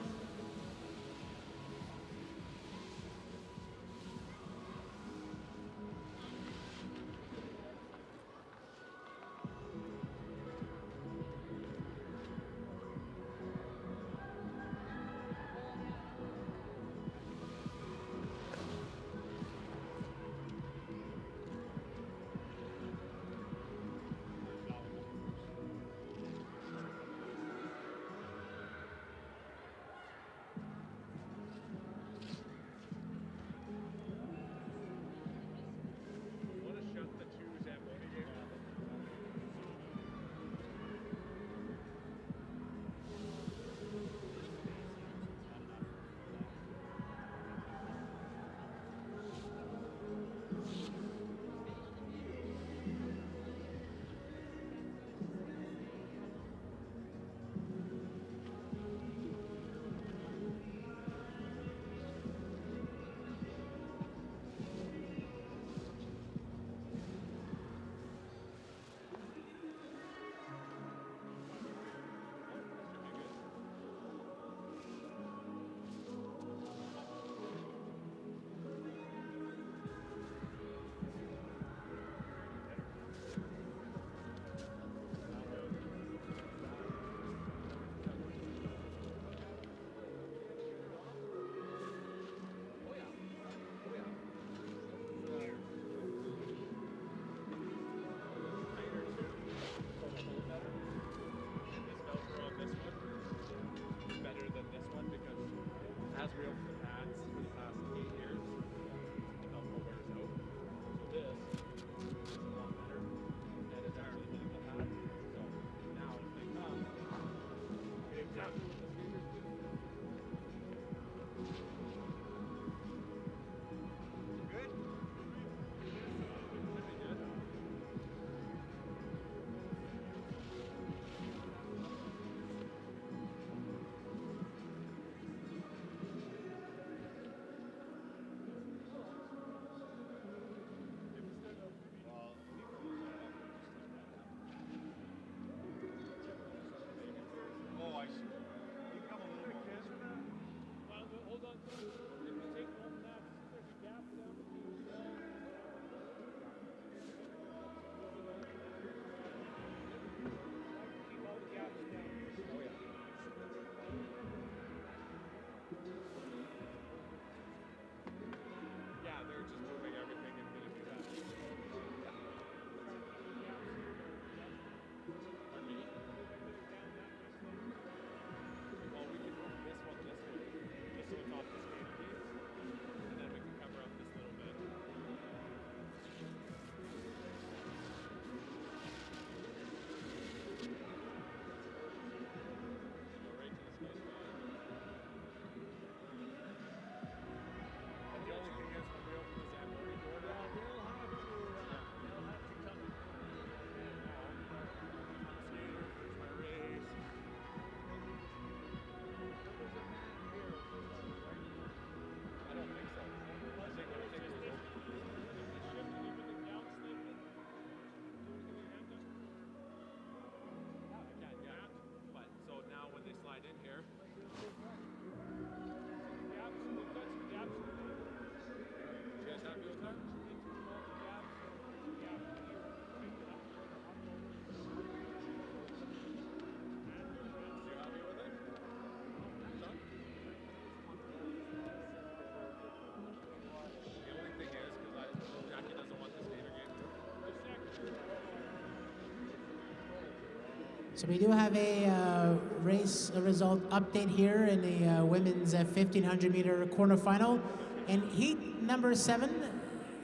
So we do have a race result update here in the women's 1500 meter quarterfinal. In heat number 7,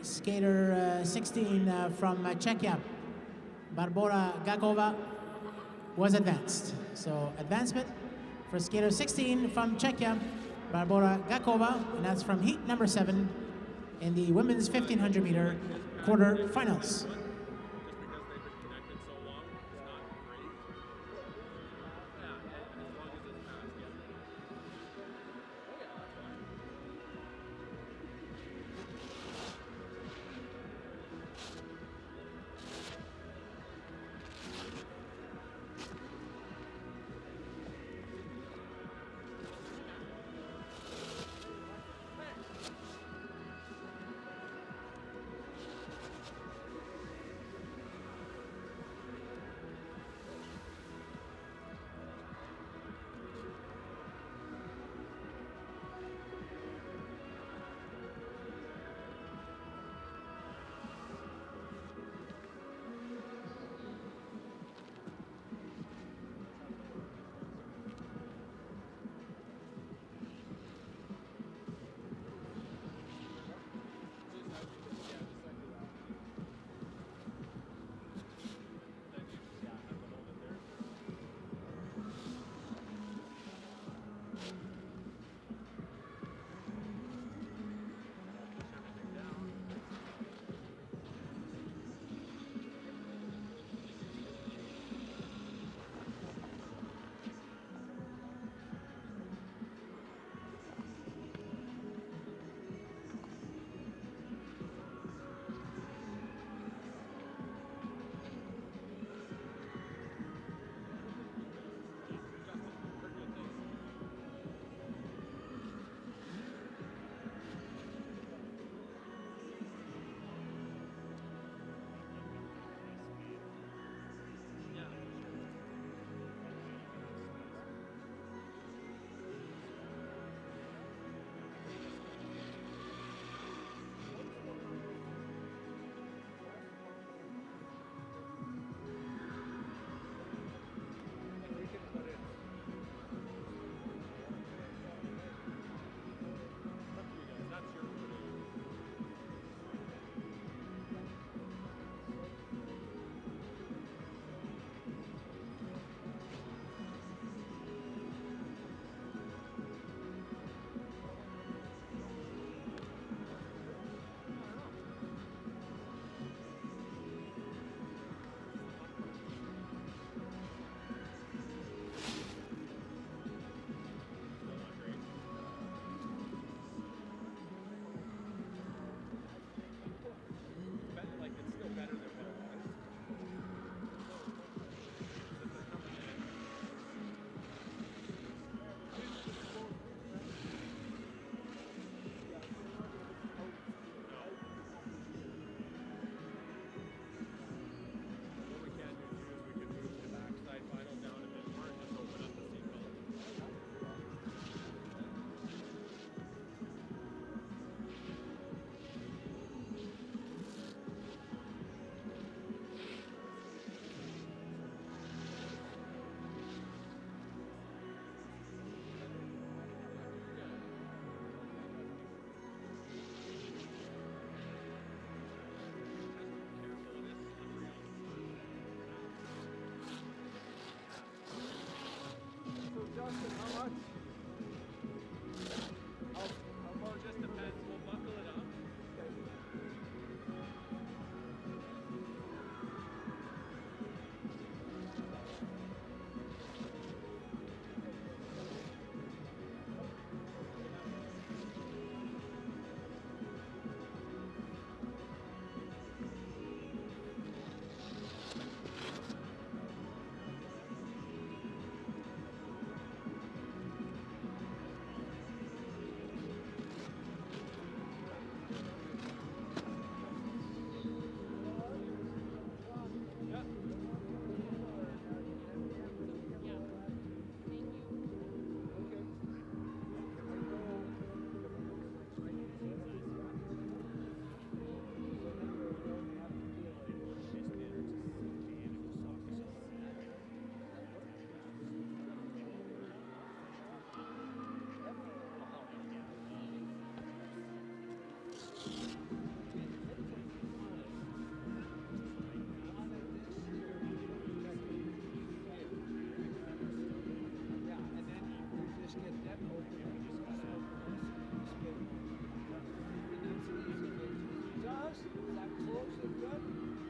skater 16 from Czechia, Barbora Gakova, was advanced. So advancement for skater 16 from Czechia, Barbora Gakova, and that's from heat number 7 in the women's 1500 meter quarterfinals.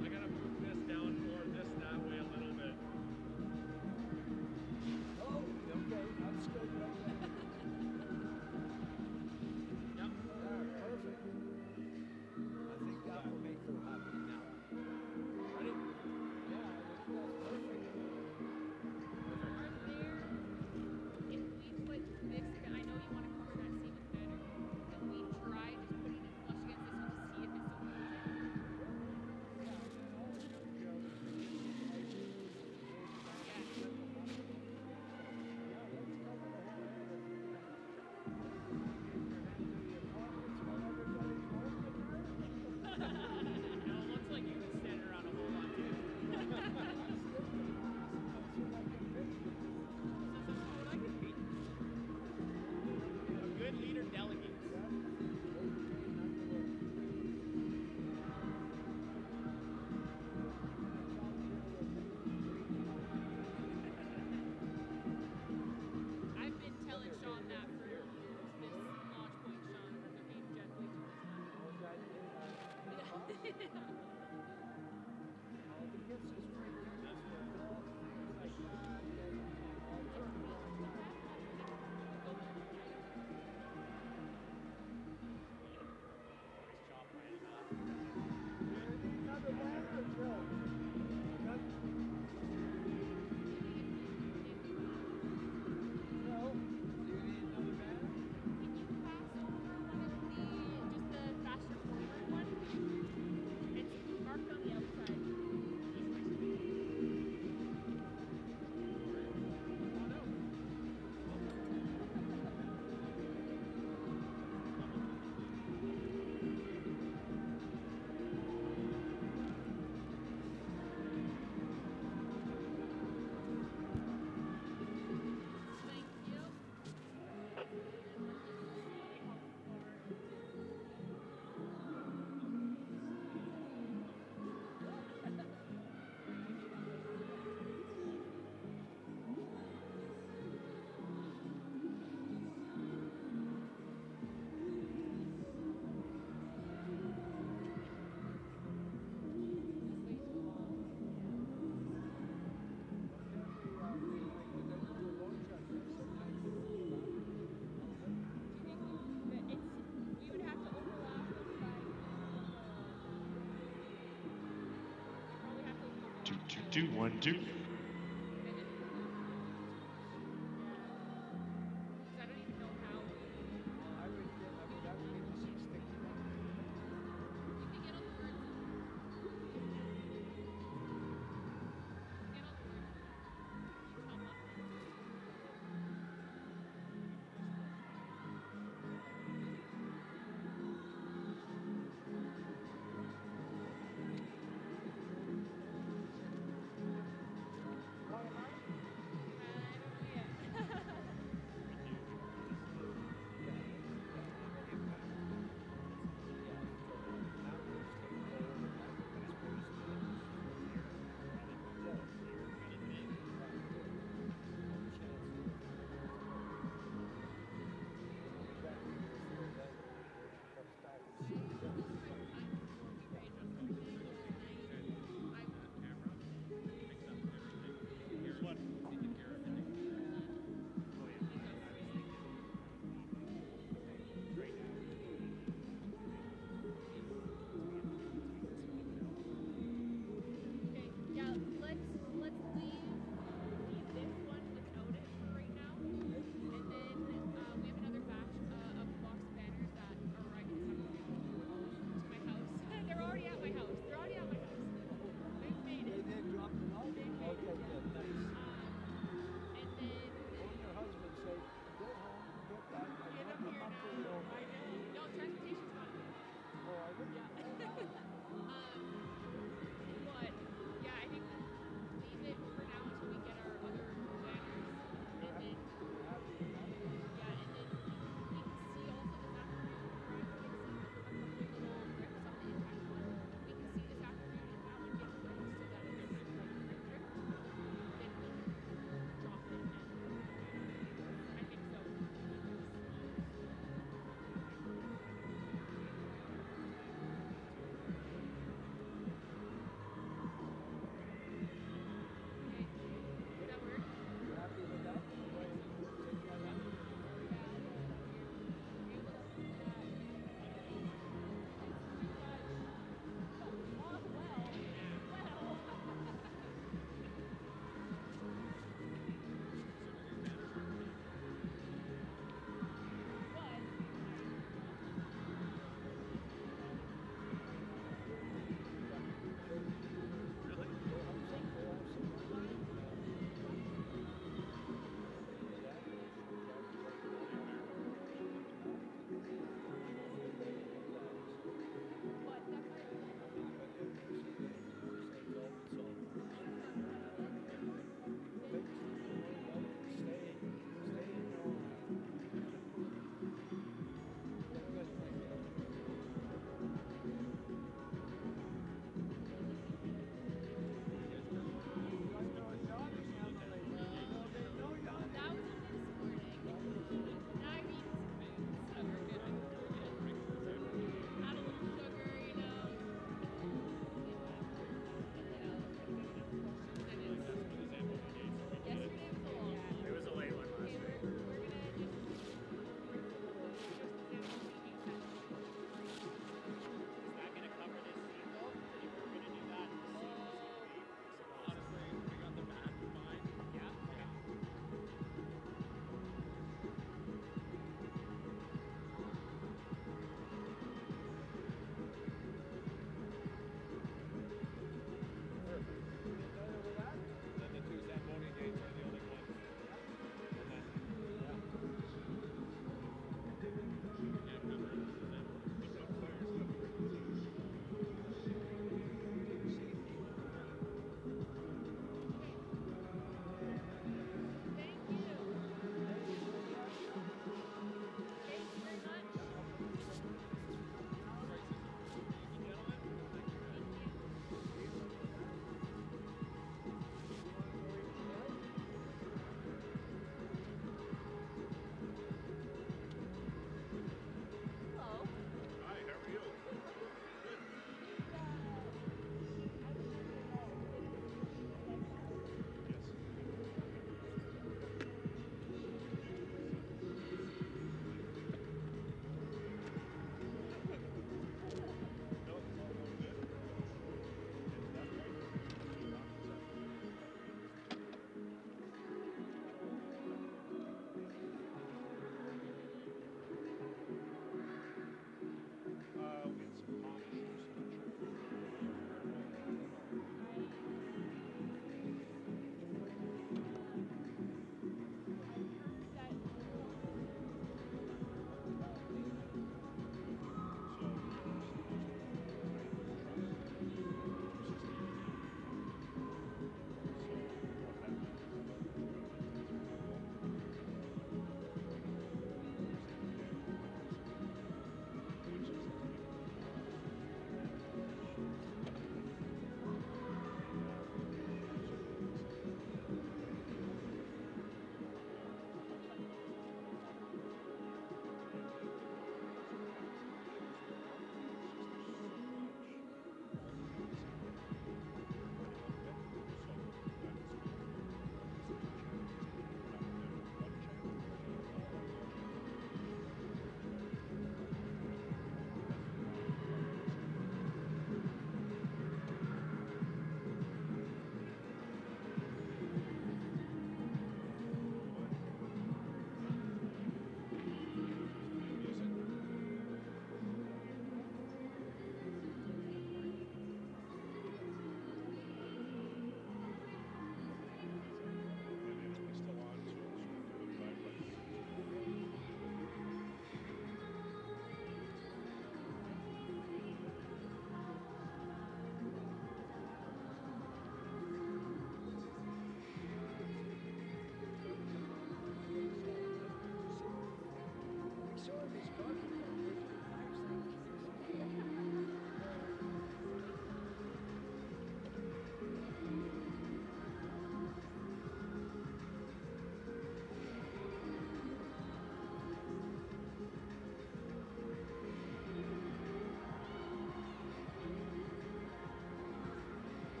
I gotta move this down or this that way a little bit. Oh, okay, that's good. Yep. Yeah, perfect. I think that will make her happy now. Ready? Yeah, that's perfect. Are there, if we put this, I know you want to cover that seam with better. If we try just putting it flush against this one to see if it still holds it. Yeah, and then all you know, yeah, let's cover the whole area. Get your hand to the apartments while everybody's home in there. No, it looks like you've been standing around a whole lot too. That's what I can picture. This is what I can be. A good leader delegates. Yeah. Okay, not to worry. I've been telling Sean that for years. This launch point, Sean, from the main jet way too much time. Was that all the kisses for you? That's All the things like that. I'll turn around. Always chop right enough. Another banner, Joe. Got, Joe, do you need another banner? Can you pass over one of just the faster forward one? It's marked on the outside. Thank you. We would have to overlap them by probably have to overlap. 22212. I don't even know how I would have to get some sticky ones. you can get all the words. Get all the words. You chop up.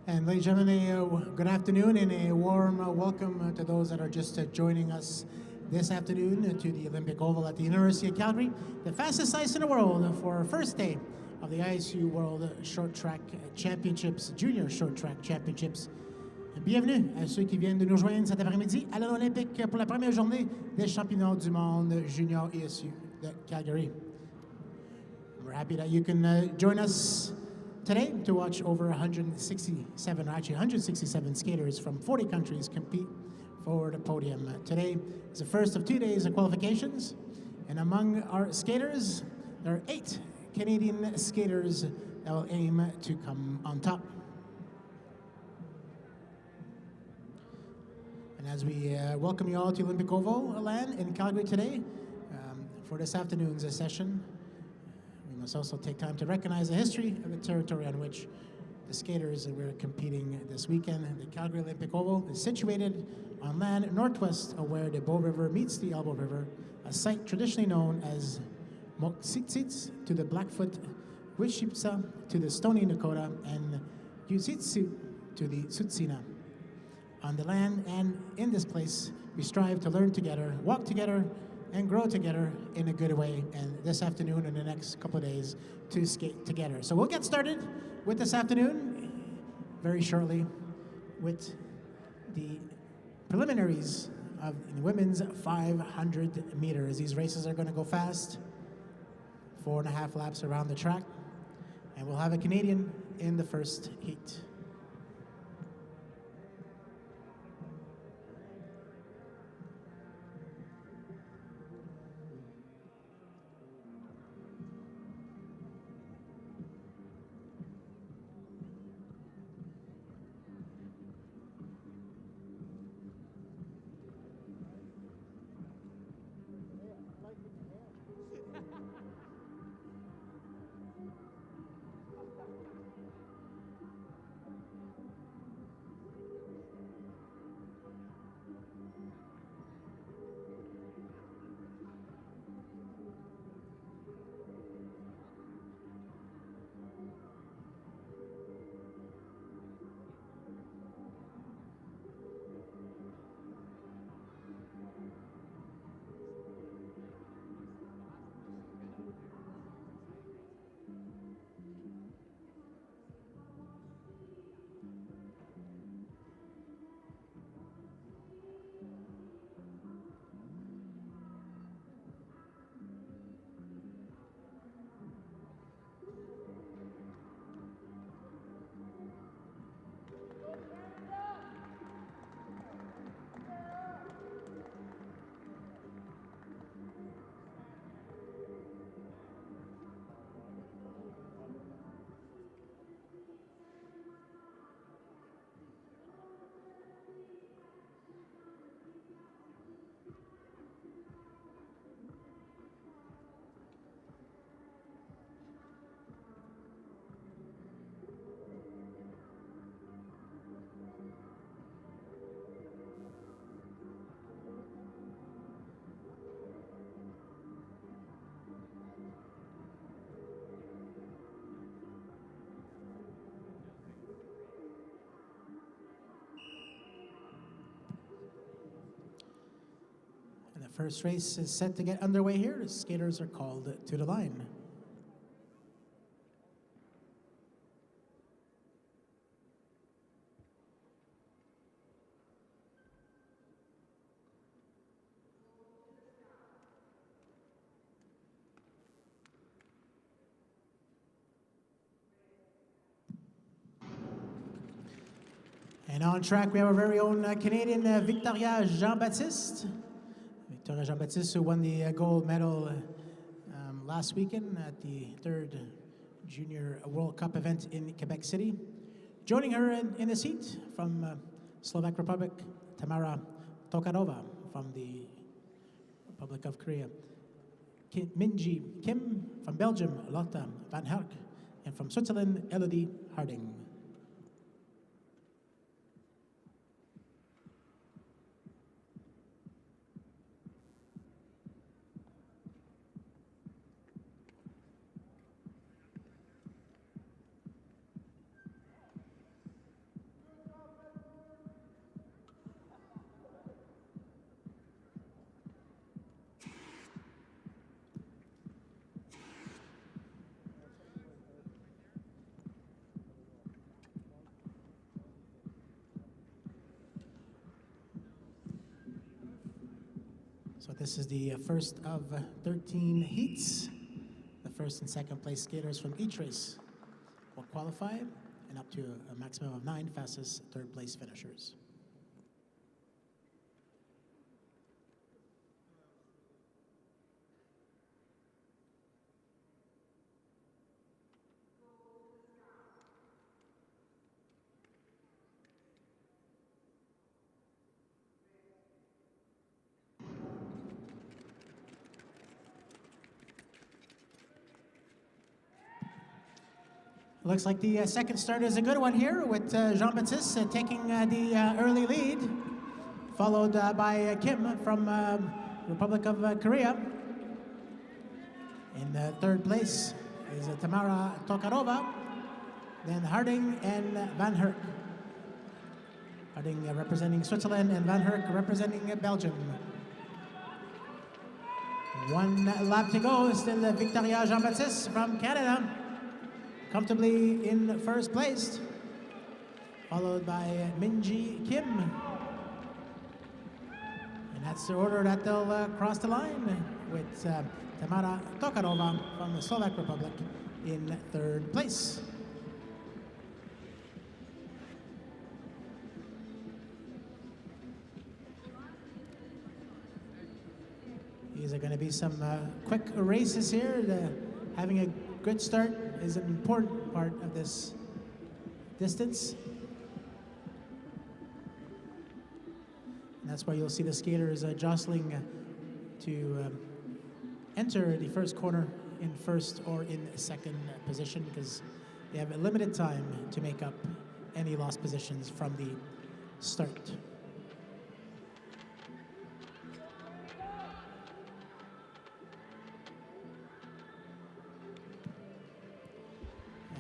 And ladies and gentlemen, good afternoon and a warm welcome to those that are just joining us this afternoon to the Olympic Oval at the University of Calgary, the fastest ice in the world for our first day of the ISU World Short Track Championships, Junior Short Track Championships. Bienvenue à ceux qui viennent de nous rejoindre cet après-midi à l'Arène Olympique pour la première journée des championnats du monde junior ISU de Calgary. We're happy that you can join us today to watch over 167 skaters from 40 countries compete for the podium. Today is the first of 2 days of qualifications, and among our skaters, there are 8 Canadian skaters that will aim to come on top. And as we welcome you all to Olympic Oval land in Calgary today for this afternoon's session, we must also take time to recognize the history of the territory on which the skaters that we're competing this weekend. The Calgary Olympic Oval is situated on land northwest of where the Bow River meets the Elbow River, a site traditionally known as Moksitsits to the Blackfoot, Wishipsa to the Stoney Nakoda, and Yusitsu to the Tsutsina. On the land and in this place, we strive to learn together, walk together, and grow together in a good way, and this afternoon and the next couple of days to skate together. So we'll get started with this afternoon very shortly with the preliminaries of the women's 500 meters. These races are going to go fast, 4.5 laps around the track, and we'll have a Canadian in the first heat. The first race is set to get underway here. The skaters are called to the line. And on track, we have our very own Canadian Victoria Jean-Baptiste. Victoria Jean-Baptiste, who won the gold medal last weekend at the 3rd Junior World Cup event in Quebec City. Joining her in the seat from Slovak Republic, Tamara Tokarova from the Republic of Korea. Minji Kim from Belgium, Lotta Van Herk, and from Switzerland, Elodie Harding. So this is the first of 13 heats. The first and second place skaters from each race will qualify, and up to a maximum of 9 fastest third place finishers. Looks like the second start is a good one here, with Jean-Baptiste taking the early lead, followed by Kim from Republic of Korea. In third place is Tamara Tokarova, then Harding and Van Herk. Harding representing Switzerland and Van Herk representing Belgium. 1 lap to go, still Victoria Jean-Baptiste from Canada, comfortably in first place, followed by Minji Kim. And that's the order that they'll cross the line, with Tamara Tokarova from the Slovak Republic in third place. These are going to be some quick races here. Having a good start is an important part of this distance. And that's why you'll see the skaters jostling to enter the first corner in first or in second position, because they have a limited time to make up any lost positions from the start.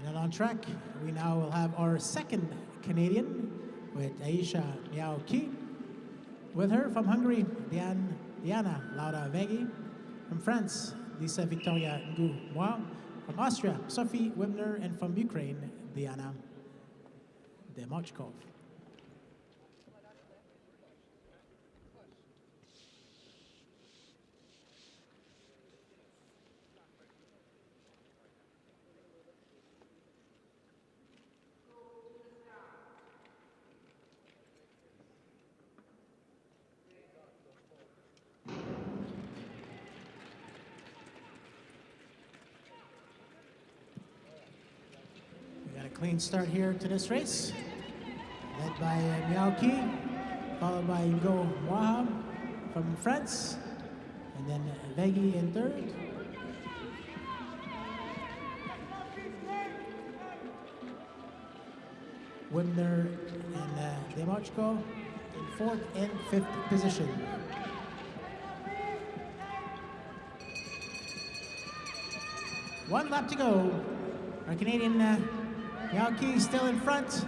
And on track, we now will have our second Canadian, with Aisha Miao Ki. With her from Hungary, Diana Laura Vegi. From France, Lisa Victoria Ngu-Moi. From Austria, Sophie Wibner. And from Ukraine, Diana Demochkov. Clean start here to this race, led by Miao Ki, followed by Ngo Moha from France, and then Vegi in third. Wibner and Demochko in fourth and fifth position. One lap to go. Our Canadian Miao Ki still in front.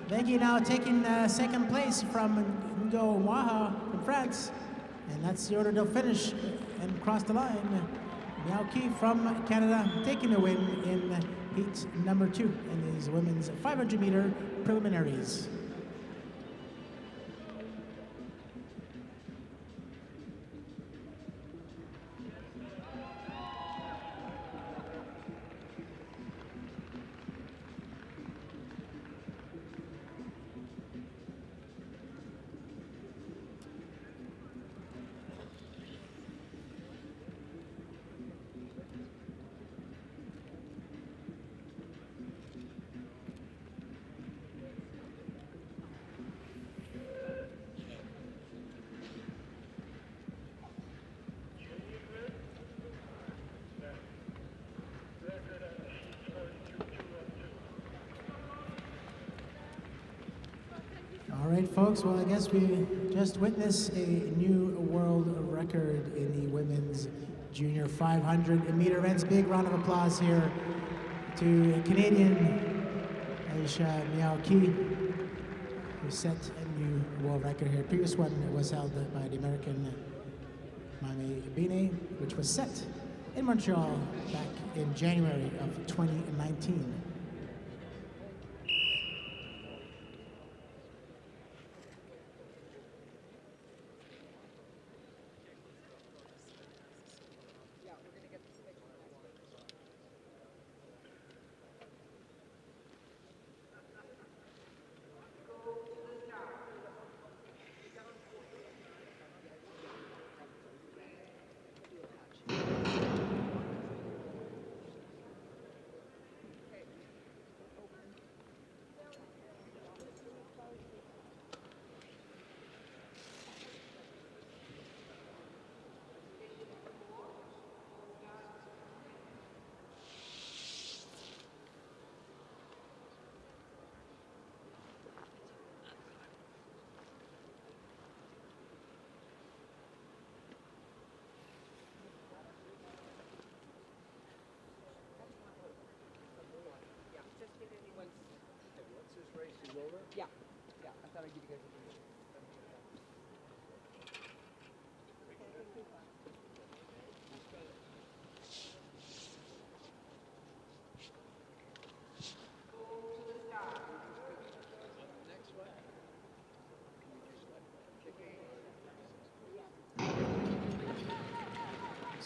Vegi now taking second place from Ngo Moha from France. And that's the order they'll finish and cross the line. Miao Ki from Canada taking the win in heat number 2 in these women's 500-meter preliminaries. All right, folks, well, I guess we just witnessed a new world record in the women's junior 500-meter events. Big round of applause here to Canadian Aisha Miao Ki, who set a new world record here. Previous one was held by the American Mami Bine, which was set in Montreal back in January of 2019.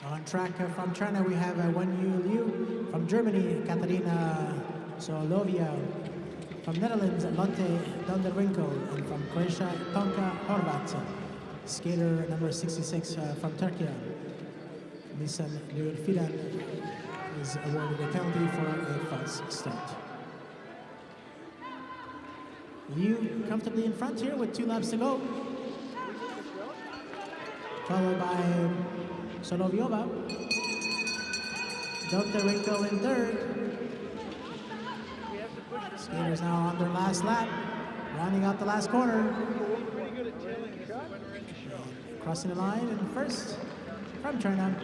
On track from China, we have Wenyu Liu. From Germany, Katarina Solovia. From Netherlands, Lotte Donderwinkel. And from Croatia, Tonka Horvat. Skater number 66 from Turkey, Nisan Lurfidan, is awarded a penalty for a false start. Liu comfortably in front here with 2 laps to go. Followed by Soloviova. Donderwinkel in third. Skaters now on their last lap, rounding out the last corner. Crossing the line in first from China,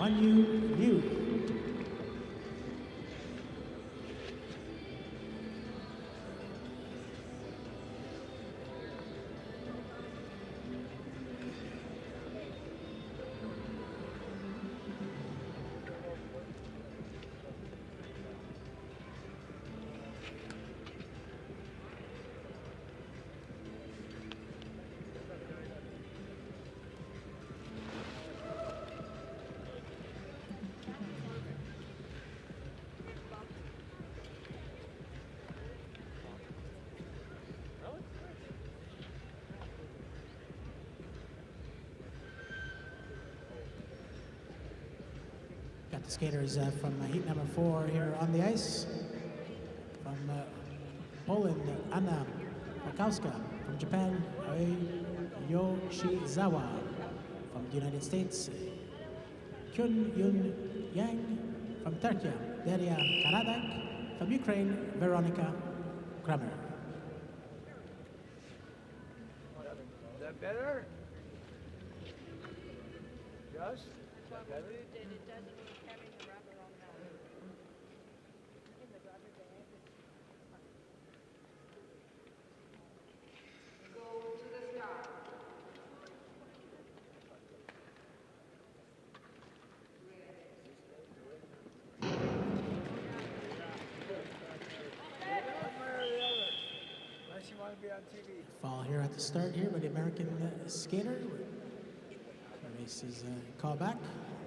Wenyu Liu. Got the skaters from heat number 4 here on the ice. From Poland, Anna Pakowska. From Japan, Yoshizawa. From the United States, Kyun Yun Yang. From Turkey, Daria Karadak. From Ukraine, Veronica Kramer. Is that better? Yes? Is that better? Fall here at the start here by the American skater. The race is called back.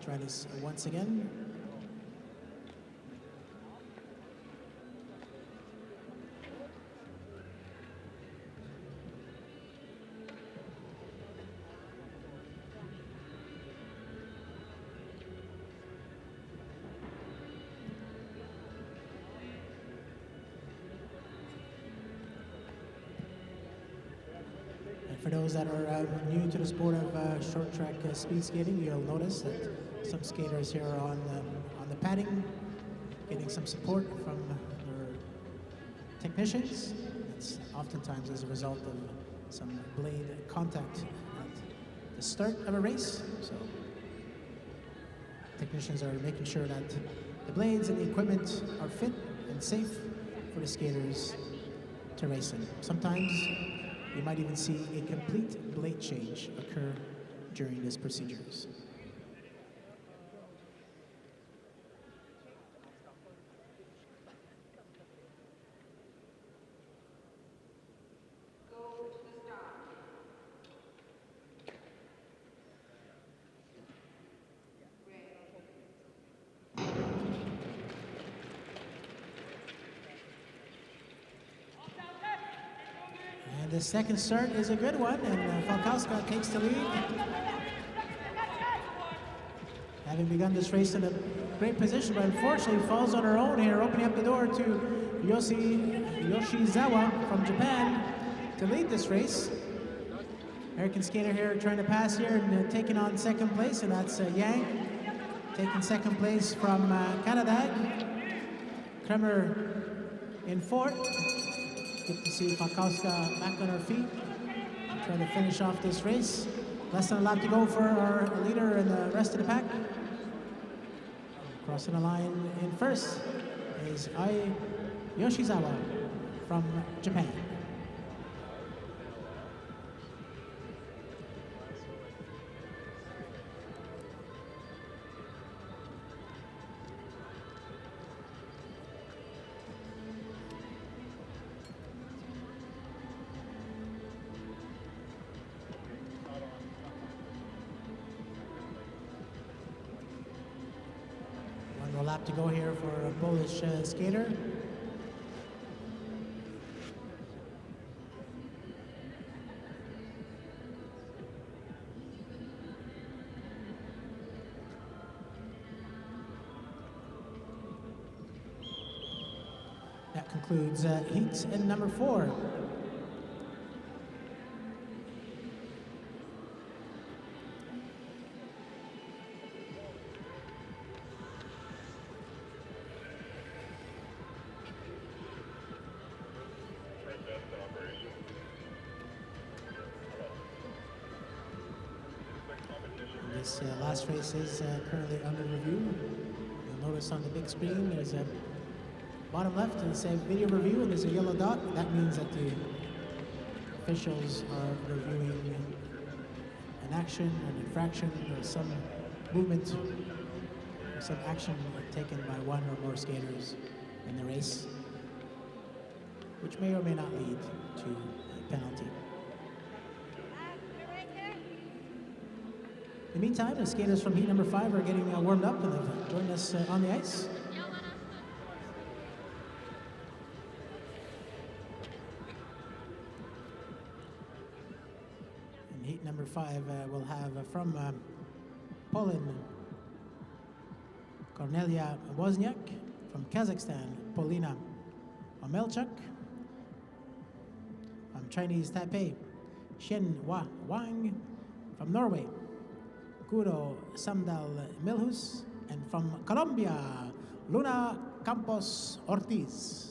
Try this once again. For those that are new to the sport of short track speed skating, you'll notice that some skaters here are on the padding, getting some support from their technicians. It's oftentimes as a result of some blade contact at the start of a race. So technicians are making sure that the blades and the equipment are fit and safe for the skaters to race in. Sometimes you might even see a complete blade change occur during these procedures. The second start is a good one, and Falkowska takes the lead. Having begun this race in a great position, but unfortunately falls on her own here, opening up the door to Yoshizawa from Japan to lead this race. American skater here trying to pass here and taking on second place, and that's Yang. Taking second place from Canada. Kremer in fourth. Good to see Falkowska back on her feet, trying to finish off this race. Less than a lap to go for our leader and the rest of the pack. Crossing the line in first is Ai Yoshizawa from Japan. lap to go here for a Polish skater. That concludes heat in number 4. This last race is currently under review. You'll notice on the big screen there's a bottom left, it says video review, and there's a yellow dot. That means that the officials are reviewing an action, an infraction, or some movement, or some action taken by one or more skaters in the race, which may or may not lead to a penalty. In the meantime, the skaters from heat number 5 are getting warmed up and have joined us on the ice. In heat number 5, we'll have from Poland, Kornelia Wozniak. From Kazakhstan, Polina Omelchuk. From Chinese Taipei, Xianhua Wang. From Norway, Kuro Samdal Milhus, and from Colombia, Luna Campos Ortiz.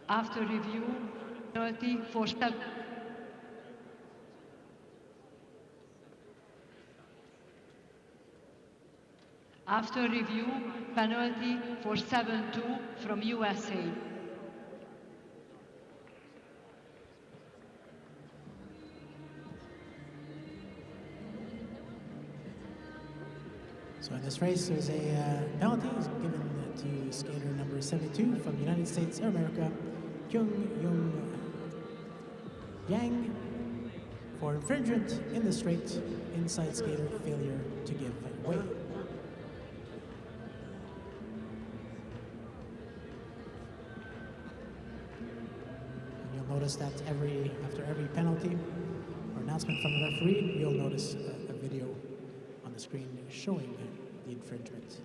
After review, penalty for After review, penalty for 7-2 from USA. So in this race, there's a penalty given to skater number 72 from the United States of America, Kyung Young Yang, for infringement in the straight inside skater failure to give way. And you'll notice that after every penalty or announcement from the referee, you'll notice a video on the screen showing the infringement.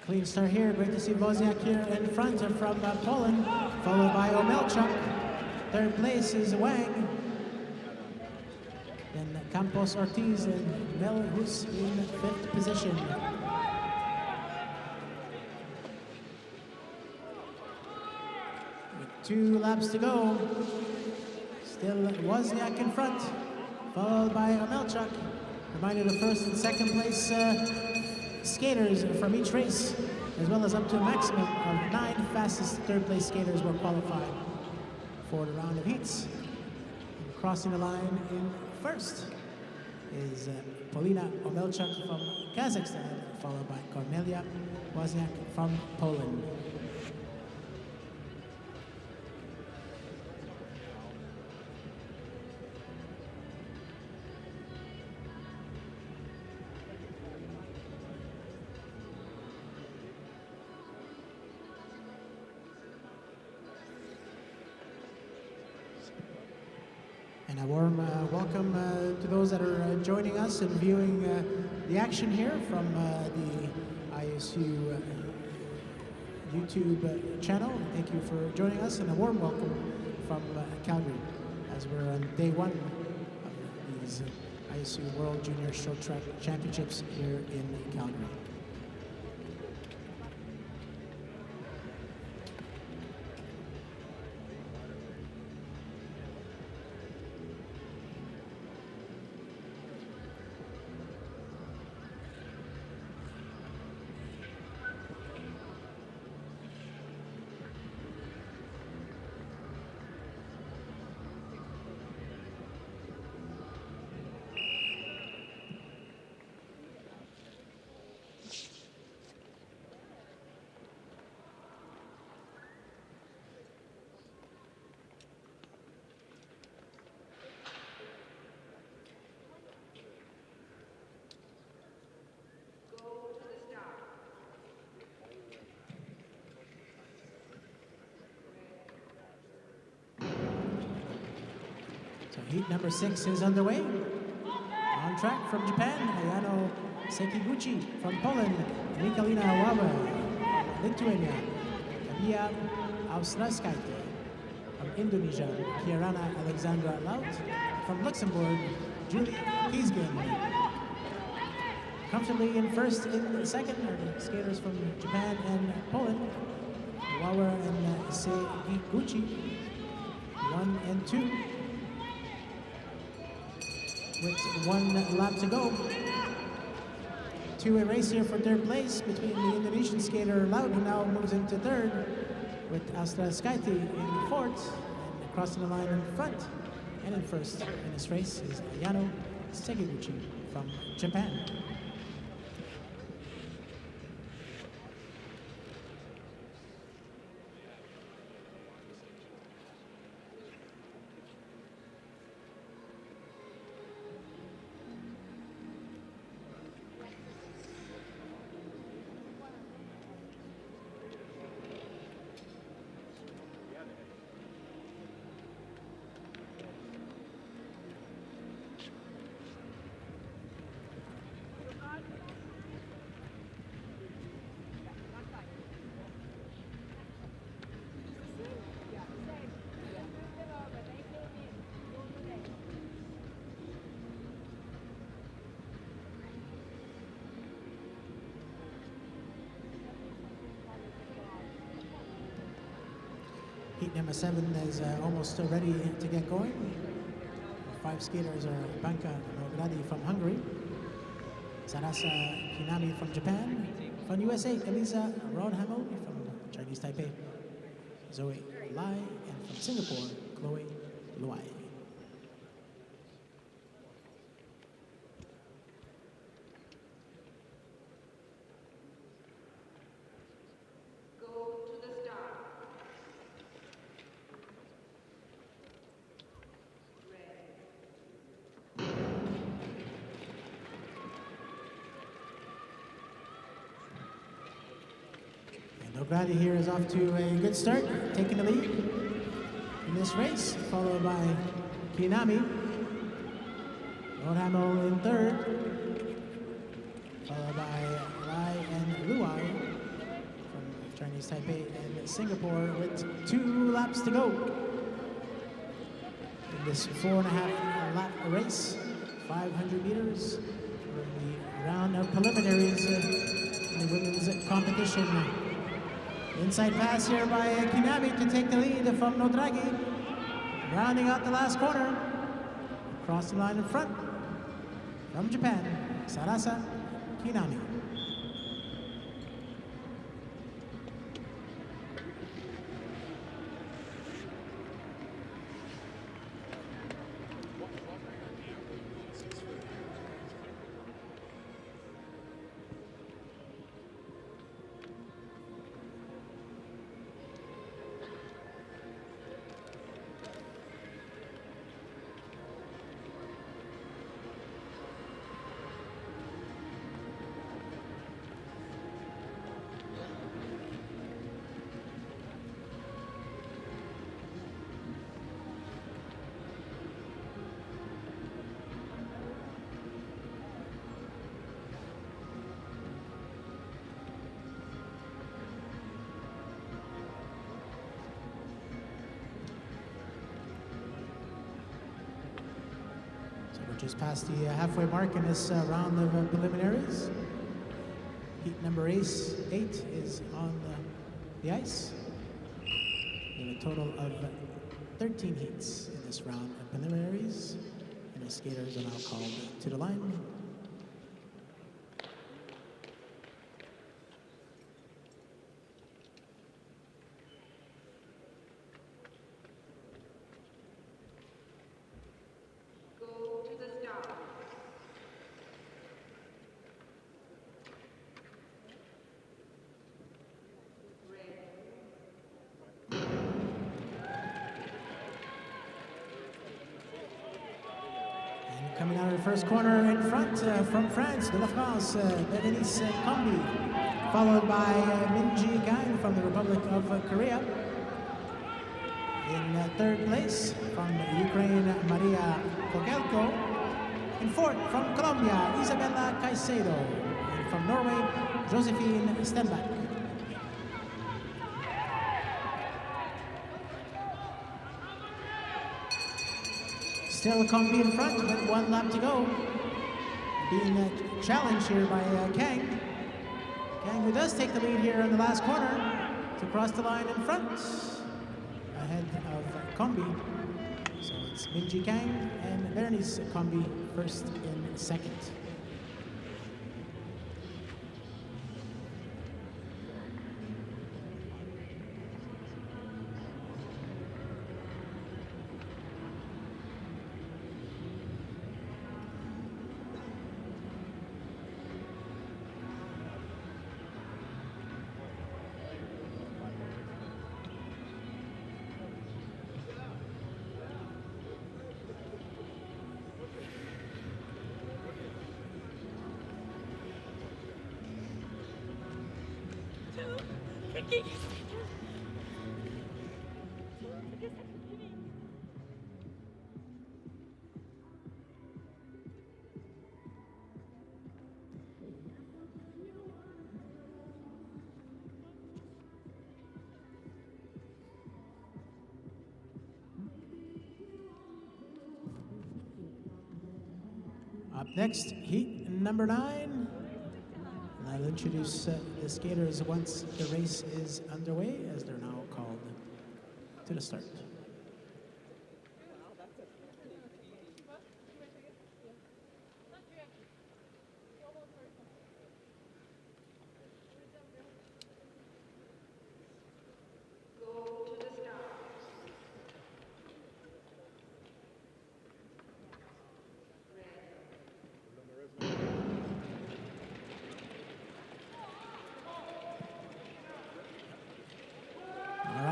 Clean start here. Great to see Wozniak here in front from Poland, followed by Omelchuk. Third place is Wang. Then Campos Ortiz and Melhus in 5th position. With 2 laps to go. Still Wozniak in front, followed by Omelchuk. Reminder the first and second place skaters from each race, as well as up to a maximum of 9 fastest third place skaters will qualify for the round of heats. And crossing the line in first is Polina Omelchuk from Kazakhstan, followed by Kornelia Wozniak from Poland. And a warm welcome to those that are joining us and viewing the action here from the ISU YouTube channel. Thank you for joining us, and a warm welcome from Calgary, as we're on day one of these ISU World Junior Short Track Championships here in Calgary. So heat number 6 is underway. On track from Japan, Ayano Sekiguchi. From Poland, Mikalina Wawa. From Lithuania, Kamia Austraskaite. From Indonesia, Kiarana Alexandra Laut. From Luxembourg, Julie Kiesgen. Comfortably in first, in second are the skaters from Japan and Poland. Wawa and Sekiguchi, 1 and 2. With 1 lap to go. Two-way race here for third place between the Indonesian skater Laut, who now moves into third, with Austraskaite in fourth, and crossing the line in front. And in first in this race is Ayano Sekiguchi from Japan. Heat number 7 is almost ready to get going. 5 skaters are Banka Nogradi from Hungary, Sarasa Kinami from Japan, from USA, Elisa Rodhamel from Chinese Taipei, Zoe Lai, and from Singapore, Chloe Luai. Nogradi here is off to a good start, taking the lead in this race, followed by Kinami. Rodhamel in third, followed by Lai and Luai from Chinese Taipei and Singapore, with 2 laps to go in this 4.5 lap race, 500 meters for the round of preliminaries in the women's competition. Inside pass here by Kinami to take the lead from Nodragi. Rounding out the last corner. Across the line in front. From Japan, Sarasa Kinami. We're just past the halfway mark in this round of preliminaries. Heat number 8 is on the ice. We have a total of 13 heats in this round of preliminaries, and the skaters are now called to the line. Coming out of the first corner in front from France, de la France, Berenice Combi, followed by Minji Kang from the Republic of Korea. In third place from Ukraine, Maria Kogelko. In fourth from Colombia, Isabella Caicedo. And from Norway, Josephine Stenbach. Still Combi in front with 1 lap to go. Being challenged here by Kang. Kang, who does take the lead here in the last corner to cross the line in front ahead of Combi. So it's Minji Kang and Bernice Combi first and second. Up next, heat number 9. And I'll introduce the skaters once the race is underway, as they're now called to the start.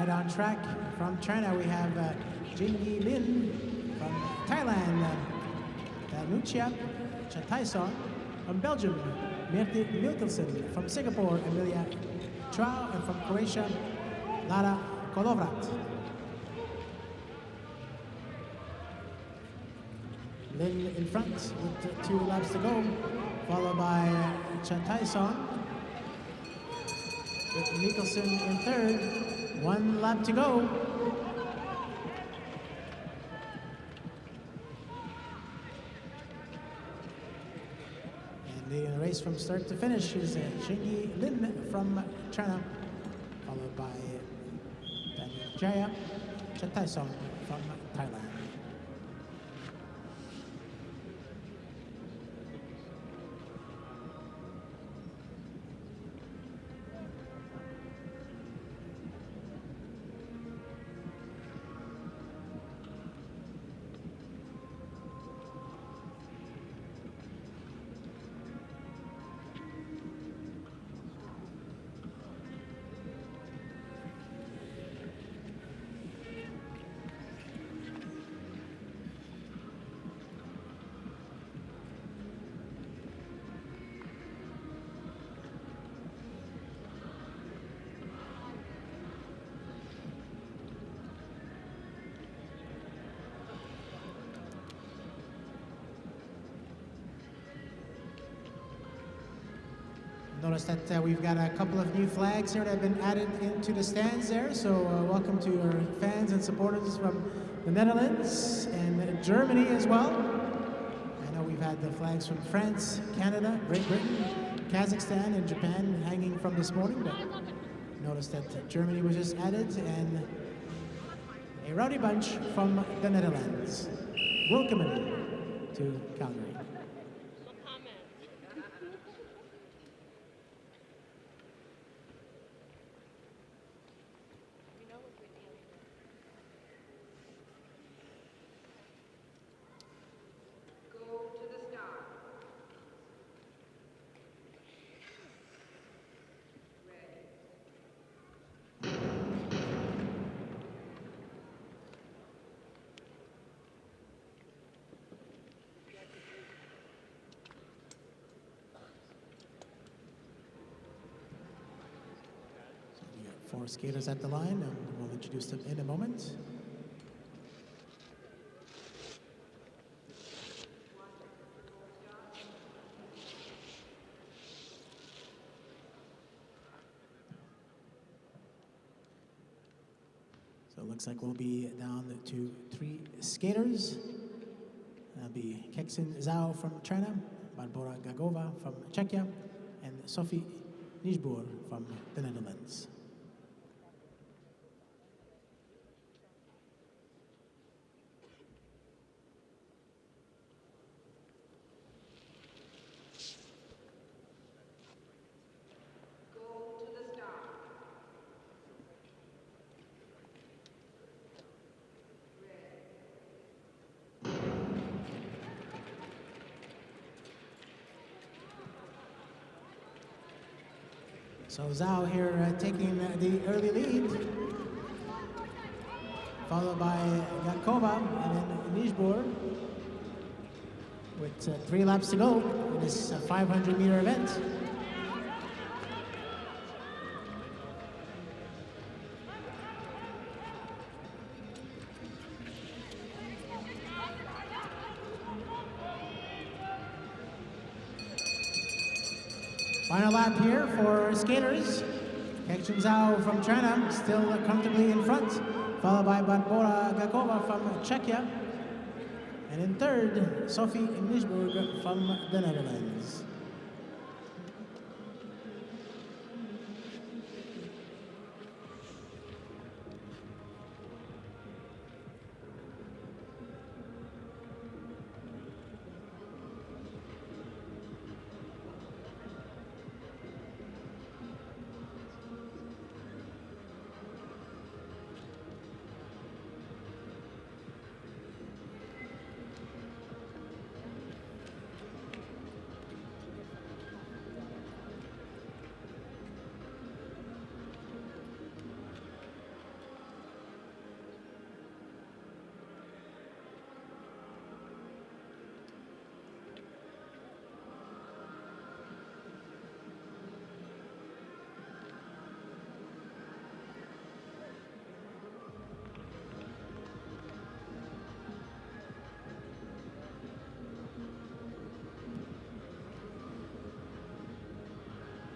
On track from China, we have Jingyi Lin. From Thailand, Danucia Chataison. From Belgium, Mirti Milkelsen. From Singapore, Emilia Chua. And from Croatia, Lara Kolovrat. Lin in front with 2 laps to go, followed by Chataison with Mikkelsen in third. 1 lap to go. And the race from start to finish is Jingyi Lin from China, followed by Jaya Chataison from Thailand. Notice that we've got a couple of new flags here that have been added into the stands there. So welcome to our fans and supporters from the Netherlands and Germany as well. we've had the flags from France, Canada, Great Britain, Kazakhstan, and Japan hanging from this morning, but notice that Germany was just added, and a rowdy bunch from the Netherlands. Welcome to Calgary. Four skaters at the line, and we'll introduce them in a moment. So it looks like we'll be down to 3 skaters. That'll be Kexin Zhao from China, Barbora Gagova from Czechia, and Sophie Nijboer from the Netherlands. So Zhao here taking the early lead, followed by Gakova and then Nijboer with 3 laps to go in this 500-meter event. Final lap here for skaters. Kexin Zhao from China still comfortably in front, followed by Barbora Gakova from Czechia. And in third, Sophie Nijboer from the Netherlands.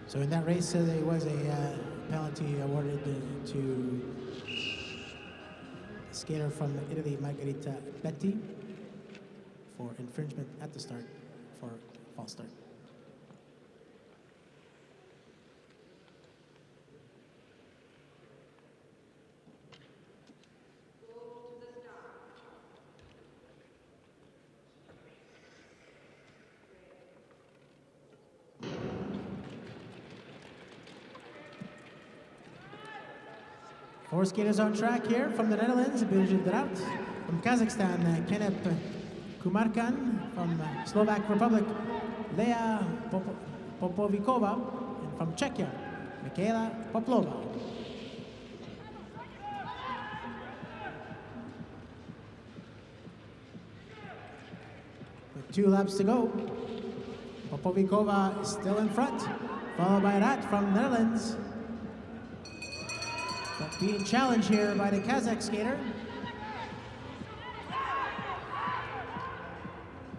So in that race, there was a penalty awarded to a skater from Italy, Margherita Betti, for infringement at the start for false start. Four skaters on track here from the Netherlands, Birgit Draut. From Kazakhstan, Kenep Kumarkan. From Slovak Republic, Lea Popovikova. And from Czechia, Michaela Poplova. With 2 laps to go, Popovikova is still in front, followed by Rat from Netherlands. But being challenged here by the Kazakh skater.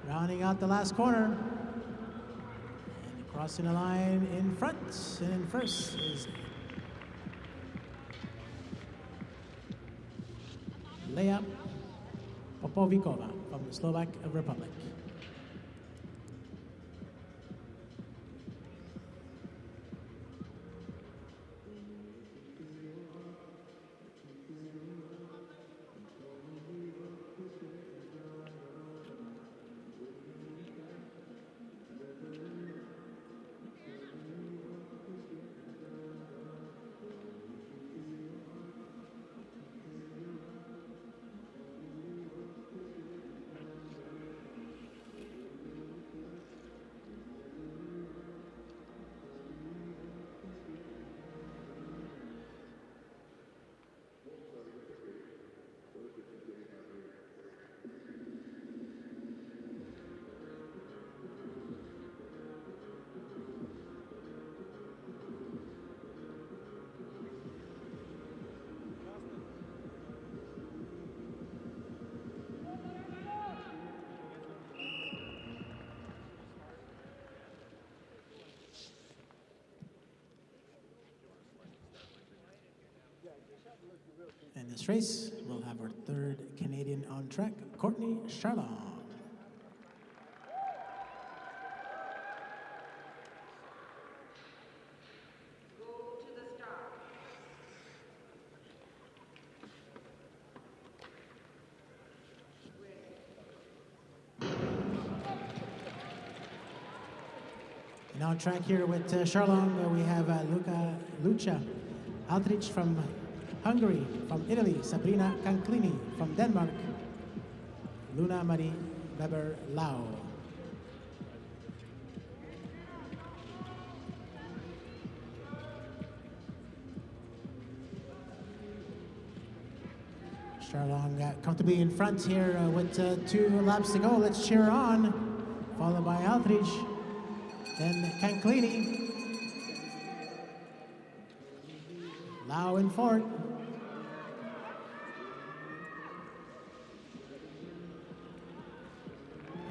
Rounding out the last corner. And crossing the line in front. And in first is Lea Popovikova from the Slovak Republic. this race, we'll have our third Canadian on track, Courtney Charlon. And on track here with Charlon, we have Lucia Aldrich from Hungary, from Italy, Sabrina Canclini from Denmark, Luna Marie Weber Lau. Charlon comfortably in front here with 2 laps to go. Let's cheer her on, followed by Aldrich, then Canclini, Lau in fourth.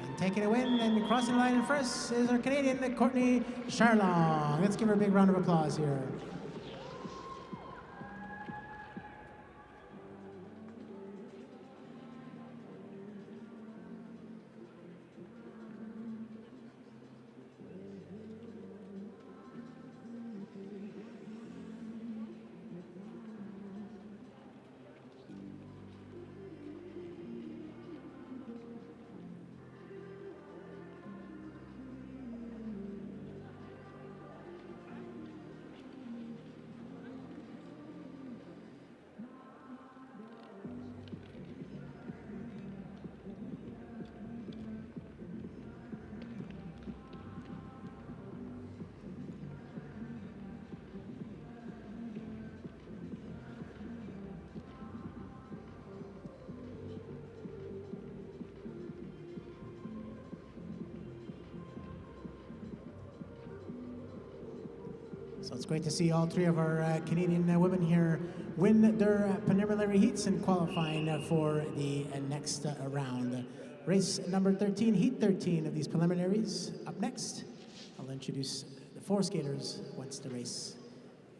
And taking a win and crossing the line in first is our Canadian, Courtney Charlon. Let's give her a big round of applause here. So it's great to see all 3 of our Canadian women here win their preliminary heats and qualifying for the next round. Race number 13, heat 13 of these preliminaries. Up next, I'll introduce the 4 skaters once the race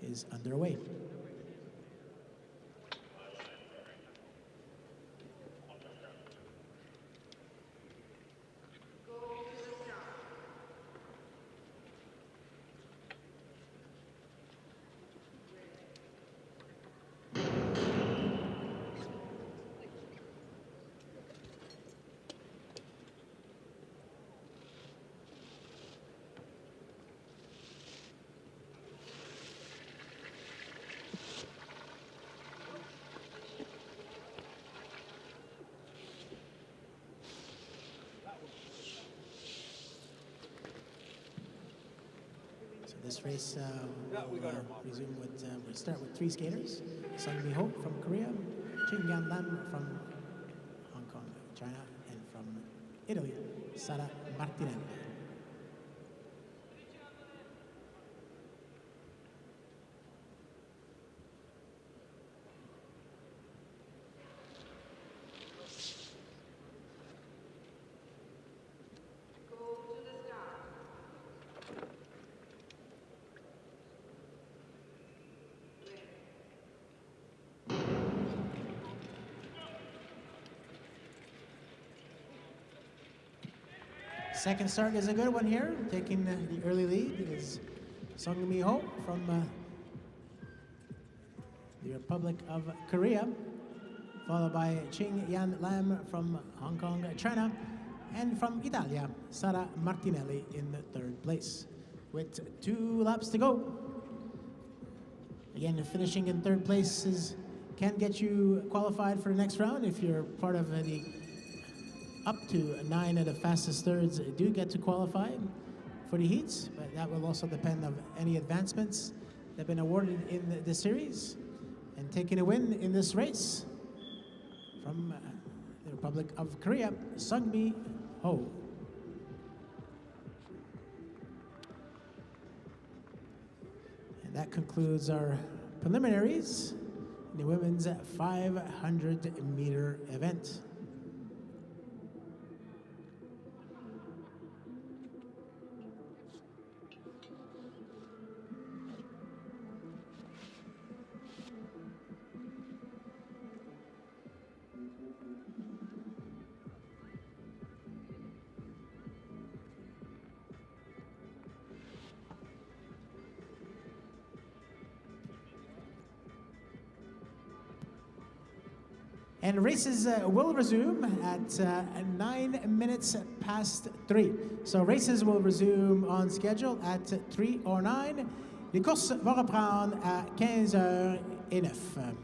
is underway. This race will resume with, we'll start with 3 skaters. Sung Mi Ho from Korea, Ching Yan Lam from Hong Kong, China, and from Italy, Sara Martinelli. Second start is a good one here. Taking the early lead is Sung Mi Ho from the Republic of Korea, followed by Ching Yan Lam from Hong Kong, China, and from Italia, Sara Martinelli in the 3rd place. With 2 laps to go. Again, finishing in 3rd place can get you qualified for the next round if you're part of the up to 9 of the fastest thirds do get to qualify for the heats, but that will also depend on any advancements that have been awarded in the series. And taking a win in this race from the Republic of Korea, Sung Mi Ho. And that concludes our preliminaries in the women's 500-meter event. And races will resume at 9 minutes past 3. So races will resume on schedule at 3:09. Les courses vont reprendre à 15h09.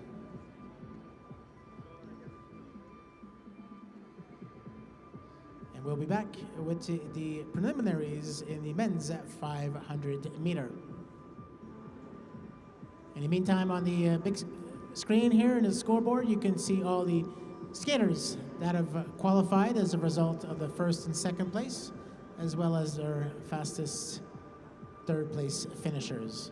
And we'll be back with the preliminaries in the men's 500 meter. In the meantime, on the big screen here in the scoreboard, you can see all the skaters that have qualified as a result of the first and second place, as well as their fastest third place finishers.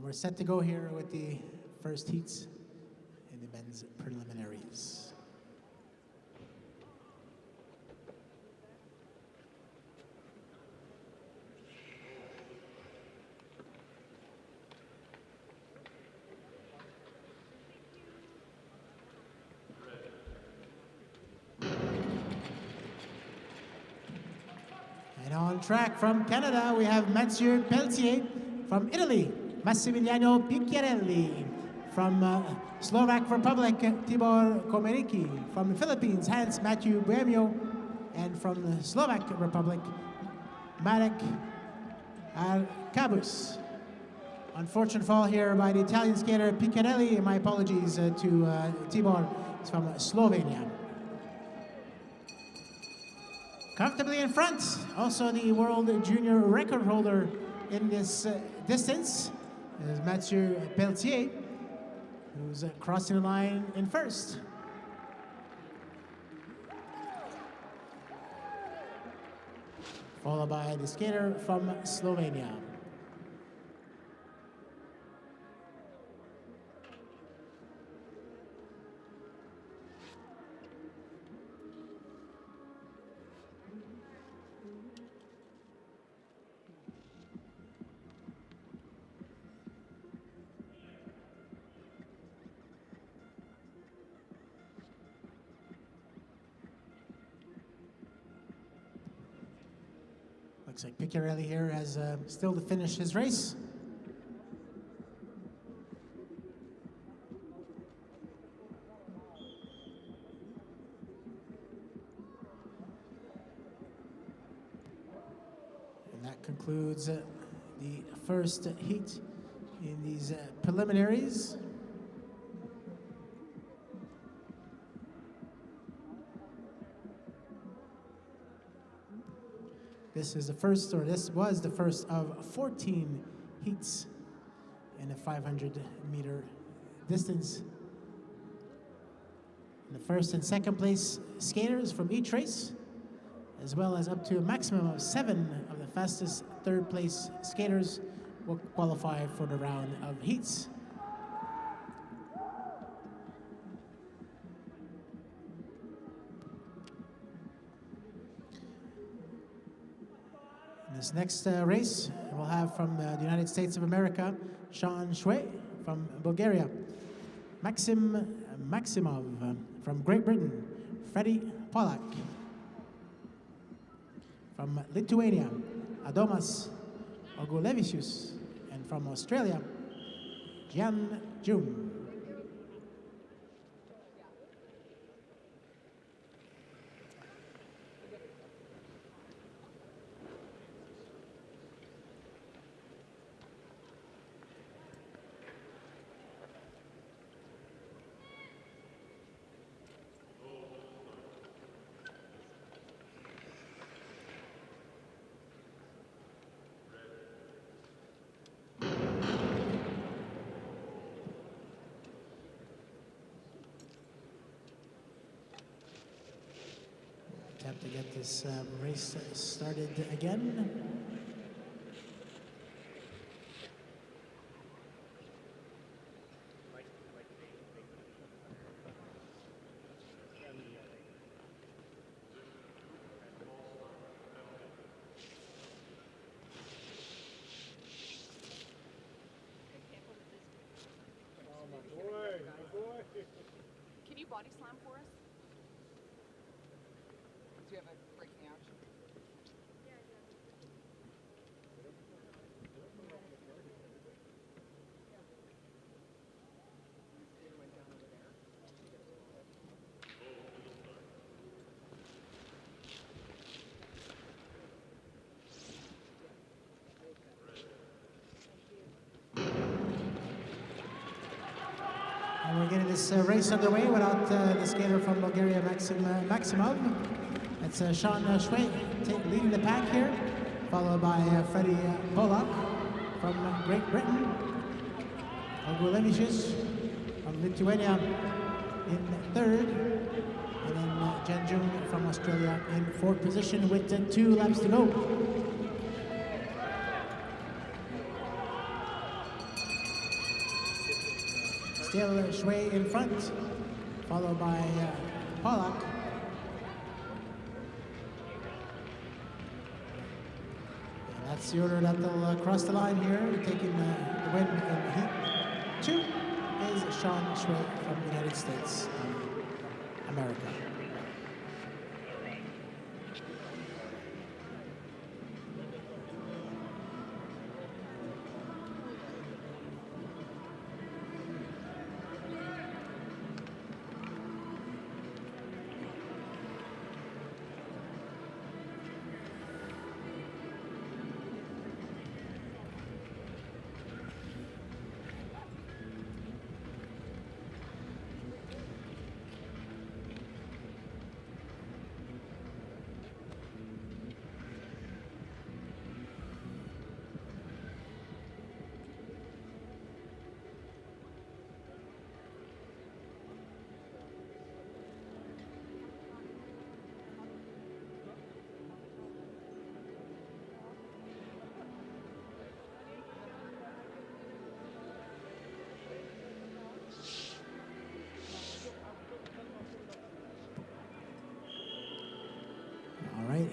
we're set to go here with the first heats in the men's preliminaries. And on track from Canada, we have Mathieu Pelletier. From Italy, Massimiliano Picchiarelli. From Slovak Republic, Tibor Komericki. From the Philippines, Hans Matthew Buemio. And from the Slovak Republic, Marek Arkabus. Unfortunate fall here by the Italian skater Picchiarelli. My apologies to Tibor. He's from Slovenia. Comfortably in front, also the world junior record holder in this distance is Mathieu Pelletier, who's crossing the line in first. Followed by the skater from Slovenia. Looks like Picchiarelli here has still to finish his race. And that concludes the first heat in these preliminaries. This is the first, or this was the first of 14 heats in a 500-meter distance. And the first and second place skaters from each race, as well as up to a maximum of 7 of the fastest third place skaters will qualify for the round of heats. This next race we'll have from the United States of America, Sean Shue from Bulgaria, Maxim Maximov from Great Britain, Freddie Polak from Lithuania, Adomas Ogulevicius, and from Australia, Jian Jung. Attempt to get this race started again. Can you body slam for us? Do you have a breaking action? And we're getting this race underway without the skater from Bulgaria, Maximov. That's Sean Shue leading the pack here, followed by Freddie Polak from Great Britain, Ogulevicius from Lithuania in third, and then Jian Jung from Australia in fourth position with 2 laps to go. Still Shui in front, followed by Pollack. And that's the order that they'll cross the line here, taking the win in Heat 2 is Sean Shui from the United States of America.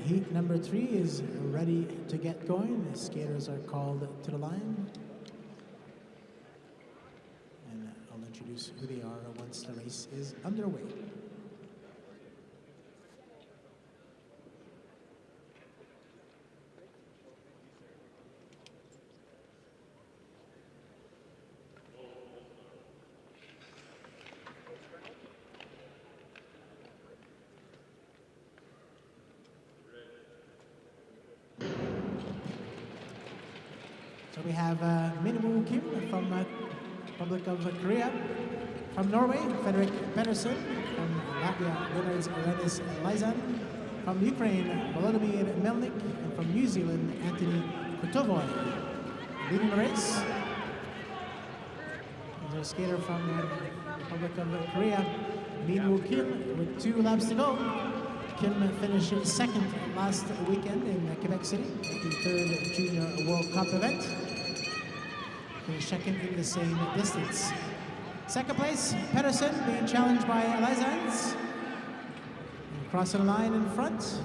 Heat number 3 is ready to get going. The skaters are called to the line. And I'll introduce who they are once the race is underway. So we have Minwoo Kim from Republic of Korea. From Norway, Fredrik Pedersen. From Latvia, Lennart Arenis Lizan. From Ukraine, Volodymyr Melnik. And from New Zealand, Anthony Kutovoy. Leading the race is a skater from Republic of Korea, Minwoo Kim, with 2 laps to go. Kim finished second last weekend in Quebec City at the 3rd Junior World Cup event. Finished second in the same distance. Second place, Pedersen being challenged by Lizans. And crossing the line in front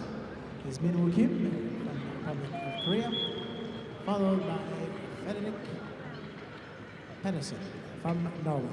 is Minwoo Kim from the Republic of Korea, followed by Fredrik Pedersen from Norway.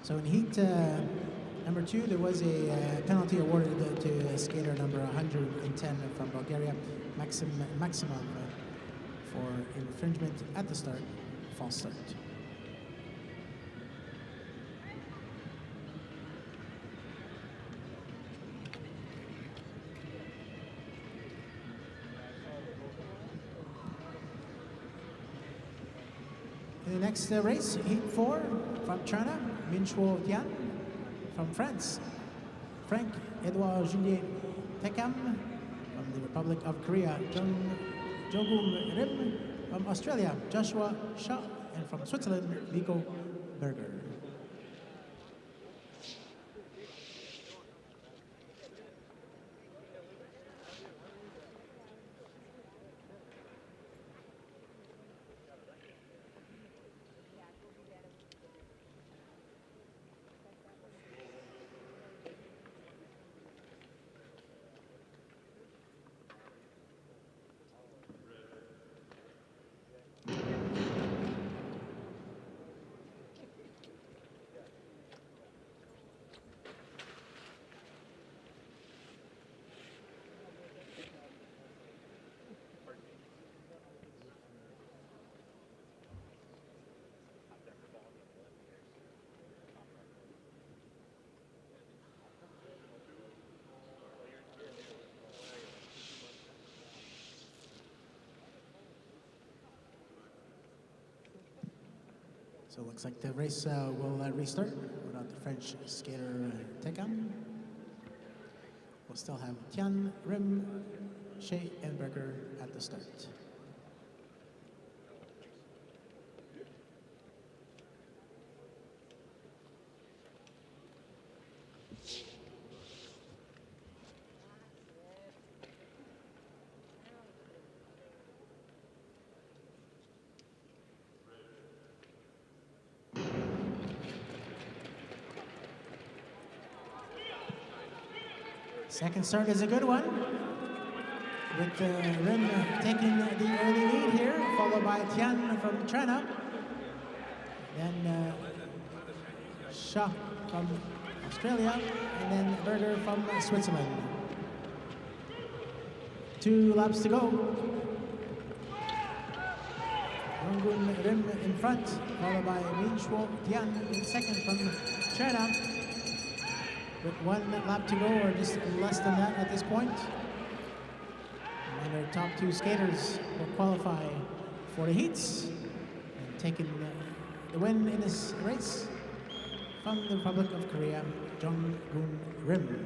So in heat number 2, there was a penalty awarded to skater number 110 from Bulgaria, Maximov, for infringement at the start, false start. In the next race, heat 4 from China, Minchuo Tian. From France, Frank-Edouard Julien Peckham. From the Republic of Korea, Jogum Rim. From Australia, Joshua Shaw. And from Switzerland, Nico Berger. So it looks like the race will restart without the French skater Tekam. We'll still have Tian, Rim, Shea, and Berger at the start. Second start is a good one, with Rim taking the early lead here, followed by Tian from China. Then Shah from Australia, and then Berger from Switzerland. 2 laps to go. Yonggun Rim in front, followed by Min Shuo Tian in second from China. With 1 lap to go, or just less than that at this point. And our top 2 skaters will qualify for the heats, and taking the win in this race from the Republic of Korea, Jonggun Rim.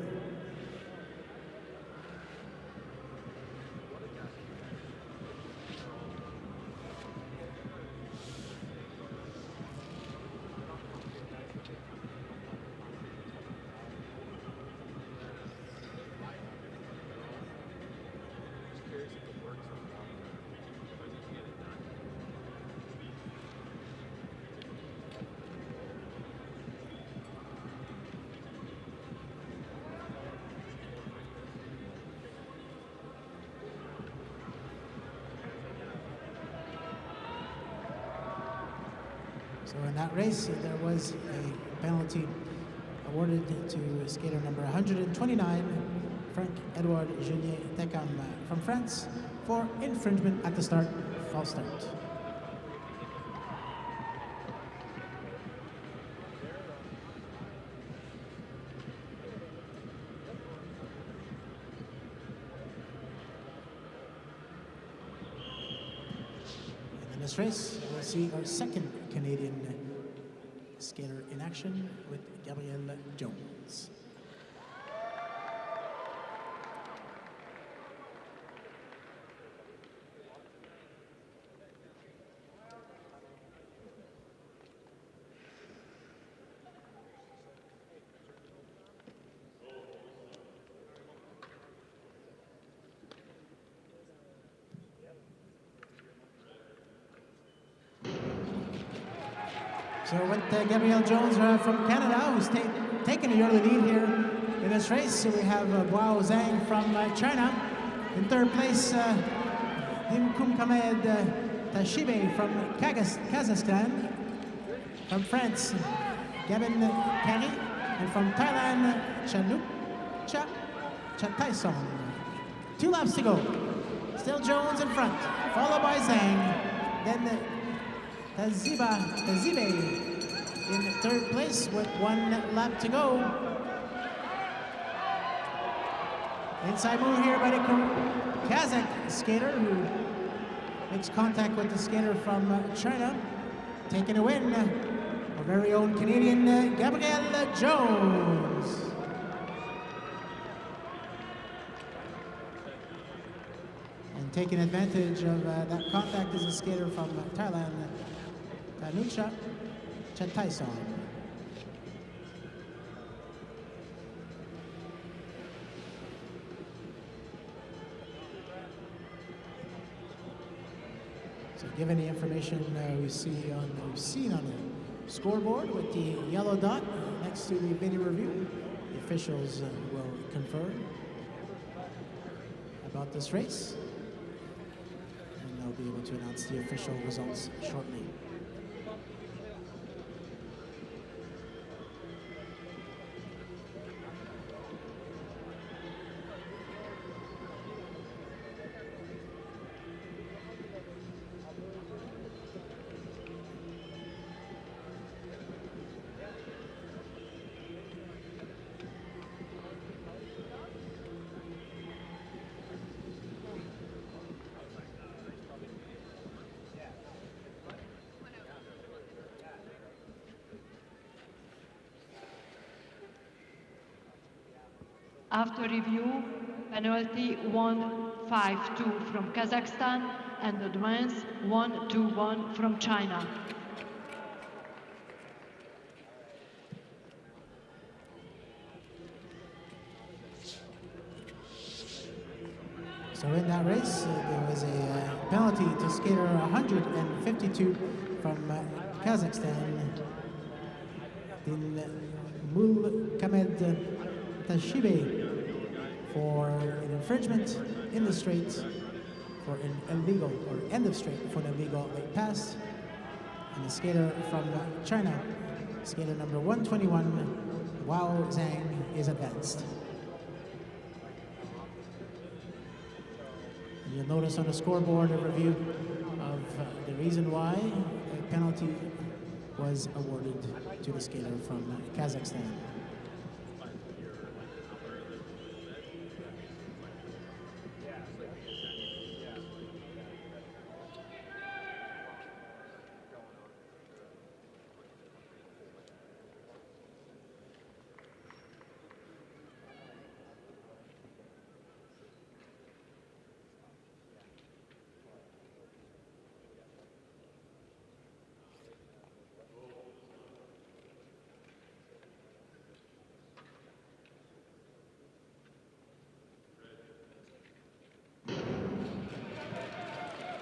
So in that race, there was a penalty awarded to skater number 129, Frank-Edouard Julien Tekam from France, for infringement at the start, false start. And in this race, we'll see our second Canadian skater in action with Gabrielle Jones. So with Gabrielle Jones from Canada, who's taking the early lead here in this race. So we have Boao Zhang from China. In third place, Dimkumkamed Tashibe from Kazakhstan. From France, Gavin Carey. And from Thailand, Chanukcha Chataisong. 2 laps to go. Still Jones in front, followed by Zhang. Then Tazibe in third place with 1 lap to go. Inside move here by the Kazakh skater, who makes contact with the skater from China, taking a win. Our very own Canadian Gabrielle Jones. And taking advantage of that contact is a skater from Thailand, Tanucha Chataisong. So given the information we've seen on the scoreboard with the yellow dot next to the video review, the officials will confer about this race, and they'll be able to announce the official results shortly. After review, penalty 1-5-2 from Kazakhstan and advance 1-2-1 from China. So in that race, there was a penalty to skater 152 from Kazakhstan. Din Mulkamed Tashibe for an infringement in the straight for an illegal, or end of straight for an illegal late pass. And the skater from China, skater number 121, Wao Zhang, is advanced. You'll notice on the scoreboard a review of the reason why a penalty was awarded to the skater from Kazakhstan.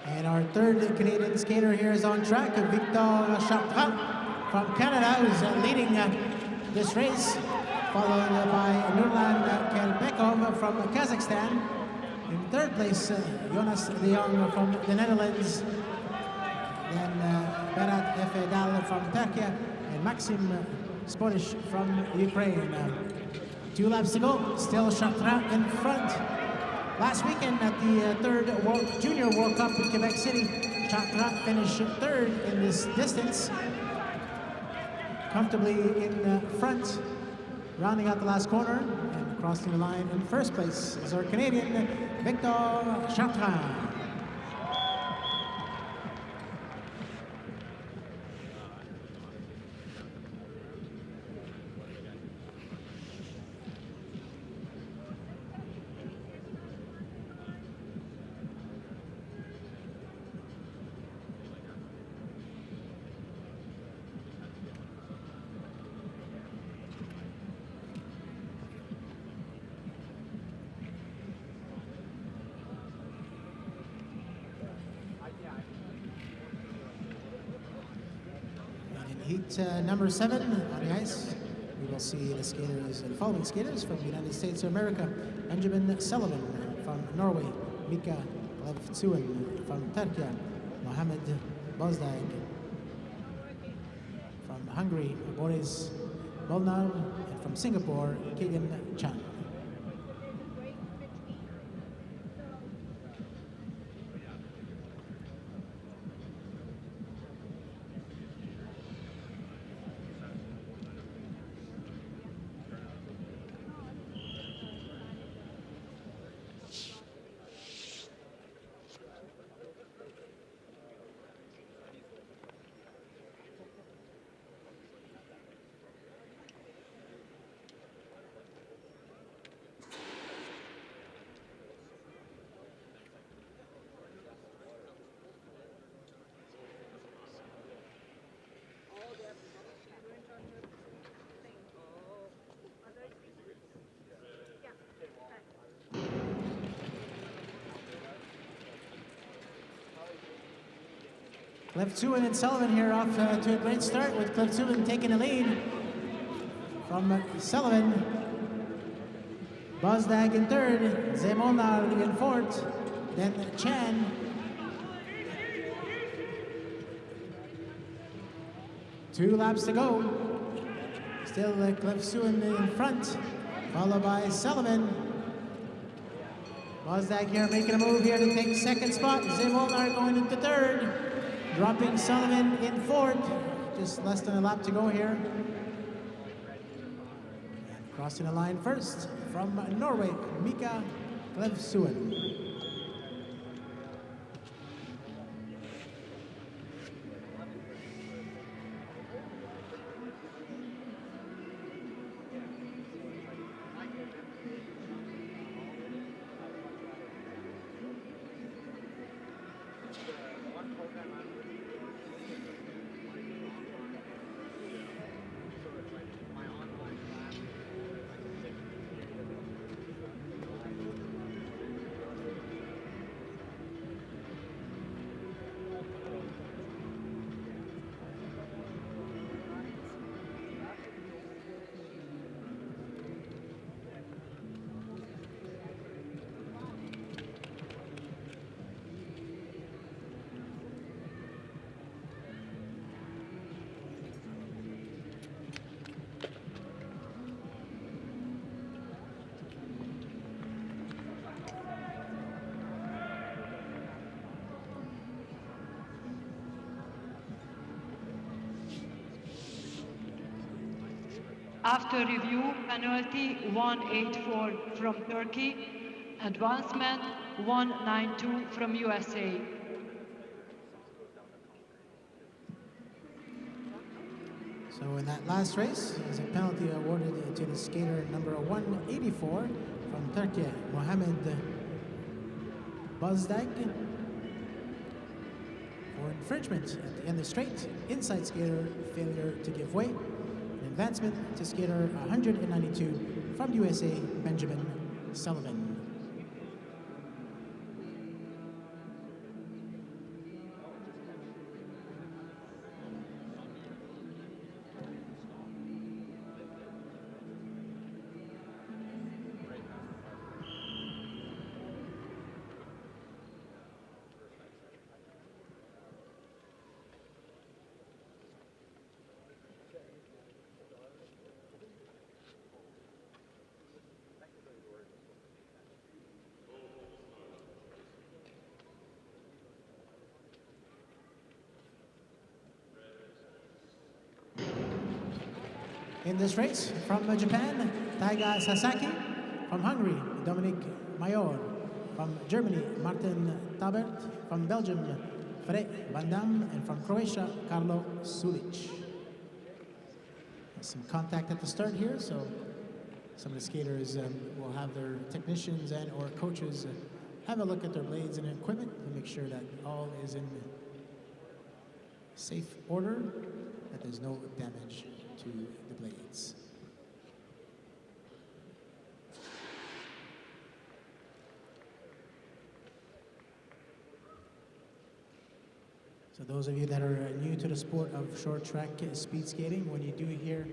And our third Canadian skater here is on track, Victor Chartrand from Canada, who's leading this race, followed by Nurlan Kerbekov from Kazakhstan. In third place, Jonas de Jong from the Netherlands, then Berat Efedal from Turkey, and Maxim Sporish from Ukraine. 2 laps to go, still Chartrand in front. Last weekend at the third Junior World Cup in Quebec City, Chartrand finished third in this distance, comfortably in front, rounding out the last corner and crossing the line in first place is our Canadian, Victor Chartrand. Heat number 7 on the ice, we will see the skaters, the following skaters from the United States of America: Benjamin Sullivan from Norway, Mika Levtsuen from Turkey, Mohamed Bozdag from Hungary, Boris Molnar, and from Singapore, Keegan Chan. Levtsuen and Sullivan here off to a great start, with Levtsuen taking the lead from Sullivan. Bozdag in third, Zemolnar in fourth, then Chan. Two laps to go. Still Levtsuen in front, followed by Sullivan. Bozdag here making a move here to take second spot. Zemolnar going into third. Dropping Sullivan in fourth, just less than a lap to go here. And crossing the line first from Norway, Mika Levtsuen. After review, penalty 184 from Turkey. Advancement 192 from USA. So in that last race, there's a penalty awarded to the skater number 184 from Turkey, Mohamed Bazdag, for infringement at the end of straight, inside skater failure to give way, an advancement to skater 192 from USA, Benjamin Sullivan. In this race, from Japan, Taiga Sasaki. From Hungary, Dominic Mayor. From Germany, Martin Tabert. From Belgium, Fred Van Dam. And from Croatia, Carlo Sulic. There's some contact at the start here, so some of the skaters will have their technicians and or coaches have a look at their blades and equipment to make sure that all is in safe order, that there's no damage to the blades. So those of you that are new to the sport of short track speed skating, when you do hear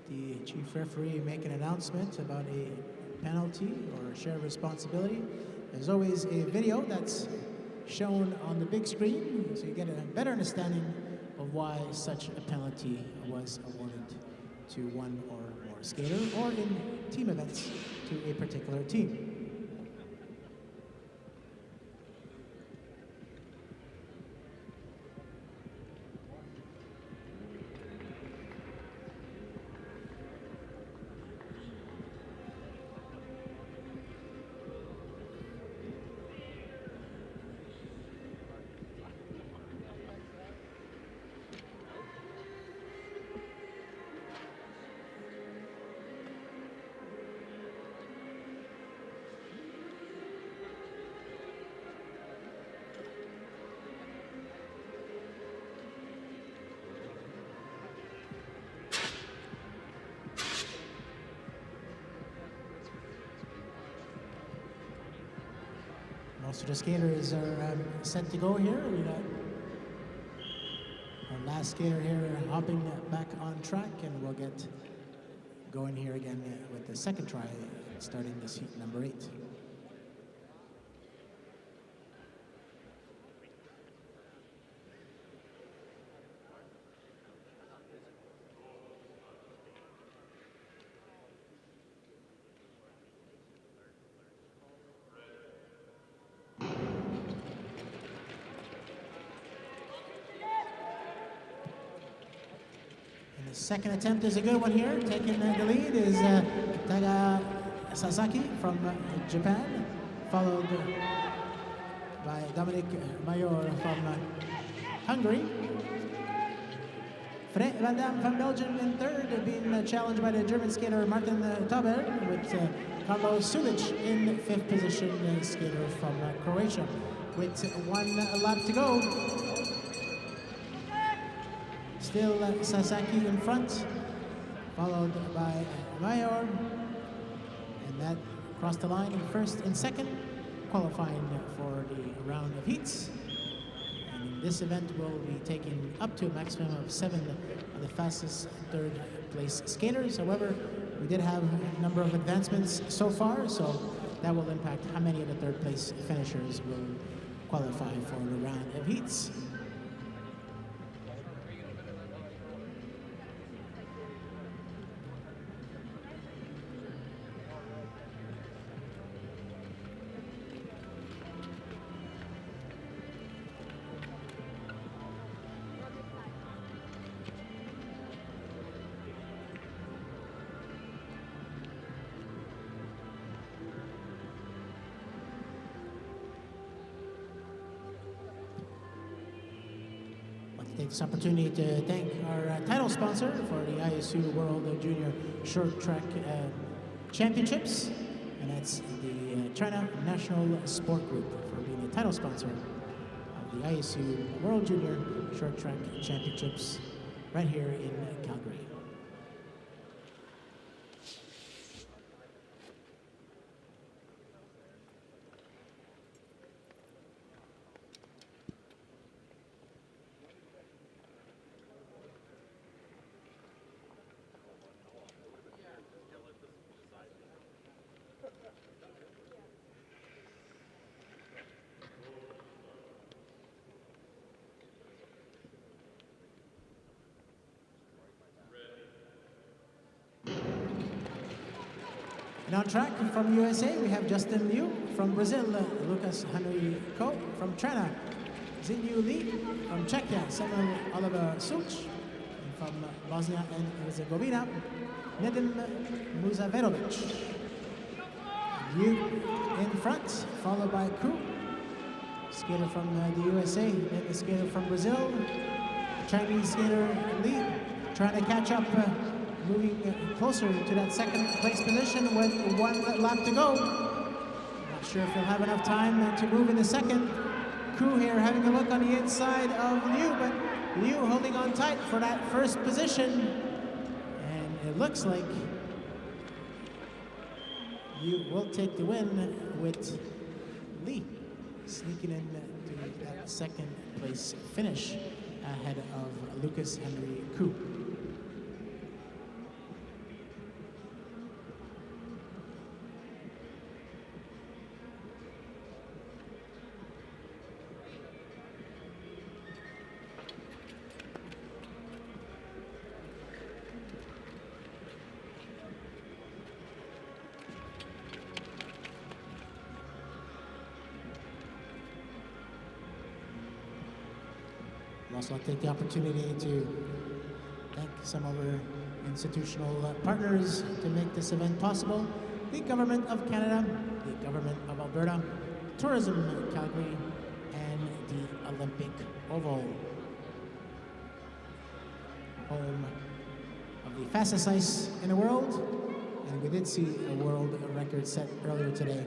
the chief referee make an announcement about a penalty or a shared responsibility, there's always a video that's shown on the big screen, so you get a better understanding of why such a penalty was awarded to one or more skater, or in team events to a particular team. Most of the skaters are set to go here. We got our last skater here hopping back on track, and we'll get going here again with the second try, starting this heat number 8. Second attempt is a good one here. Taking the lead is Taiga Sasaki from Japan, followed by Dominic Mayor from Hungary. Fred Van Dam from Belgium in third, being challenged by the German skater Martin Taber, with Carlo Sulic in fifth position, skater from Croatia. With one lap to go, still Sasaki in front, followed by Mayor, and that crossed the line in first and second, qualifying for the round of heats. And this event will be taking up to a maximum of 7 of the fastest third place skaters. However, we did have a number of advancements so far, so that will impact how many of the third place finishers will qualify for the round of heats. take this opportunity to thank our title sponsor for the ISU World Junior Short Track Championships, and that's the China National Sport Group for being the title sponsor of the ISU World Junior Short Track Championships right here in Calgary. And on track from USA, we have Justin Liu. From Brazil, Lucas Henrico. From China, Xinyu Li. From Czechia, Samuel Oliver Such. And from Bosnia and Herzegovina, Nedim Muzaverovic. Liu in front, followed by Ku. Skater from the USA, then the skater from Brazil. Chinese skater Li trying to catch up. Moving closer to that second place position with 1 lap to go. Not sure if he'll have enough time to move in the second. Ku here having a look on the inside of Liu, but Liu holding on tight for that first position. And it looks like Liu will take the win with Li sneaking in to that second place finish ahead of Lucas Henry Ku. Also, I'll take the opportunity to thank some of our institutional partners to make this event possible. The Government of Canada, the Government of Alberta, Tourism Calgary, and the Olympic Oval. Home of the fastest ice in the world. And we did see a world record set earlier today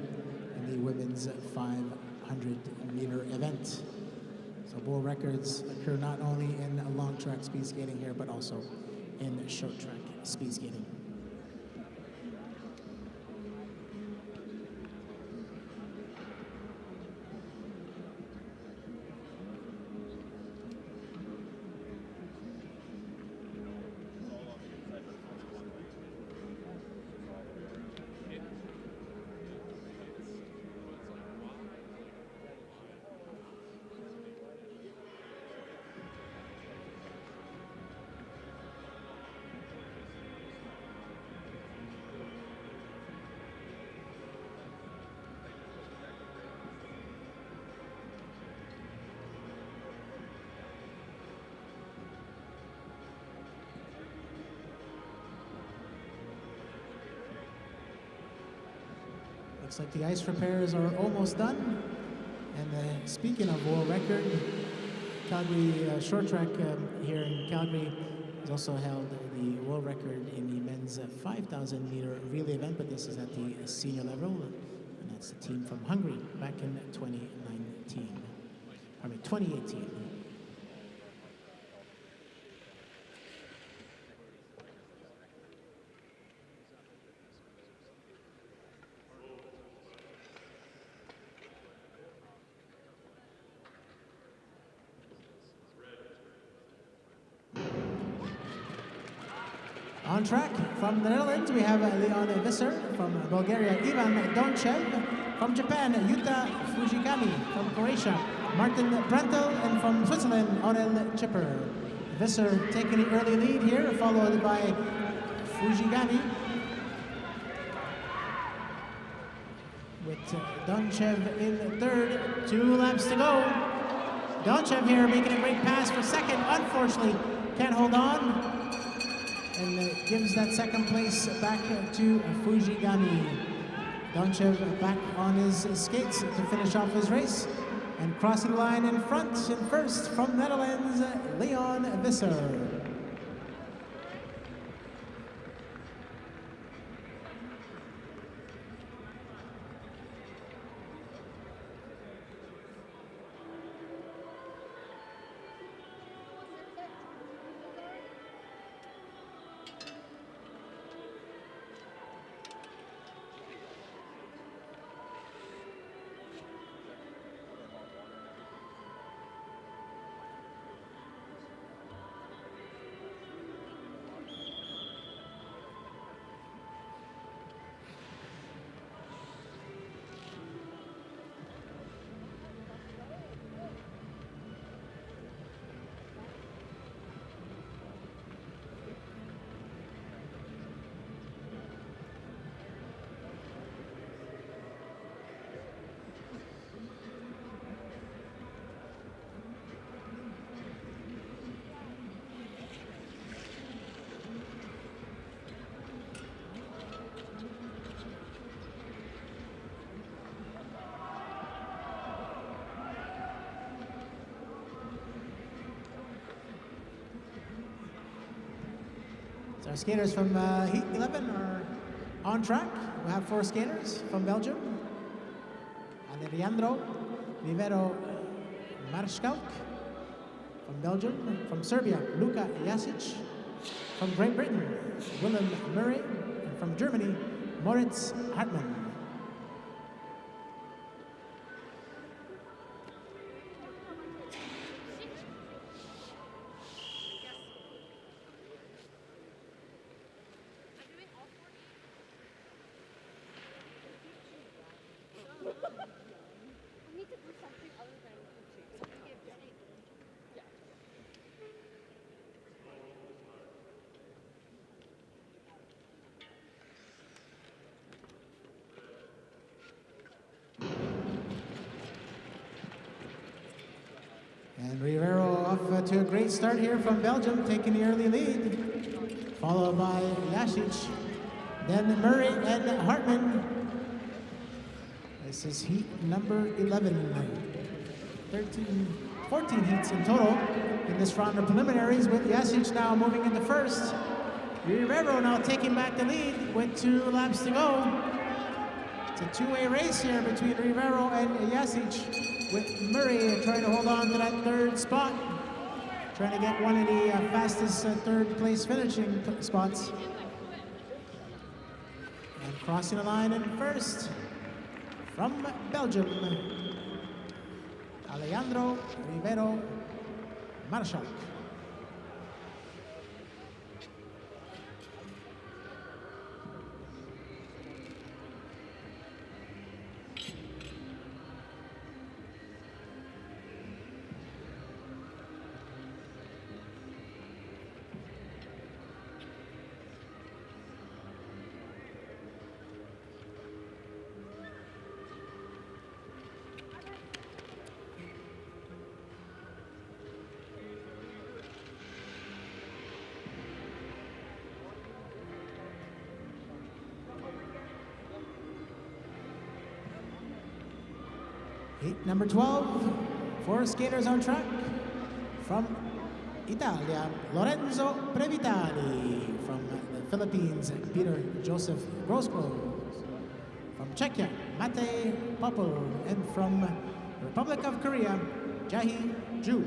in the women's 500-meter event. So world records occur not only in long track speed skating here, but also in short track speed skating. Looks like the ice repairs are almost done. And speaking of world record, Calgary short track here in Calgary has also held the world record in the men's 5,000 meter relay event, but this is at the senior level, and that's the team from Hungary back in 2018. On track from the Netherlands, we have Leon Visser. From Bulgaria, Ivan Donchev. From Japan, Yuta Fujikami. From Croatia, Martin Brentel. And from Switzerland, Aurel Chipper. Visser taking the early lead here, followed by Fujigami. With Donchev in third, 2 laps to go. Donchev here making a great pass for second. Unfortunately, can't hold on. And gives that second place back to Fujigami. Donchev back on his skates to finish off his race. And crossing the line in front and first from Netherlands, Leon Visser. Our skaters from Heat 11 are on track. We have 4 skaters from Belgium. Alejandro Rivero Marskalk from Belgium. From Serbia, Luka Jasic. From Great Britain, Willem Murray. And from Germany, Moritz Hartmann. We need to do something other than give shape. Yeah. And Rivero off to a great start here from Belgium, taking the early lead. Followed by Jasic, then Murray and Hartmann. This is heat number 11. 14 heats in total in this round of preliminaries, with Jasic now moving into first. Rivero now taking back the lead with 2 laps to go. It's a two-way race here between Rivero and Jasic, with Murray trying to hold on to that 3rd spot, trying to get one of the fastest 3rd place finishing spots. And crossing the line in first from Belgium, Alejandro Rivero Marshall. Heat number 12, 4 skaters on track. From Italia, Lorenzo Previtali. From the Philippines, Peter Joseph Grosgrove. From Czechia, Matej Popol. And from Republic of Korea, Jae Ju.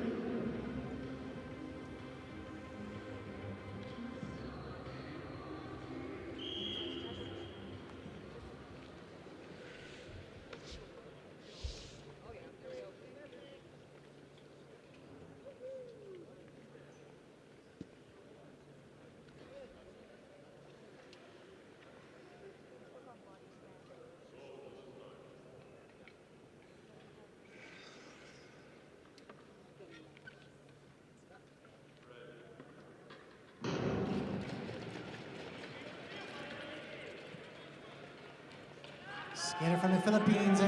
Skater from the Philippines,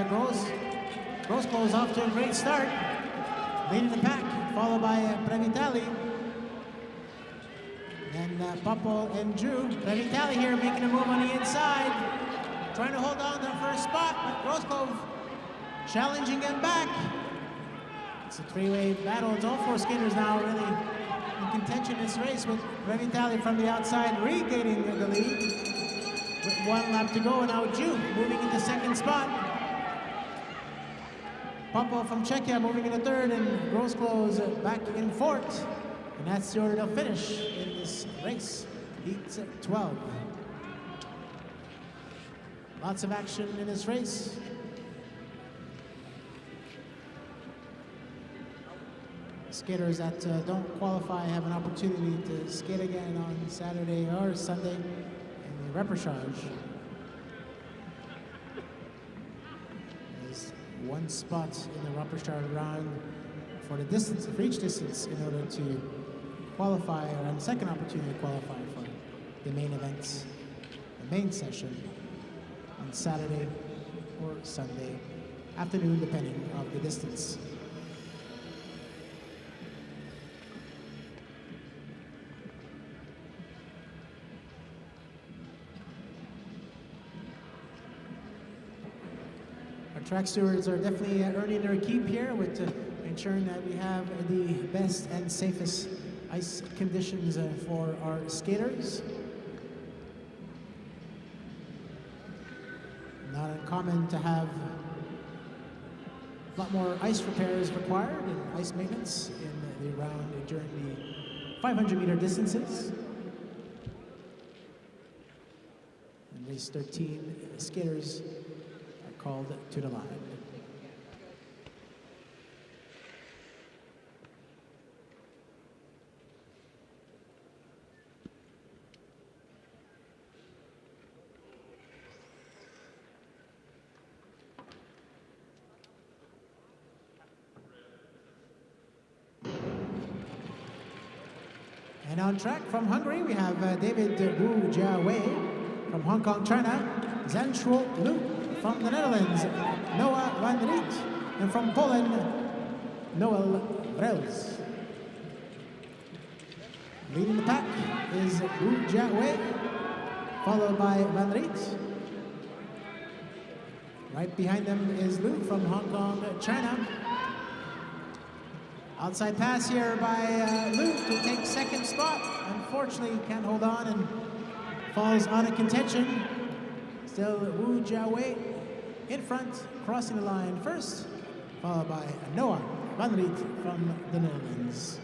Grosgrove off to a great start. Leading the pack, followed by Previtali. And Popol and Drew. Previtali here making a move on the inside. Trying to hold on to the first spot, but Grosgrove challenging him back. It's a three-way battle. It's all four skaters now really in contention in this race, with Revitali from the outside regaining the lead with 1 lap to go. And now Ju moving into second spot. Popov from Czechia moving into third, and Grosclose back in fourth. And that's the order they'll finish in this race, Heat 12. Lots of action in this race. Skaters that don't qualify have an opportunity to skate again on Saturday or Sunday in the repechage. There's one spot in the repechage round for the distance, for each distance, in order to qualify, or have a second opportunity to qualify for the main events, the main session on Saturday or Sunday afternoon, depending on the distance. Track stewards are definitely earning their keep here with ensuring that we have the best and safest ice conditions for our skaters. Not uncommon to have a lot more ice repairs required and ice maintenance in the round during the 500-meter distances. In race 13, skaters called to the line. And on track from Hungary, we have David Wu Jiawei. From Hong Kong, China, Zhang Shuo Lu. From the Netherlands, Noah van Riet. And from Poland, Noel Brels. Leading the pack is Wu Jiawei, followed by Van Riet. Right behind them is Lu from Hong Kong, China. Outside pass here by Lu to take second spot. Unfortunately, can't hold on and falls out of contention. Still Wu Jiawei in front, crossing the line first, followed by Noah van Riet from the Netherlands.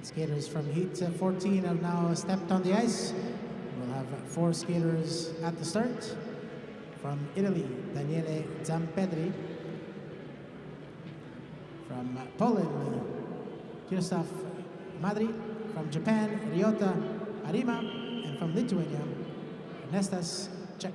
Skaters from Heat 14 have now stepped on the ice. We'll have 4 skaters at the start. From Italy, Daniele Zampedri. From Poland, Krzysztof Madri. From Japan, Ryota Arima. And from Lithuania, Ernestas Czech.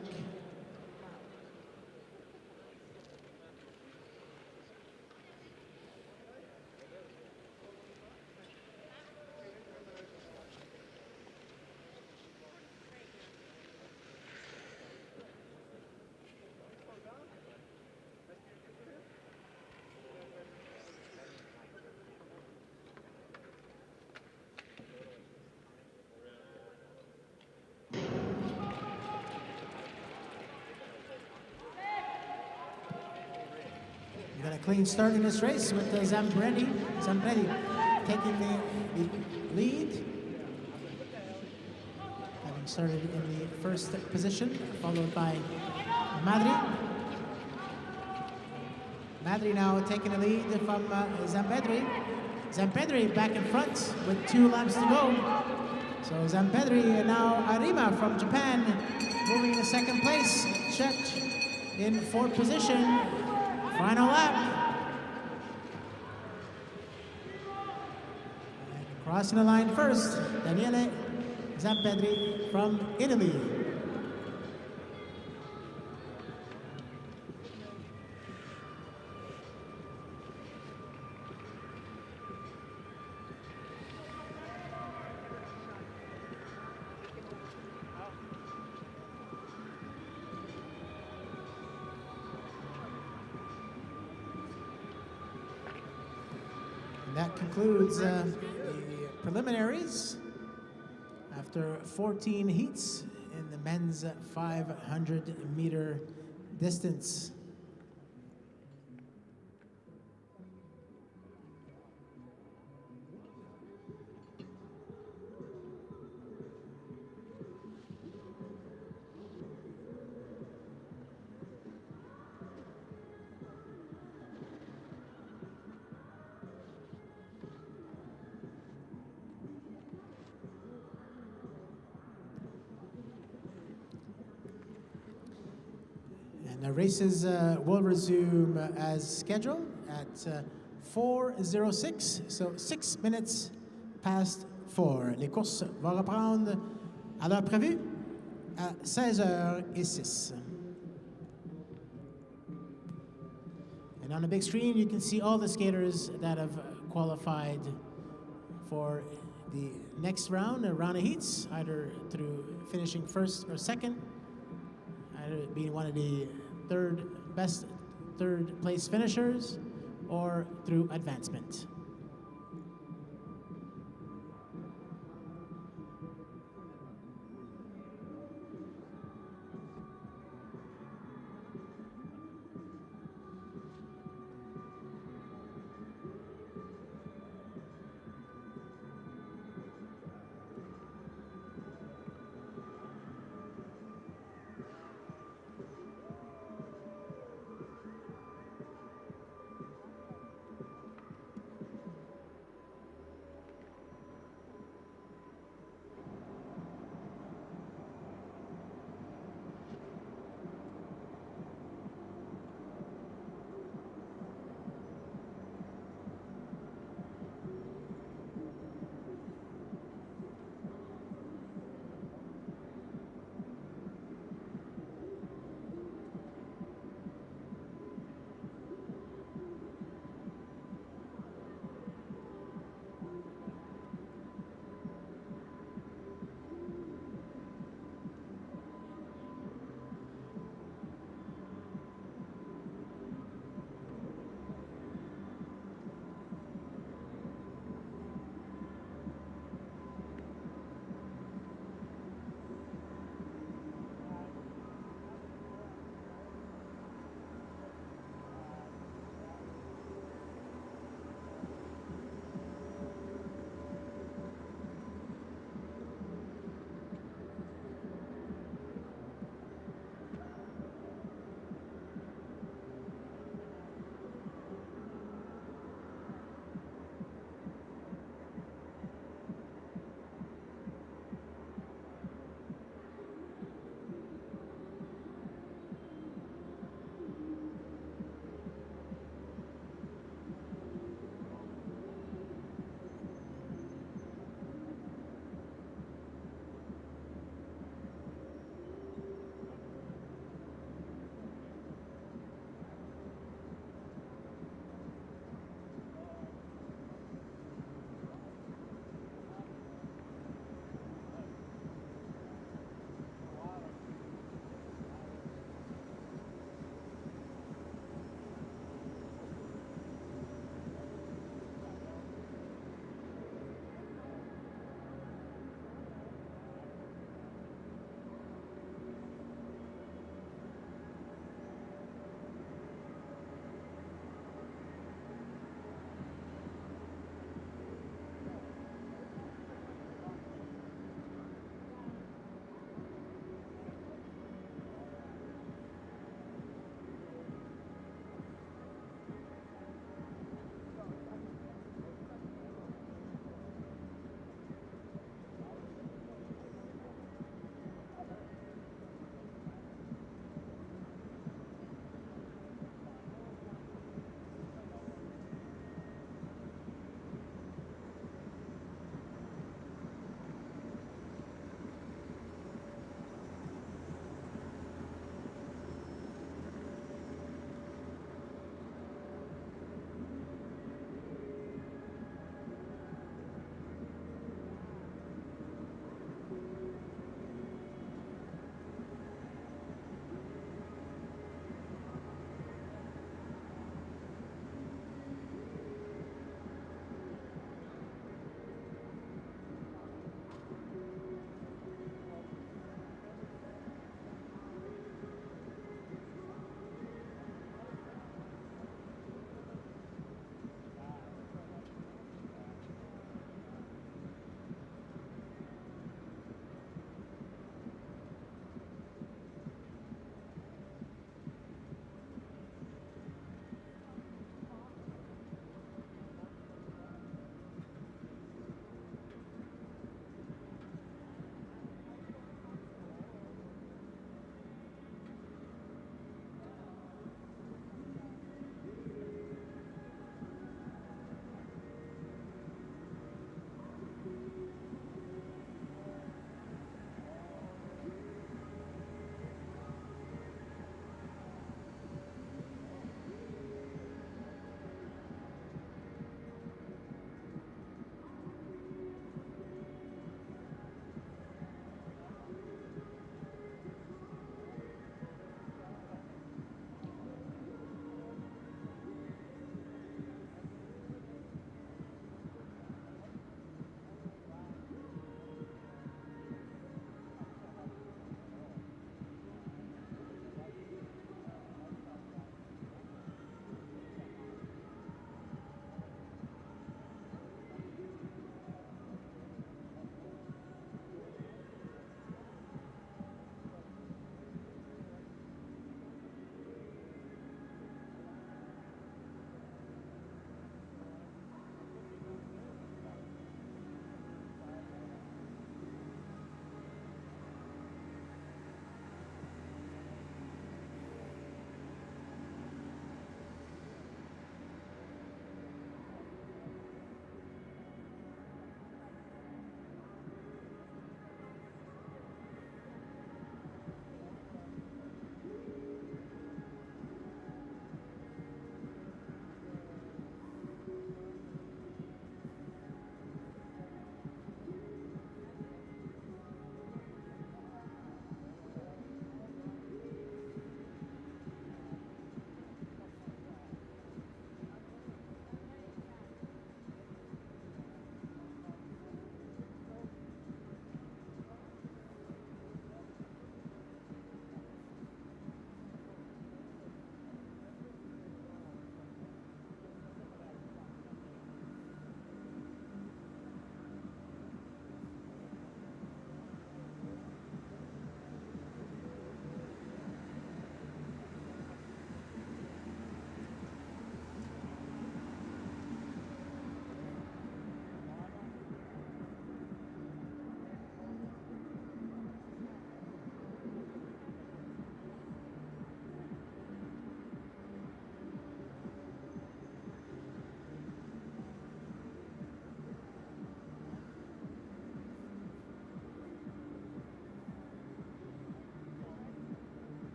Clean start in this race with Zambredi taking the lead, having started in the first position, followed by Madri. Madri now taking the lead from Zampedri. Zampedri back in front with 2 laps to go. So Zampedri and now Arima from Japan moving to second place. Czech in 4th position. Final lap. And crossing the line first, Daniele Zampedri from Italy. And that concludes the preliminaries after 14 heats in the men's 500-meter distance. And the races will resume as scheduled at 4:06, so 6 minutes past 4. Les courses vont reprendre à l'heure prévue à 16h06. And on the big screen, you can see all the skaters that have qualified for the next round, a round of heats, either through finishing first or second, either being one of the best third place finishers, or through advancement.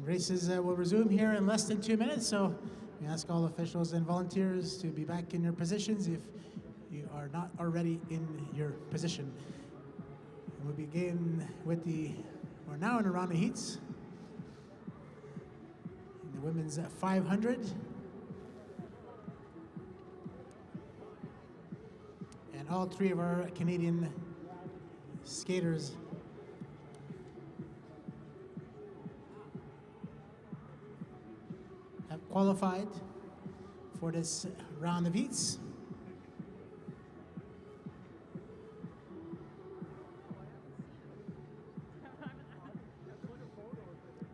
Races will resume here in less than 2 minutes, so we ask all officials and volunteers to be back in your positions if you are not already in your position. And we'll begin with we're now in the round of heats. In the women's 500. And all three of our Canadian skaters have qualified for this round of heats.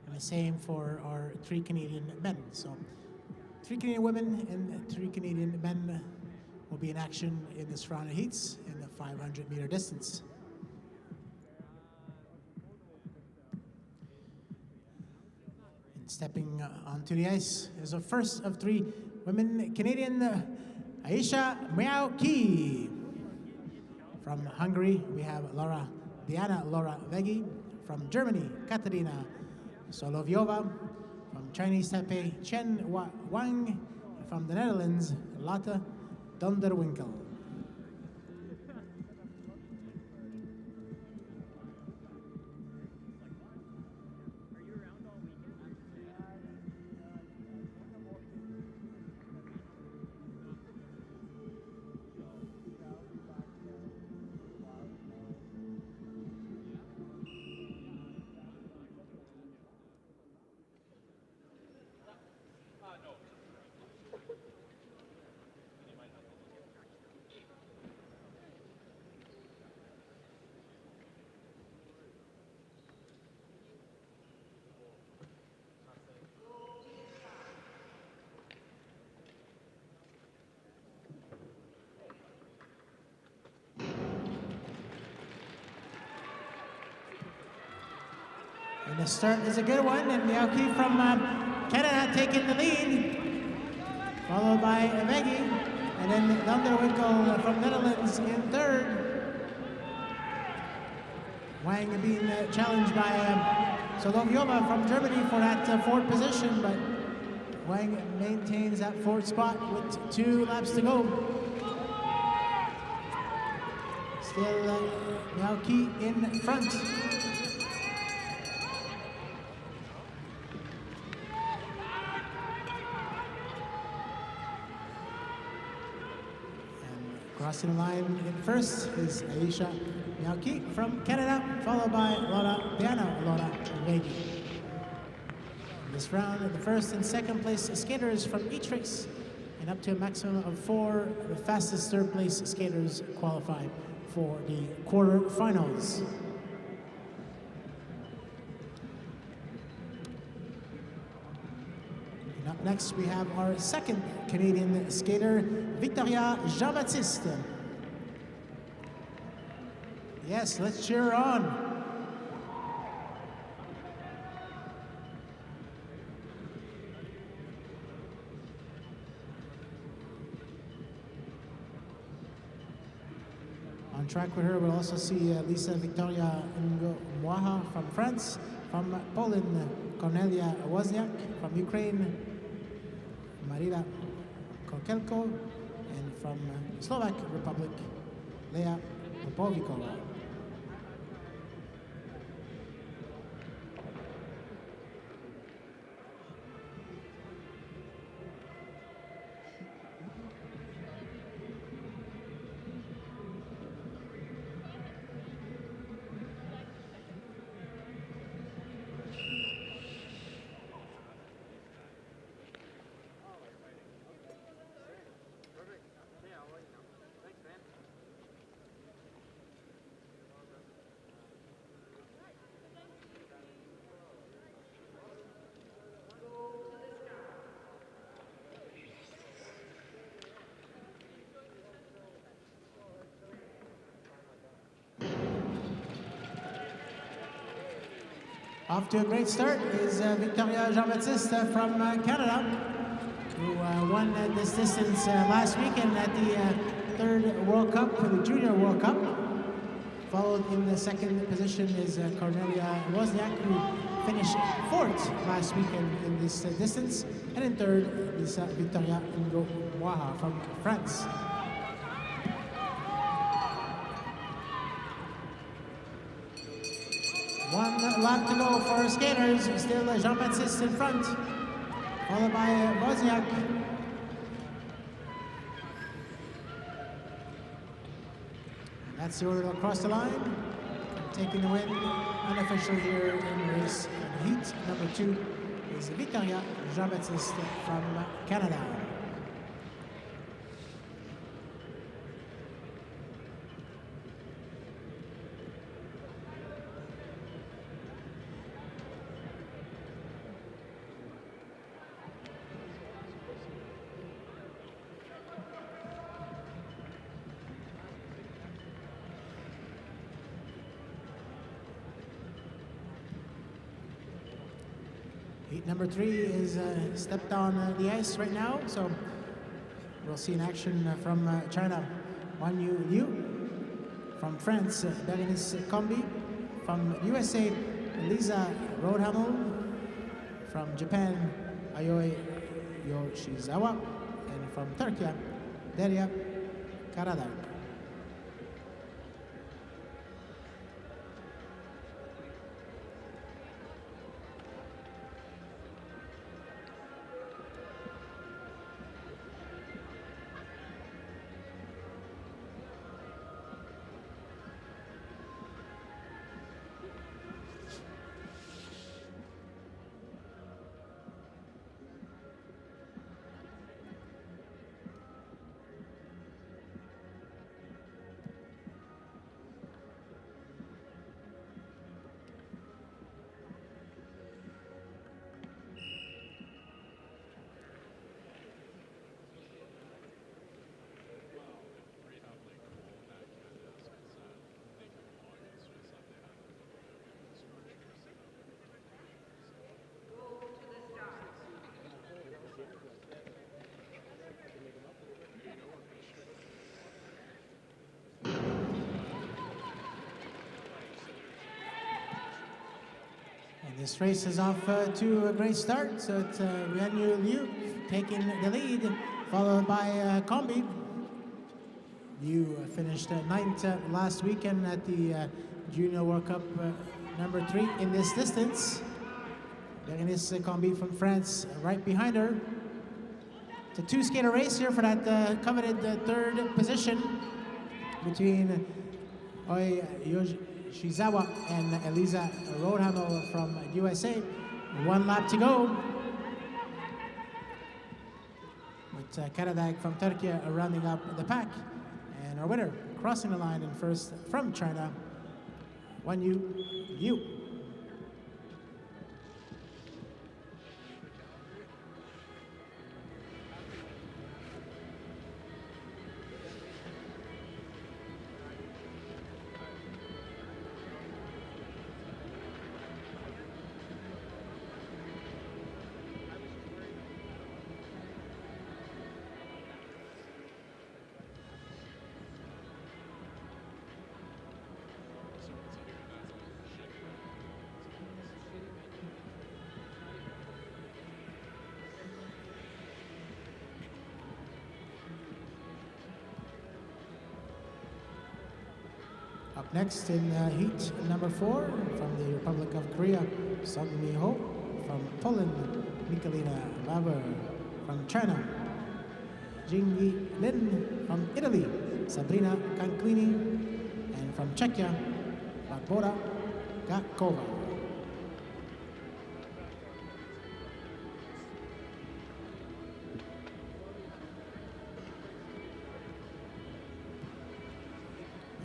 And the same for our 3 Canadian men. So 3 Canadian women and 3 Canadian men will be in action in this round of heats in the 500-meter distance. And stepping onto the ice is the first of 3 women Canadian, Aisha Miauki. From Hungary, we have Diana Laura Vegi. From Germany, Katarina Solovyova. From Chinese Taipei, Chen Wang. From the Netherlands, Lotte Donderwinkel. And the start is a good one, and Miauki from Canada taking the lead, followed by Vegi, and then Donderwinkel from Netherlands in third. Wang being challenged by Solovyova from Germany for that fourth position, but Wang maintains that fourth spot with 2 laps to go. Still Miauki in front. Crossing the line in first is Aisha Miauki from Canada, followed by Diana Laura Vegi. In this round, the first and second place skaters from each race, and up to a maximum of 4, the fastest third place skaters qualify for the quarterfinals. And up next, we have our second Canadian skater, Victoria Jean-Baptiste. Yes, let's cheer her on. On track with her, we'll also see Lisa Victoria Ngomoaha from France, from Poland, Cornelia Wozniak, from Ukraine, Marina Kokelko, and from Slovak Republic, Lea Popovikova. Off to a great start is Victoria Jean-Baptiste from Canada, who won this distance last weekend at the 3rd World Cup for the Junior World Cup. Followed in the second position is Cornelia Wozniak, who finished fourth last weekend in this distance. And in third is Victoria Ngo from France. One lap to go for skaters. Still Jean-Baptiste in front, followed by Wozniak. That's the order across the line. Taking the win unofficially here in race heat number 2 is Victoria Jean-Baptiste from Canada. Heat number 3 is stepped on the ice right now, so we'll see an action from China, Wan Yu Liu. From France, Berenice Kombi. From USA, Lisa Roadhamel. From Japan, Ayoi Yoshizawa. And from Turkey, Derya Karadağ. This race is off to a great start. So it's Wan Liu taking the lead, followed by Kombi. Liu finished 9th last weekend at the Junior World Cup number 3 in this distance. Berenice Kombi from France right behind her. It's a 2-skater race here for that coveted 3rd position between Oi Yoshizawa and Elisa Roadhamel from USA. 1 lap to go. With Karadağ from Turkey rounding up the pack. And our winner crossing the line in first from China, Wan Yu Liu. Up next in heat number 4 from the Republic of Korea, Sung Mi Ho. From Poland, Michalina Baber. From China, Jingyi Lin. From Italy, Sabrina Canclini. And from Czechia, Barbora Gakova.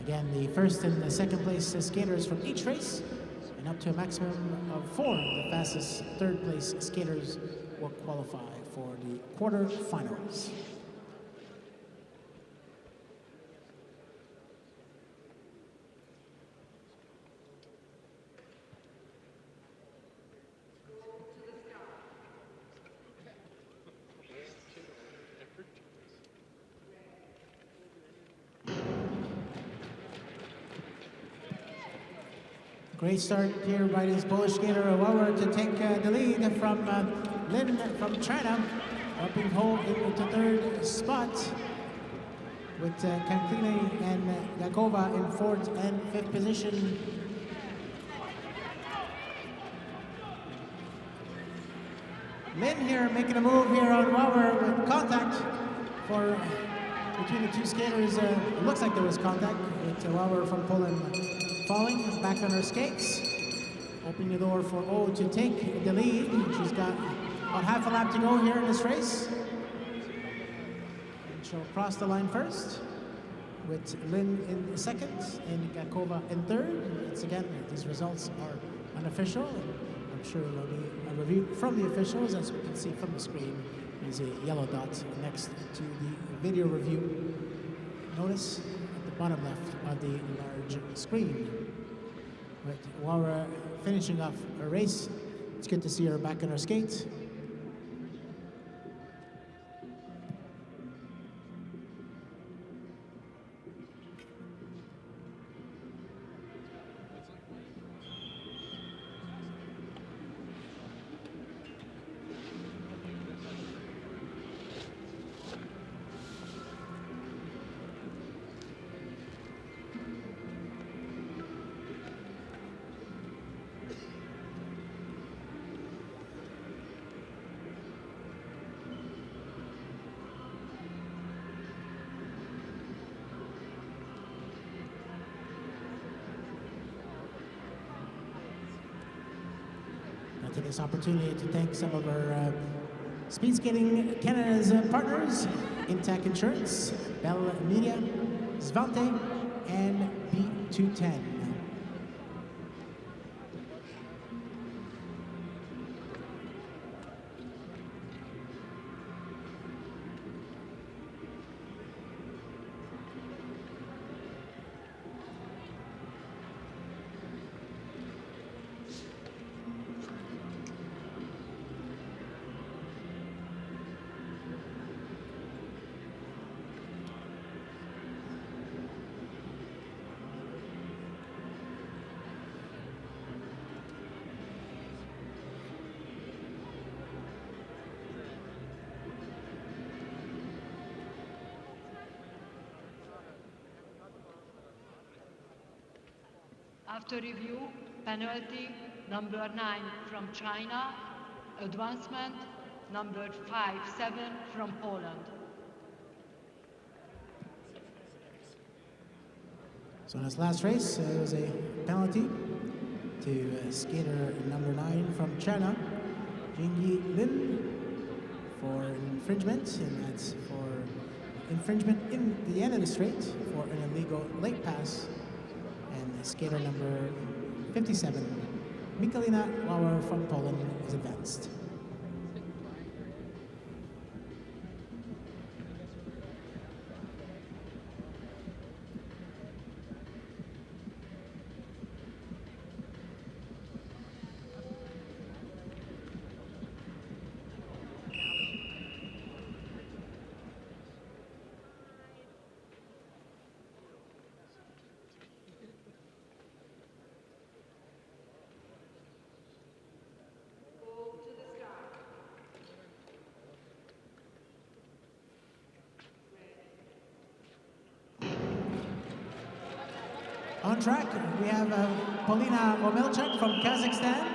Again, the first and the second place skaters from each race, and up to a maximum of 4, the fastest 3rd place skaters will qualify for the quarterfinals. Great start here by this Polish skater Wauer to take the lead from Lin from China, upping home into third spot with Kankline and Gakova in fourth and fifth position. Lin here making a move here on Wauer with contact for between the two skaters. It looks like there was contact with Wauer from Poland falling back on her skates, opening the door for O to take the lead. She's got about half a lap to go here in this race. And she'll cross the line first with Lin in second and Gakova in third. Once again, these results are unofficial. I'm sure there'll be a review from the officials. As we can see from the screen, there's a yellow dot next to the video review. Notice at the bottom left of the large screen. With Wauer finishing off her race, it's good to see her back on her skates. Take this opportunity to thank some of our Speed Skating Canada's partners, Intac Insurance, Bell Media, Svante, and B210. After review, penalty number 9 from China, advancement number 5-7 from Poland. So in this last race, there was a penalty to skater number 9 from China, Jingyi Lin, for infringement, and that's for infringement in the end of the straight for an illegal late pass. And skater number 57, Michalina Wauer from Poland, is advanced. On track, we have Polina Omelchuk from Kazakhstan.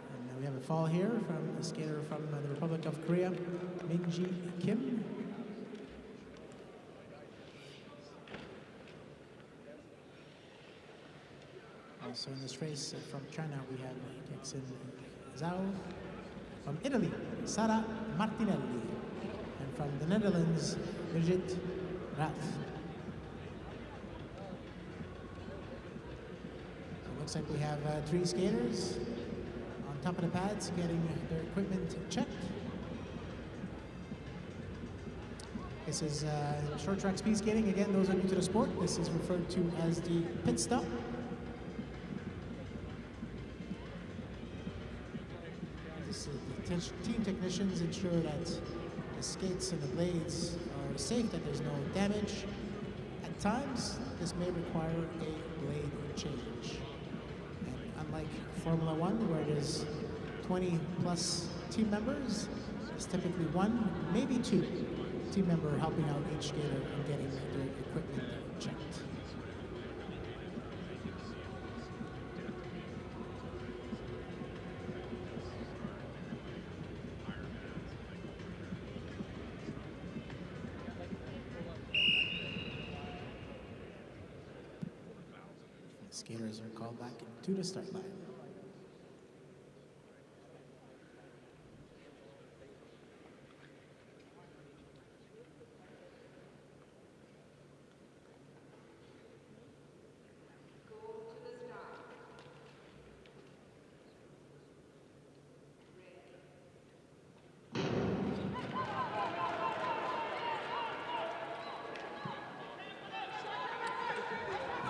And we have a fall here from a skater from the Republic of Korea, Minji Kim. Also in this race from China, we have Kexin Zhao. From Italy, Sara Martinelli. And from the Netherlands, Brigitte Rath. Looks like we have 3 skaters on top of the pads getting their equipment checked. This is short track speed skating. Again, those are new to the sport. This is referred to as the pit stop. This is the team technicians ensure that the skates and the blades are safe, that there's no damage. At times, this may require a blade change. Formula One, where there's 20 plus team members, there's typically one, maybe two team member helping out each skater in getting their equipment checked. Skaters are called back to the start line.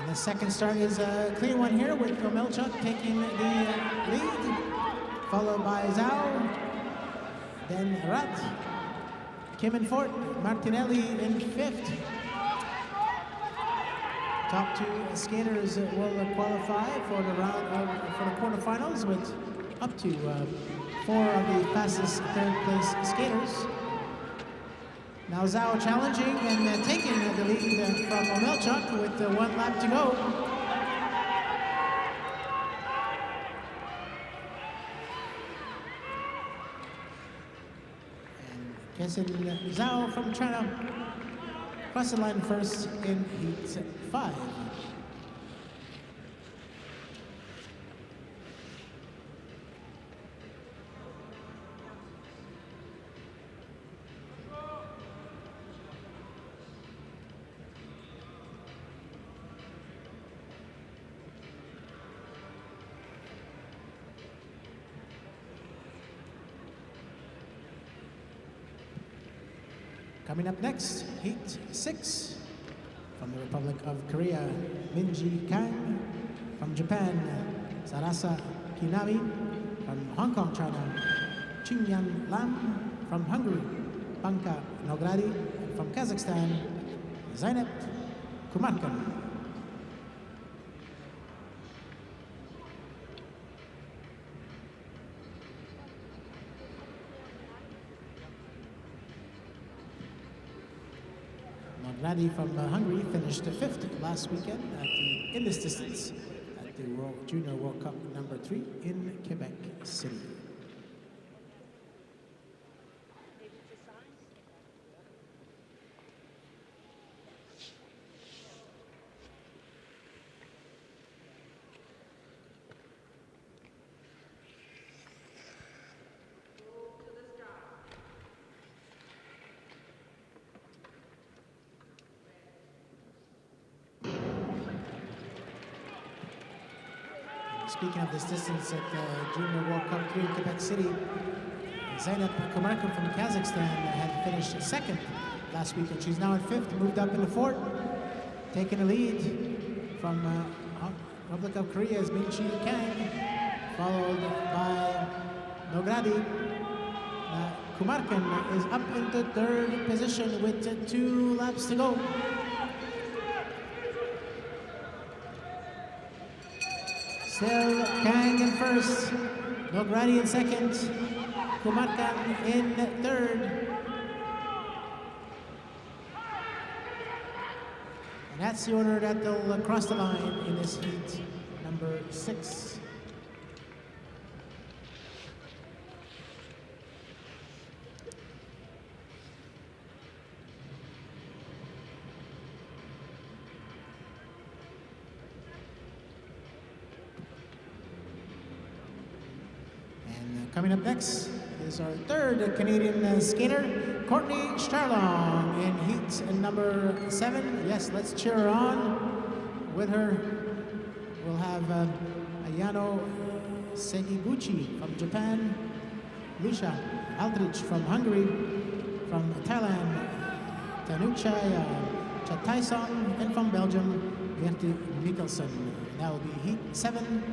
And the second start is a clean one here with Komelchuk taking the lead, followed by Zhao, then Rat, Kim in fourth, Martinelli in fifth. Top two skaters will qualify for the for the quarterfinals with up to 4 of the fastest third place skaters. Now Zhao challenging and taking the lead from Omelchuk with 1 lap to go. And guessing Zhao from China cross the line first in heat 5. Coming up next, heat 6. From the Republic of Korea, Minji Kang. From Japan, Sarasa Kinami. From Hong Kong, China, Qingyan Lam. From Hungary, Panka Nogradi. From Kazakhstan, Zainab Kumarkan. Nogradi from Hungary finished 5th last weekend in this distance at the Junior World Cup number 3 in Quebec City. Speaking of this distance at the Junior World Cup 3 in Quebec City, Zainab Kumarkan from Kazakhstan had finished 2nd last week, and she's now in 5th, moved up into 4th, taking the lead from Republic of Korea is Minji Kang, followed by Nogradi. Kumarkan is up into 3rd position with 2 laps to go. Still Kang in 1st, Nogradi in 2nd, Kumarkan in 3rd. And that's the order that they'll cross the line in this heat number 6. Coming up next is our 3rd Canadian skater, Courtney Starlong, in heat number 7. Yes, let's cheer her on. With her, we'll have Ayano Sekiguchi from Japan, Lucia Aldrich from Hungary, from Thailand, Tanuchai Chataisong, and from Belgium, Gertie Mikkelsen. That will be heat 7,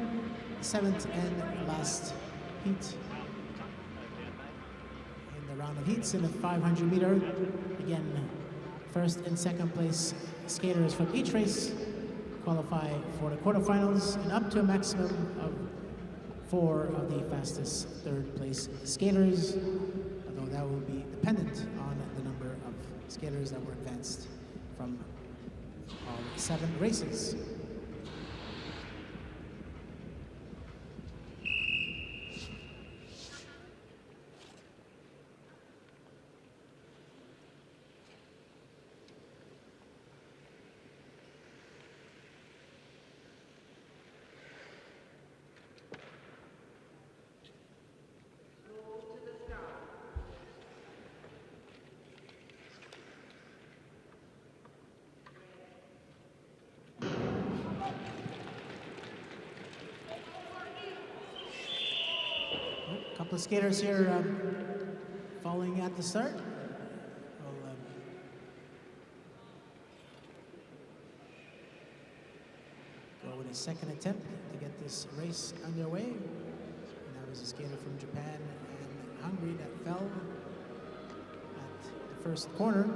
7th and last heat. Round of heats in the 500 meter. Again, 1st and 2nd place skaters from each race qualify for the quarterfinals and up to a maximum of 4 of the fastest third place skaters, although that will be dependent on the number of skaters that were advanced from all 7 races. A couple of skaters here falling at the start. We'll, go with a second attempt to get this race underway. And that was a skater from Japan and Hungary that fell at the first corner.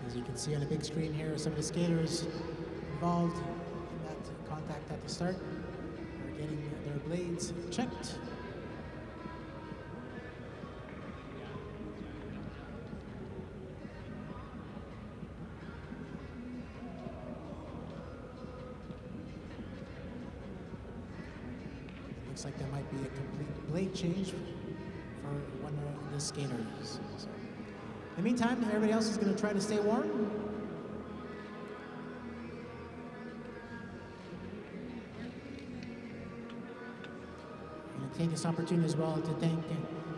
As you can see on the big screen here, some of the skaters involved in that contact at the start are getting their blades checked. It looks like there might be a complete blade change for one of the skaters. So, in the meantime, everybody else is going to try to stay warm. I'm going to take this opportunity as well to thank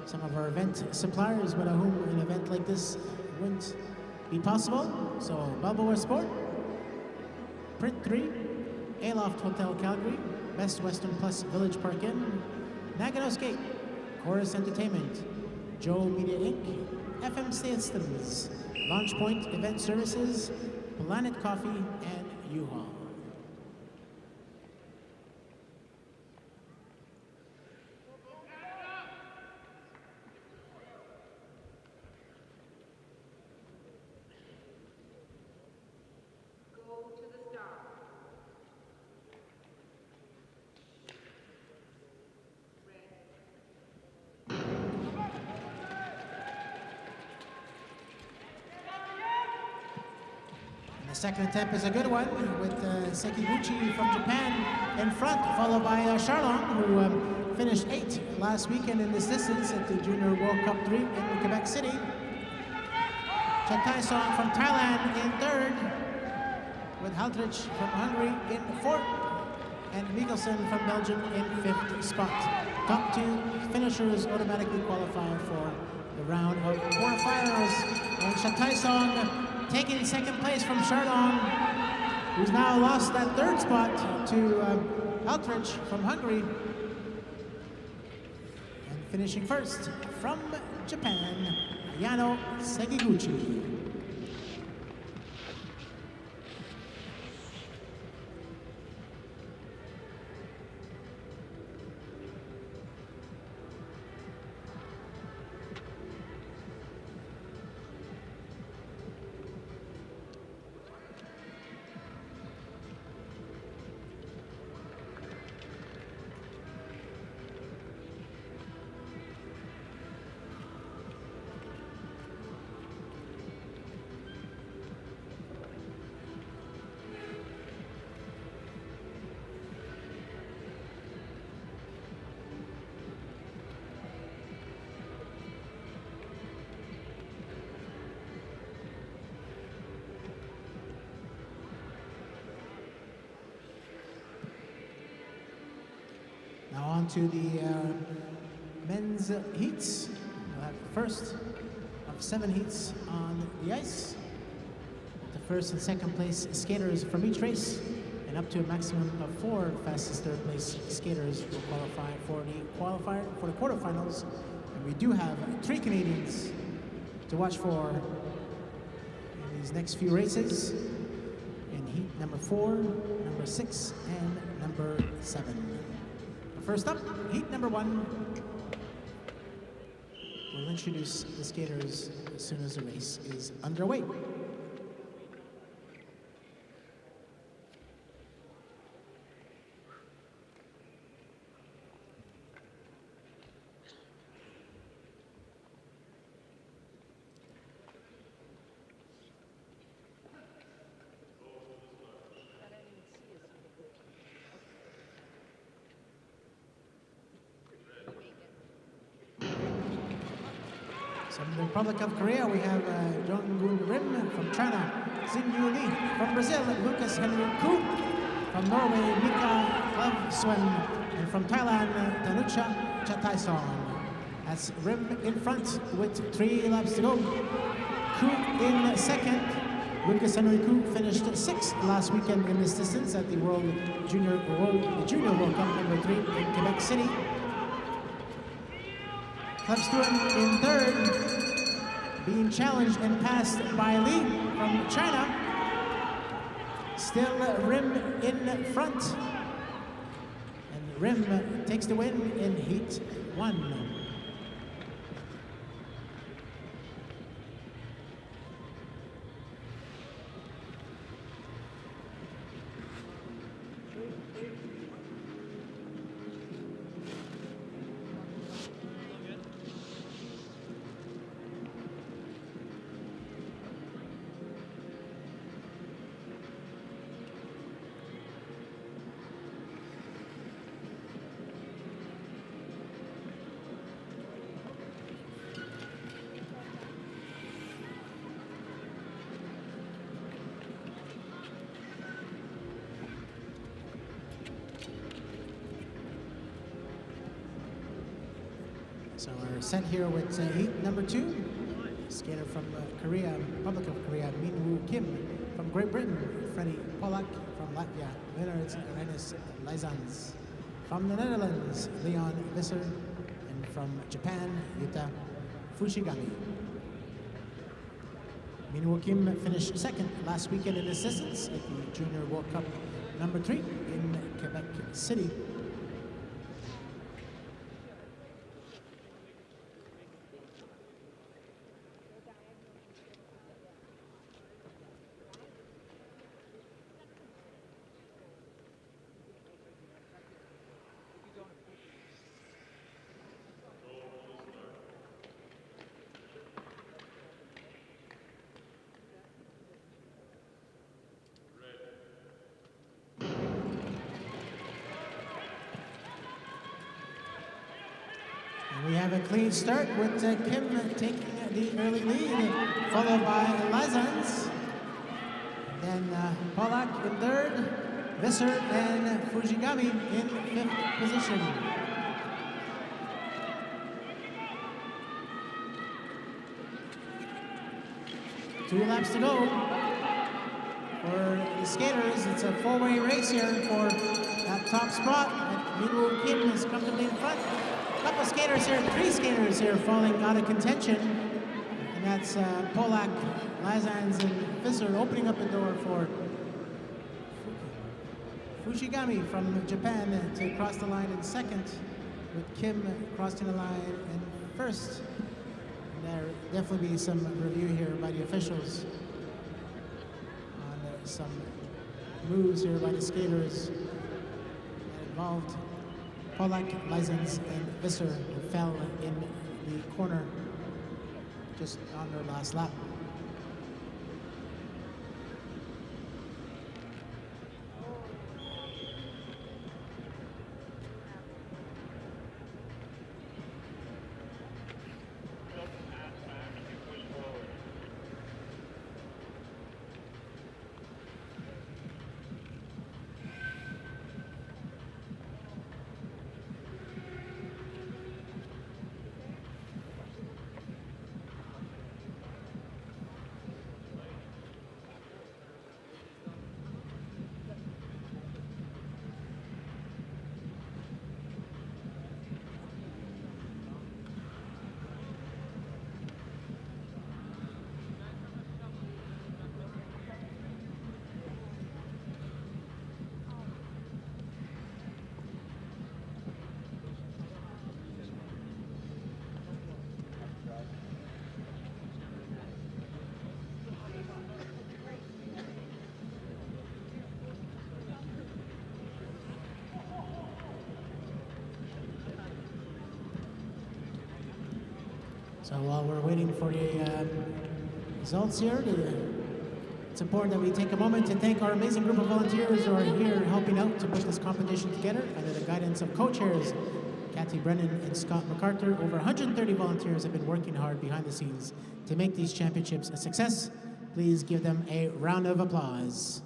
some of our event suppliers, without whom an event like this wouldn't be possible. So, Balboa Sport, Print 3, Aloft Hotel Calgary, Best Western Plus Village Park Inn, Nagano Skate, Chorus Entertainment, Joe Media Inc., FM Systems, Launch Point Event Services, Planet Coffee, and U-Haul. The second attempt is a good one, with Sekiguchi from Japan in front, followed by Charlon, who finished 8th last weekend in this distance at the Junior World Cup 3 in Quebec City. Chatai Song from Thailand in 3rd, with Haltrich from Hungary in 4th, and Mikkelsen from Belgium in 5th spot. Top 2 finishers automatically qualify for the round of quarterfinals, and Chatai Song taking 2nd place from Chardon, who's now lost that 3rd spot to Altrich from Hungary. And finishing 1st from Japan, Ayano Sekiguchi. Now on to the men's heats. We'll have the first of 7 heats on the ice. The first and second place skaters from each race, and up to a maximum of 4 fastest third place skaters will qualify for the quarterfinals. And we do have 3 Canadians to watch for in these next few races in heat number 4, number 6, number 7. First up, heat number 1. We'll introduce the skaters as soon as the race is underway. From the Republic of Korea, we have Jong-gun Rim. From China, Xin-Yu Lee. From Brazil, Lucas Henry Koo. From Norway, Mika Klavswen. And from Thailand, Tanucha Chataisong. That's Rim in front with 3 laps to go. Koo in second. Lucas Henry Koo finished 6th last weekend in this distance at the Junior World Cup number 3 in Quebec City. Klavswen in third, being challenged and passed by Lee from China. Still Rim in front. And Rim takes the win in heat 1. So we're set here with heat number 2. Skater from Korea, Republic of Korea, Min-woo Kim. From Great Britain, Freddie Polak. From Latvia, Leonard Reines Lizans. From the Netherlands, Leon Visser. And from Japan, Yuta Fushigami. Min-woo Kim finished 2nd last weekend in assistance at the Junior World Cup number 3 in Quebec City. We have a clean start with Kim taking the early lead, followed by Lazans. Then Polak in 3rd, Visser and Fujigami in 5th position. Two laps to go for the skaters. It's a 4-way race here for that top spot. Min-woo Kim is comfortably in front. Couple skaters here, 3 skaters here falling out of contention. And that's Polak, Lazans, and Visser opening up the door for Fushigami from Japan to cross the line in 2nd, with Kim crossing the line in 1st. And there'll definitely be some review here by the officials on some moves here by the skaters that involved Polak, Lazans, and Visser, who fell in the corner just on their last lap. So while we're waiting for the results here, it's important that we take a moment to thank our amazing group of volunteers who are here helping out to put this competition together under the guidance of co-chairs Kathy Brennan and Scott MacArthur. Over 130 volunteers have been working hard behind the scenes to make these championships a success. Please give them a round of applause.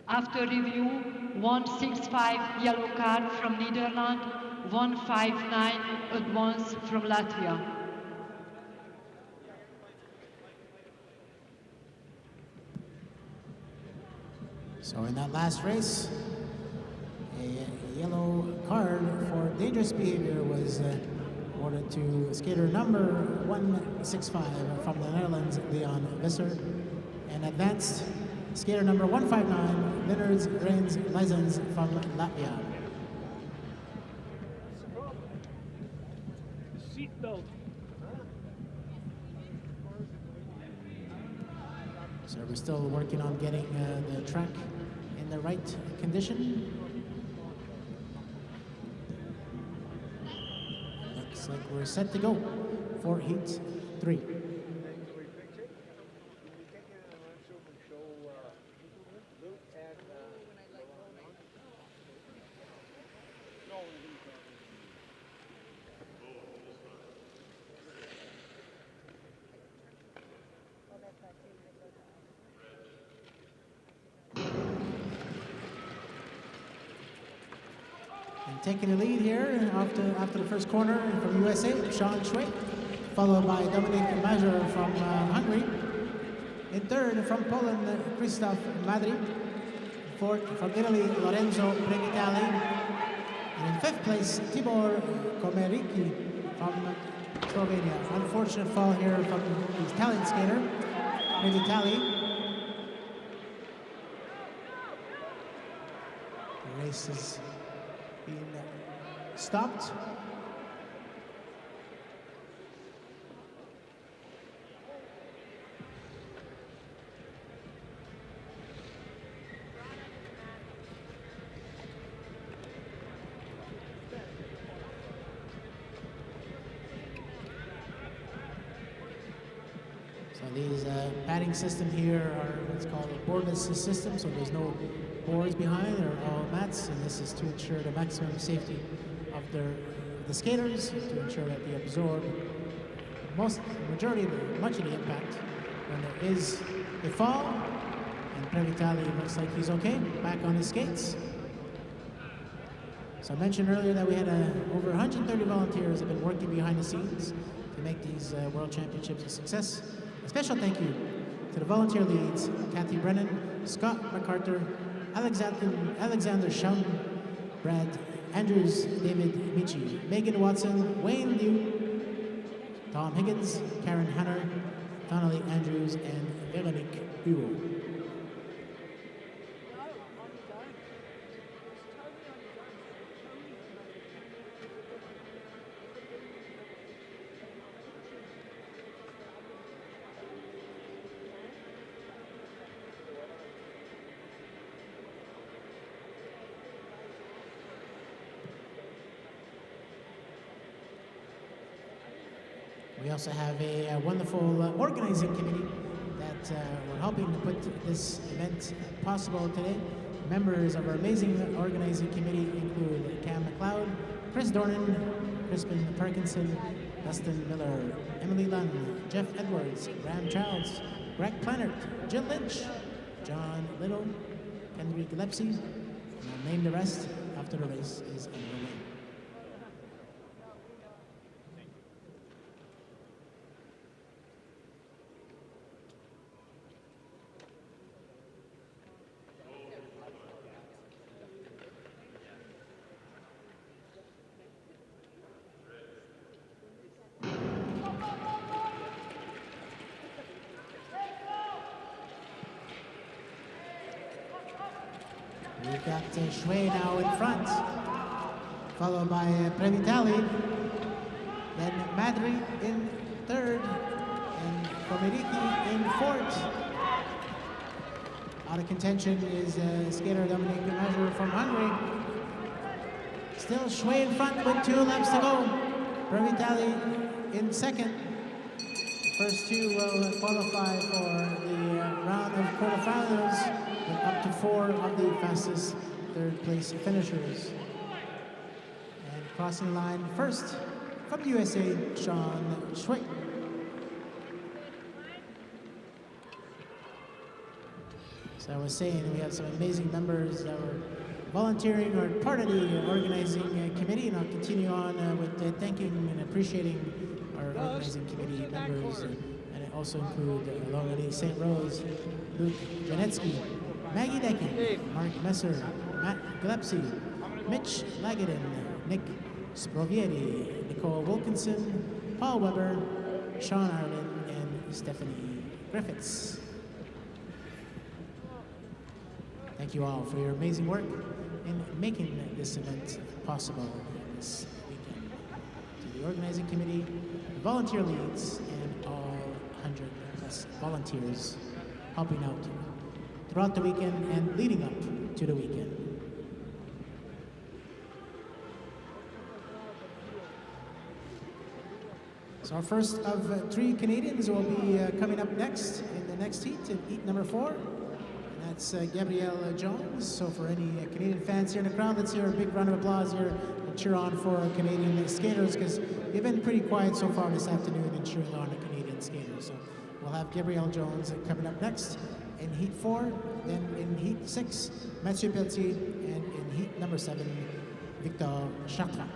After review, 165 yellow card from Netherlands, 159 advance from Latvia. So in that last race, a yellow card for dangerous behavior was awarded to skater number 165 from the Netherlands, Leon Visser, and advanced skater number 159, Leonard Reins Lysens from Latvia. Seatbelt. So we're still working on getting the track in the right condition. Looks like we're set to go for Heat 3. Taking the lead here after the first corner from USA, Sean Schway, followed by Dominik Major from Hungary. In third from Poland, Krzysztof Madry. Fourth from Italy, Lorenzo Pregitali. And in fifth place, Tibor Komericki from Slovenia. Unfortunate fall here from the Italian skater, Pregitali. The race is being stopped. So these padding system here are what's called a boardless system, so there's no boards behind, they're all mats, and this is to ensure the maximum safety of the skaters, to ensure that they absorb much of the impact when there is a fall. And Previtali looks like he's okay, back on his skates. So I mentioned earlier that we had over 130 volunteers have been working behind the scenes to make these World Championships a success. A special thank you to the volunteer leads, Kathy Brennan, Scott MacArthur, Alexander Schaum, Brad Andrews, David Michi, Megan Watson, Wayne Liu, Tom Higgins, Karen Hanner, Donnelly Andrews, and Veronique Hugo. We also have a wonderful organizing committee that we're helping to put this event possible today. Members of our amazing organizing committee include Cam McLeod, Chris Dornan, Crispin Parkinson, Dustin Miller, Emily Lunn, Jeff Edwards, Graham Childs, Greg Plannert, Jill Lynch, John Little, Henry Gillespie, and I'll name the rest after the race is underway. We've got Shui now in front, followed by Previtali. Then Madri in third, and Komeriki in fourth. Out of contention is skater Dominic Major from Hungary. Still Shui in front with 2 laps to go. Previtali in second. First two will qualify for the round of quarterfinals, with up to 4 of the fastest third place finishers. And crossing the line first from the USA, Sean Shui. So I was saying we have some amazing members that were volunteering or part of the organizing committee, and I'll continue on with thanking and appreciating our organizing committee members, and it also include Longani St. Rose, Luke Janetsky, Maggie Decky, Mark Messer, Matt Gillespie, Mitch Lagadin, Nick Sprovieri, Nicole Wilkinson, Paul Weber, Sean Ireland, and Stephanie Griffiths. Thank you all for your amazing work in making this event possible this weekend. To the organizing committee, volunteer leads, and all 100+ volunteers helping out throughout the weekend and leading up to the weekend. So our first of 3 Canadians will be coming up next in the next heat, in heat number 4. That's Gabrielle Jones. So for any Canadian fans here in the crowd, let's hear a big round of applause here and cheer on for our Canadian skaters, because they've been pretty quiet so far this afternoon in cheering on the Canadian skaters. So we'll have Gabrielle Jones coming up next in heat 4, then in heat 6, Mathieu Pelletier, and in heat number 7, Victor Chartrand.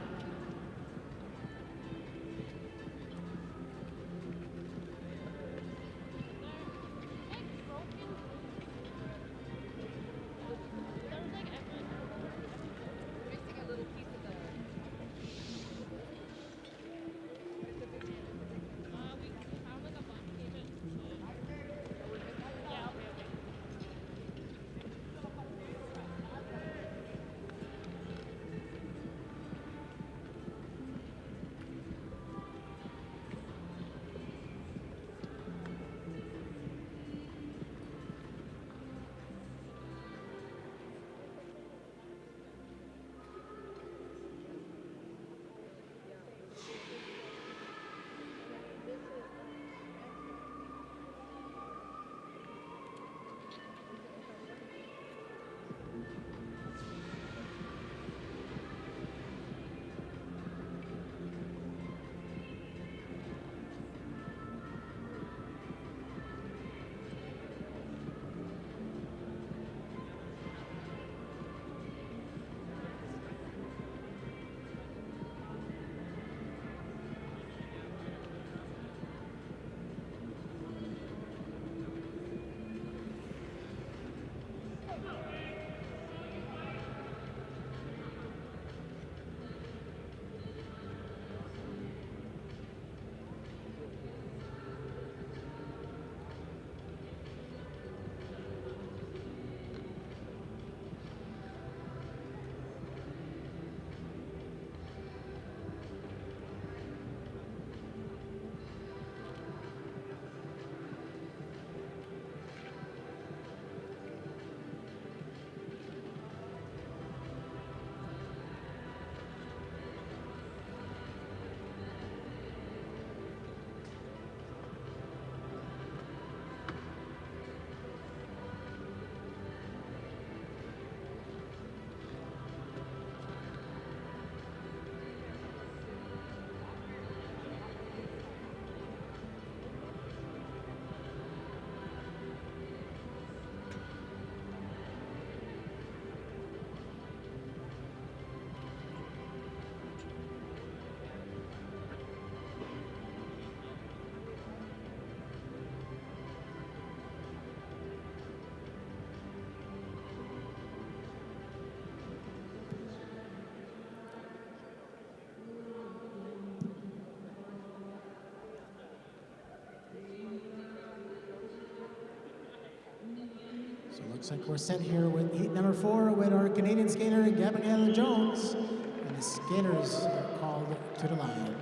So it looks like we're set here with heat number 4 with our Canadian skater Gabrielle Jones, and the skaters are called to the line.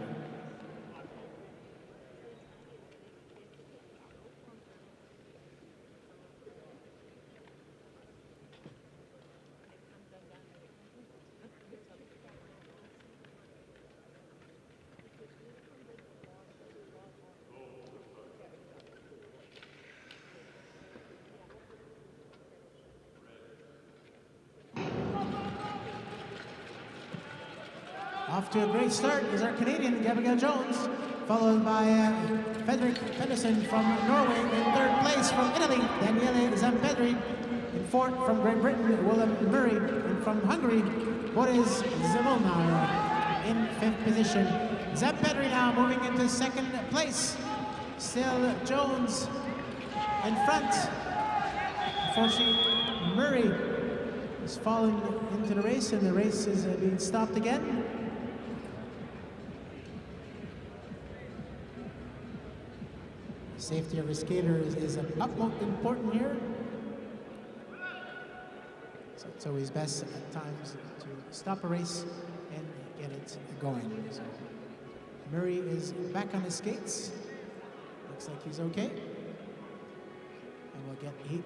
Off to a great start is our Canadian Gabrielle Jones, followed by Fredrik Pedersen from Norway in 3rd place. From Italy, Daniele Zampedri in 4th. From Great Britain, Willem Murray. And from Hungary, Boris Zemolnar in 5th position. Zampedri now moving into 2nd place. Still Jones in front. Unfortunately, Murray has fallen into the race, and the race is being stopped again. Safety of the skater is utmost important here. So it's always best at times to stop a race and get it going. So Murray is back on his skates. Looks like he's okay. And we'll get heat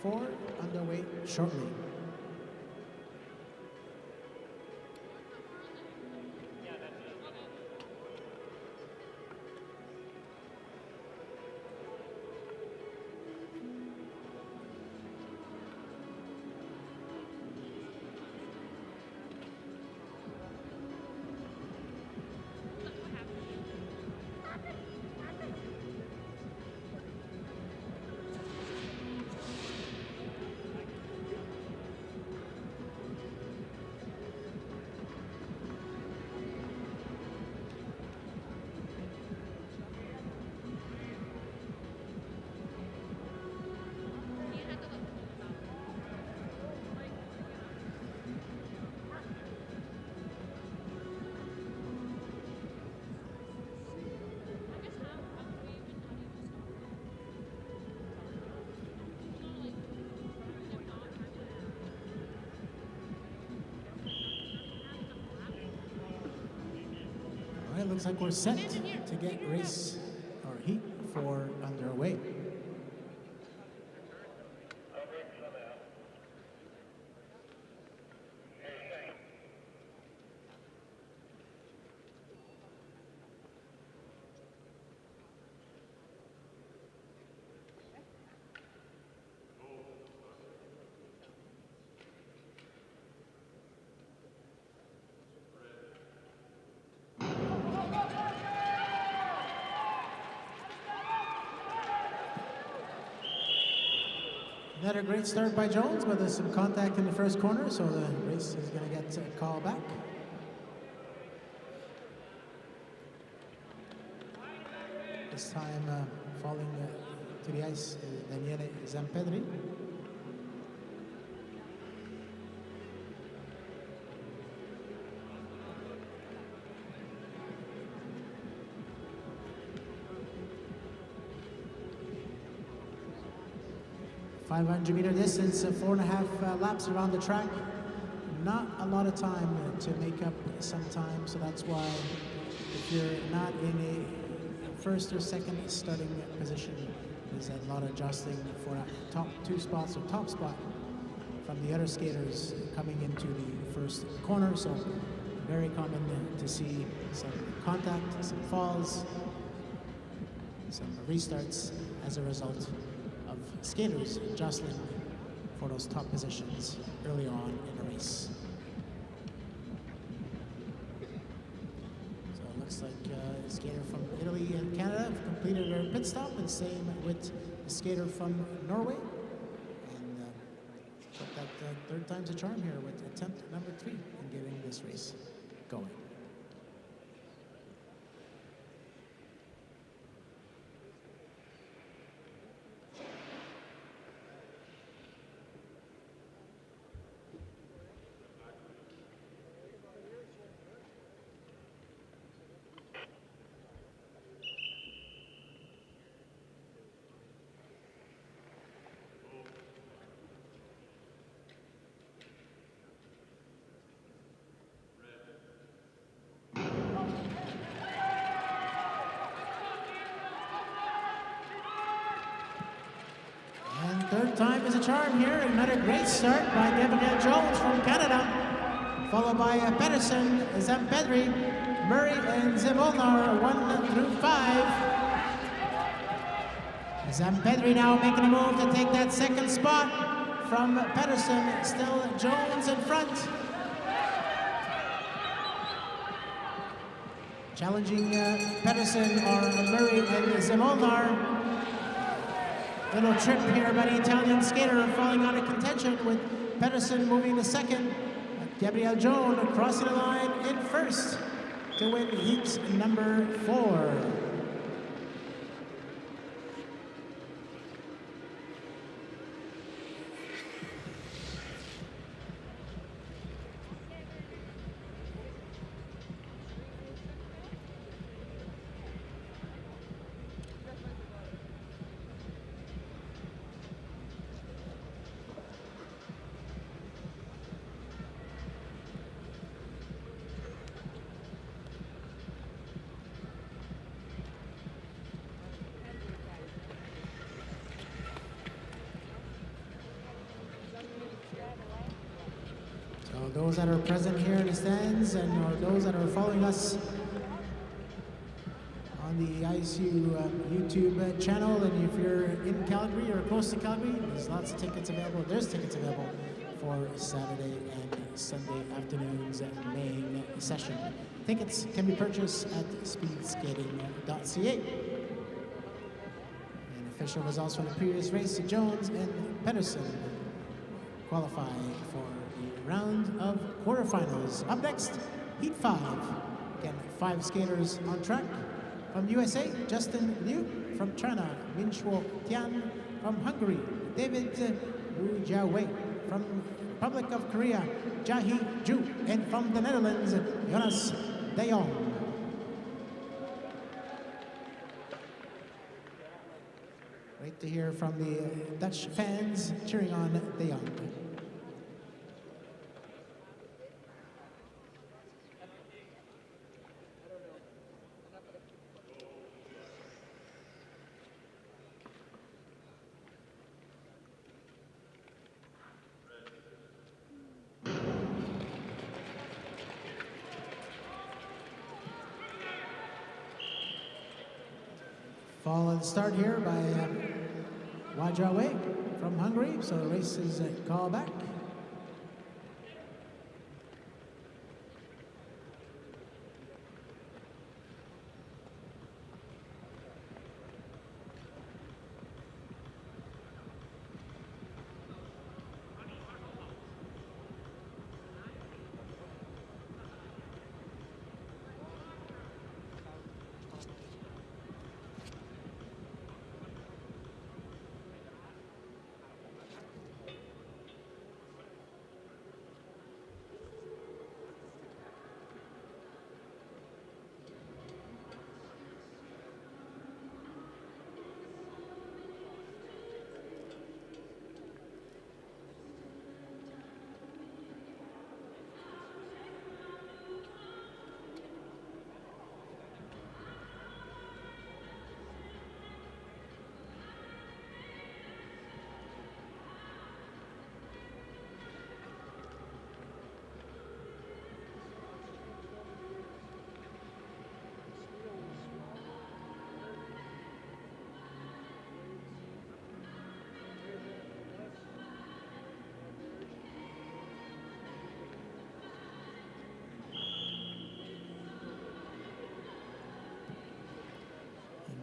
4 underway shortly. It looks like we're set to get race or heat 4 underway. Another great start by Jones, but there's some contact in the first corner, so the race is going to get a call back. This time falling to the ice is Daniele Zampedri. .500-meter distance, 4.5 laps around the track. Not a lot of time to make up some time, so that's why if you're not in a first or second starting position, there's a lot of adjusting for that top 2 spots or top spot from the other skaters coming into the first corner. So very common to see some contact, some falls, some restarts as a result of skaters jostling for those top positions early on in the race. So it looks like a skater from Italy and Canada have completed their pit stop, and same with the skater from Norway. And that 3rd time's a charm here with attempt number 3 in getting this race going. third time is a charm here. Another great start by Gabrielle Jones from Canada, followed by Pedersen, Zampedri, Murray, and Zemolnar, 1 through 5. Zampedri now making a move to take that second spot from Pedersen. Still Jones in front. Challenging Pedersen are Murray and Zemolnar. Little trip here by the Italian skater, falling out of contention with Pedersen moving to second. Gabrielle Jones crossing the line in first to win heat number 4. Those that are present here in the stands and those that are following us on the ISU YouTube channel, and if you're in Calgary or close to Calgary, there's lots of tickets available. There's tickets available for Saturday and Sunday afternoon's main session. Tickets can be purchased at speedskating.ca. And official results from the previous race, Jones and Pedersen qualify for round of quarterfinals. Up next, Heat 5. Again, 5 skaters on track. From USA, Justin Liu. From China, Minchuo Tian. From Hungary, David Wu Jiawei. From Republic of Korea, Jahi Ju. And from the Netherlands, Jonas de Jong. Great to hear from the Dutch fans cheering on de Jong. Fallen start here by Wajawe from Hungary, so the race is called back.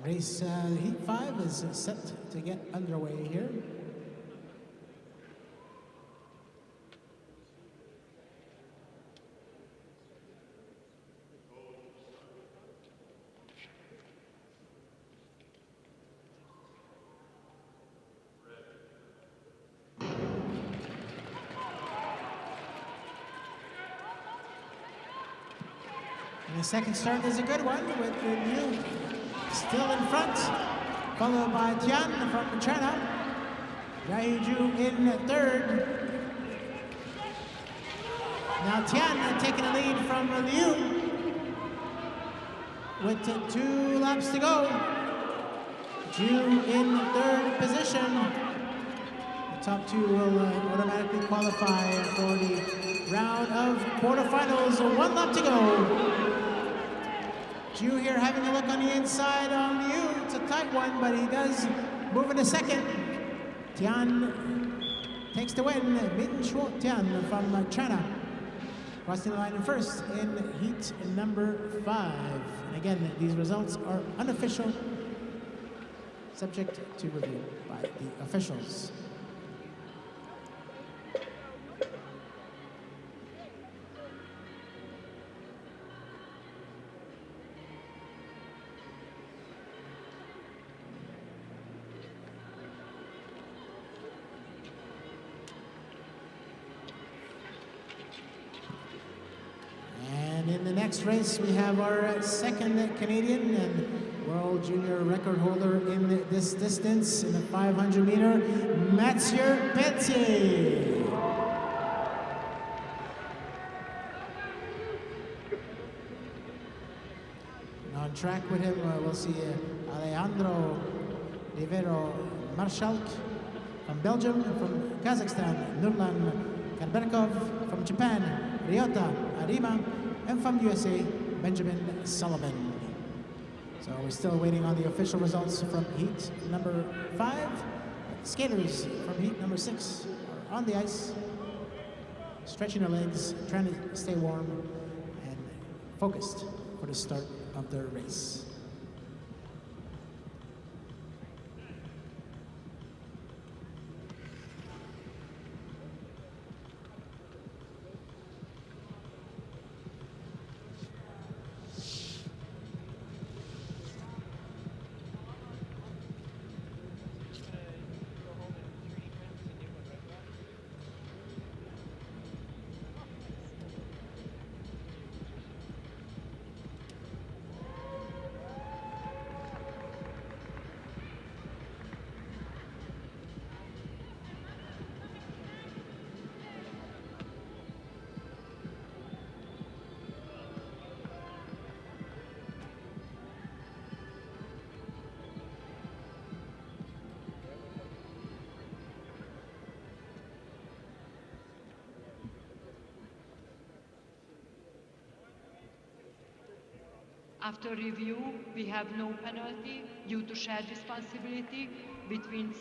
Race Heat 5 is set to get underway here. And the second start is a good one with Liu still in front, followed by Tian from China. Yaiju in third. Now Tian taking the lead from Liu with 2 laps to go. Ju in third position. top two will automatically qualify for the round of quarterfinals. 1 lap to go. Ju here having a look on the inside on you. It's a tight one, but he does move in a second. Tian takes the win. Min Shuo Tian from China. Crossing the line in first in heat number 5. And again, these results are unofficial, subject to review by the officials. Next race, we have our second Canadian and world junior record holder in this distance in the 500 meter, Mathieu Pelletier. On track with him, we'll see Alejandro Rivero Marshall from Belgium, from Kazakhstan, Nurlan Karberkov from Japan, Ryota Arima, and from USA, Benjamin Sullivan. So we're still waiting on the official results from heat number 5. Skaters from heat number 6 are on the ice, stretching their legs, trying to stay warm and focused for the start of their race. After review, we have no penalty due to shared responsibility between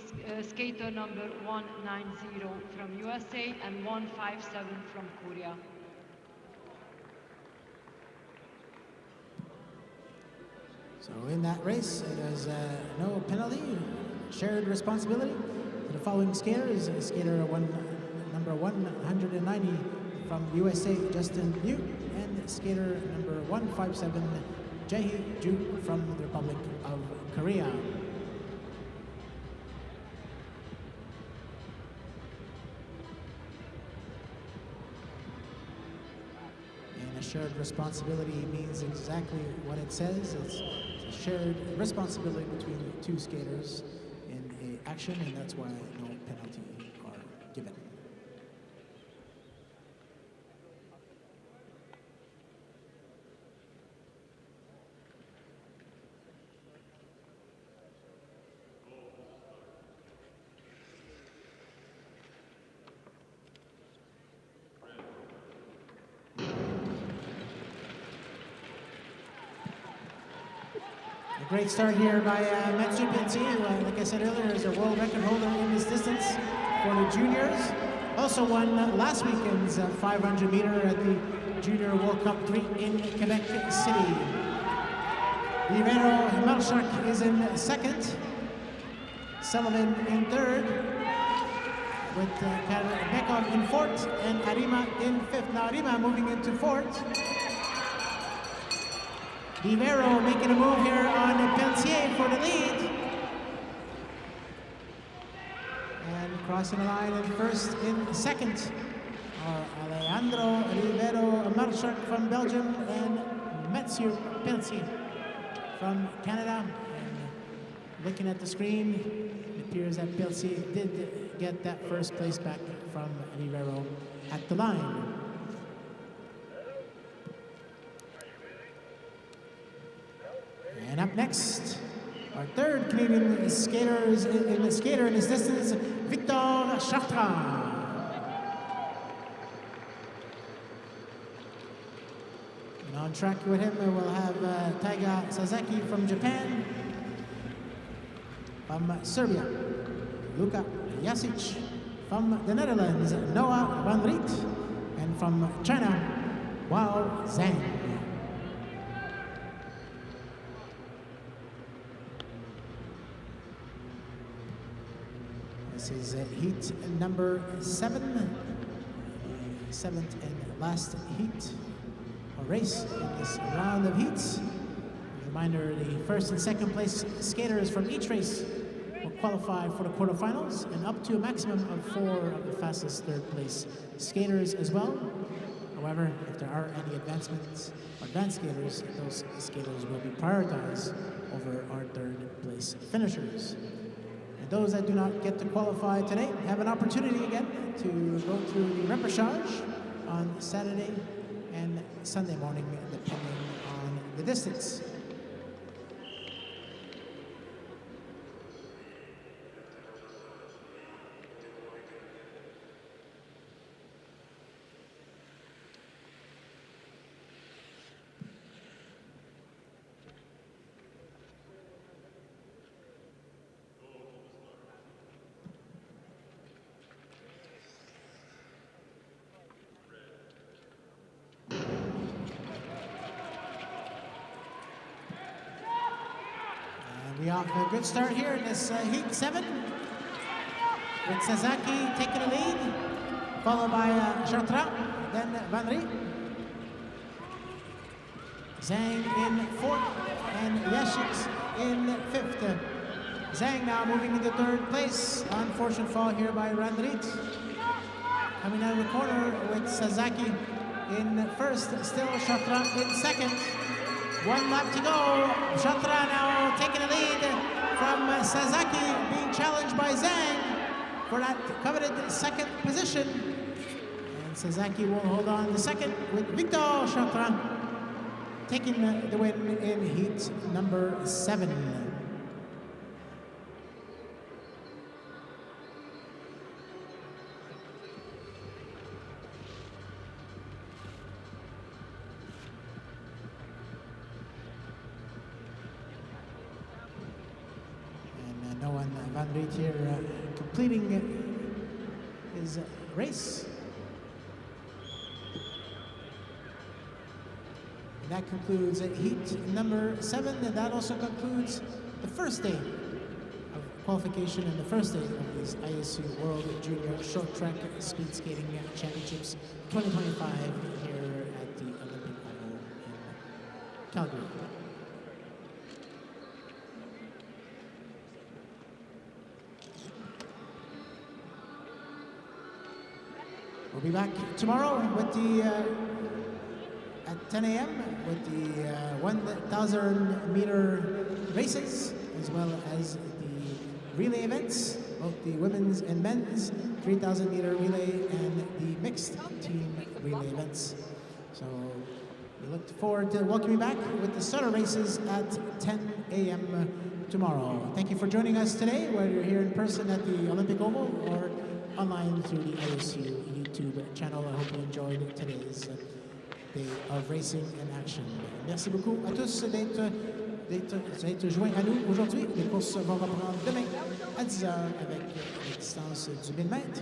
skater number 190 from USA and 157 from Korea. So in that race, there's no penalty, shared responsibility. The following skater is skater number 190 from USA, Justin Liu, and skater number 157, Jae Ju from the Republic of Korea. And a shared responsibility means exactly what it says. It's a shared responsibility between two skaters in an action, and that's why no penalty are given. Great start here by Mathieu Pelletier, who, like I said earlier, is a world record holder in this distance for the juniors. Also won last weekend's 500 meter at the Junior World Cup 3 in Quebec City. Rivero Marshak is in second, Sullivan in third, with Bekov in fourth and Arima in fifth. Now Arima moving into fourth. Rivero making a move here on Pelletier for the lead. And crossing the line in first, in second are Alejandro Rivero Marchak from Belgium and Mathieu Pelletier from Canada. And looking at the screen, it appears that Pelletier did get that first place back from Rivero at the line. And up next, our third Canadian skater in his distance, Victor Chartrand. And on track with him, we'll have Taiga Sasaki from Japan. From Serbia, Luka Jasic. From the Netherlands, Noah van Riet. And from China, Wao Zhang. This is heat number 7, seventh and last heat, or race in this round of heats. As a reminder, the first and second place skaters from each race will qualify for the quarterfinals, and up to a maximum of 4 of the fastest third place skaters as well. However, if there are any advanced skaters, those skaters will be prioritized over our third place finishers. And those that do not get to qualify today have an opportunity again to go through the repechage on Saturday and Sunday morning, depending on the distance. We off a good start here in this heat 7, with Sasaki taking the lead, followed by Chartrand, then Van Riet. Zhang in 4th and Jasic in 5th. Zhang now moving into 3rd place. Unfortunate fall here by Van Riet. Coming out of the corner with Sasaki in 1st, still Chartrand in 2nd. 1 lap to go. Chartrand now taking the lead from Sasaki, being challenged by Zhang for that coveted 2nd position. And Sasaki will hold on to 2nd with Victor Chartrand taking the win in heat number 7. Van Riet here completing his race. And that concludes heat number 7, and that also concludes the first day of qualification and the first day of these ISU World Junior Short Track Speed Skating Championships 2025 here at the Olympic Oval in Calgary. We'll be back tomorrow with the at 10 a.m. with the 1,000 meter races, as well as the relay events, both the women's and men's 3,000 meter relay and the mixed team relay events. So we look forward to welcoming you back with the starter races at 10 a.m. tomorrow. Thank you for joining us today, whether you're here in person at the Olympic Oval or online through the ISU YouTube channel. I hope you enjoyed today's day of racing in action. Merci beaucoup à tous d'être joints à nous aujourd'hui. Les courses vont reprendre demain à 10h avec les distances du 1000 mètres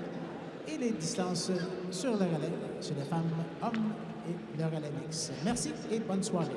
et les distances sur le relais chez les femmes, hommes et le relais mix. Merci et bonne soirée.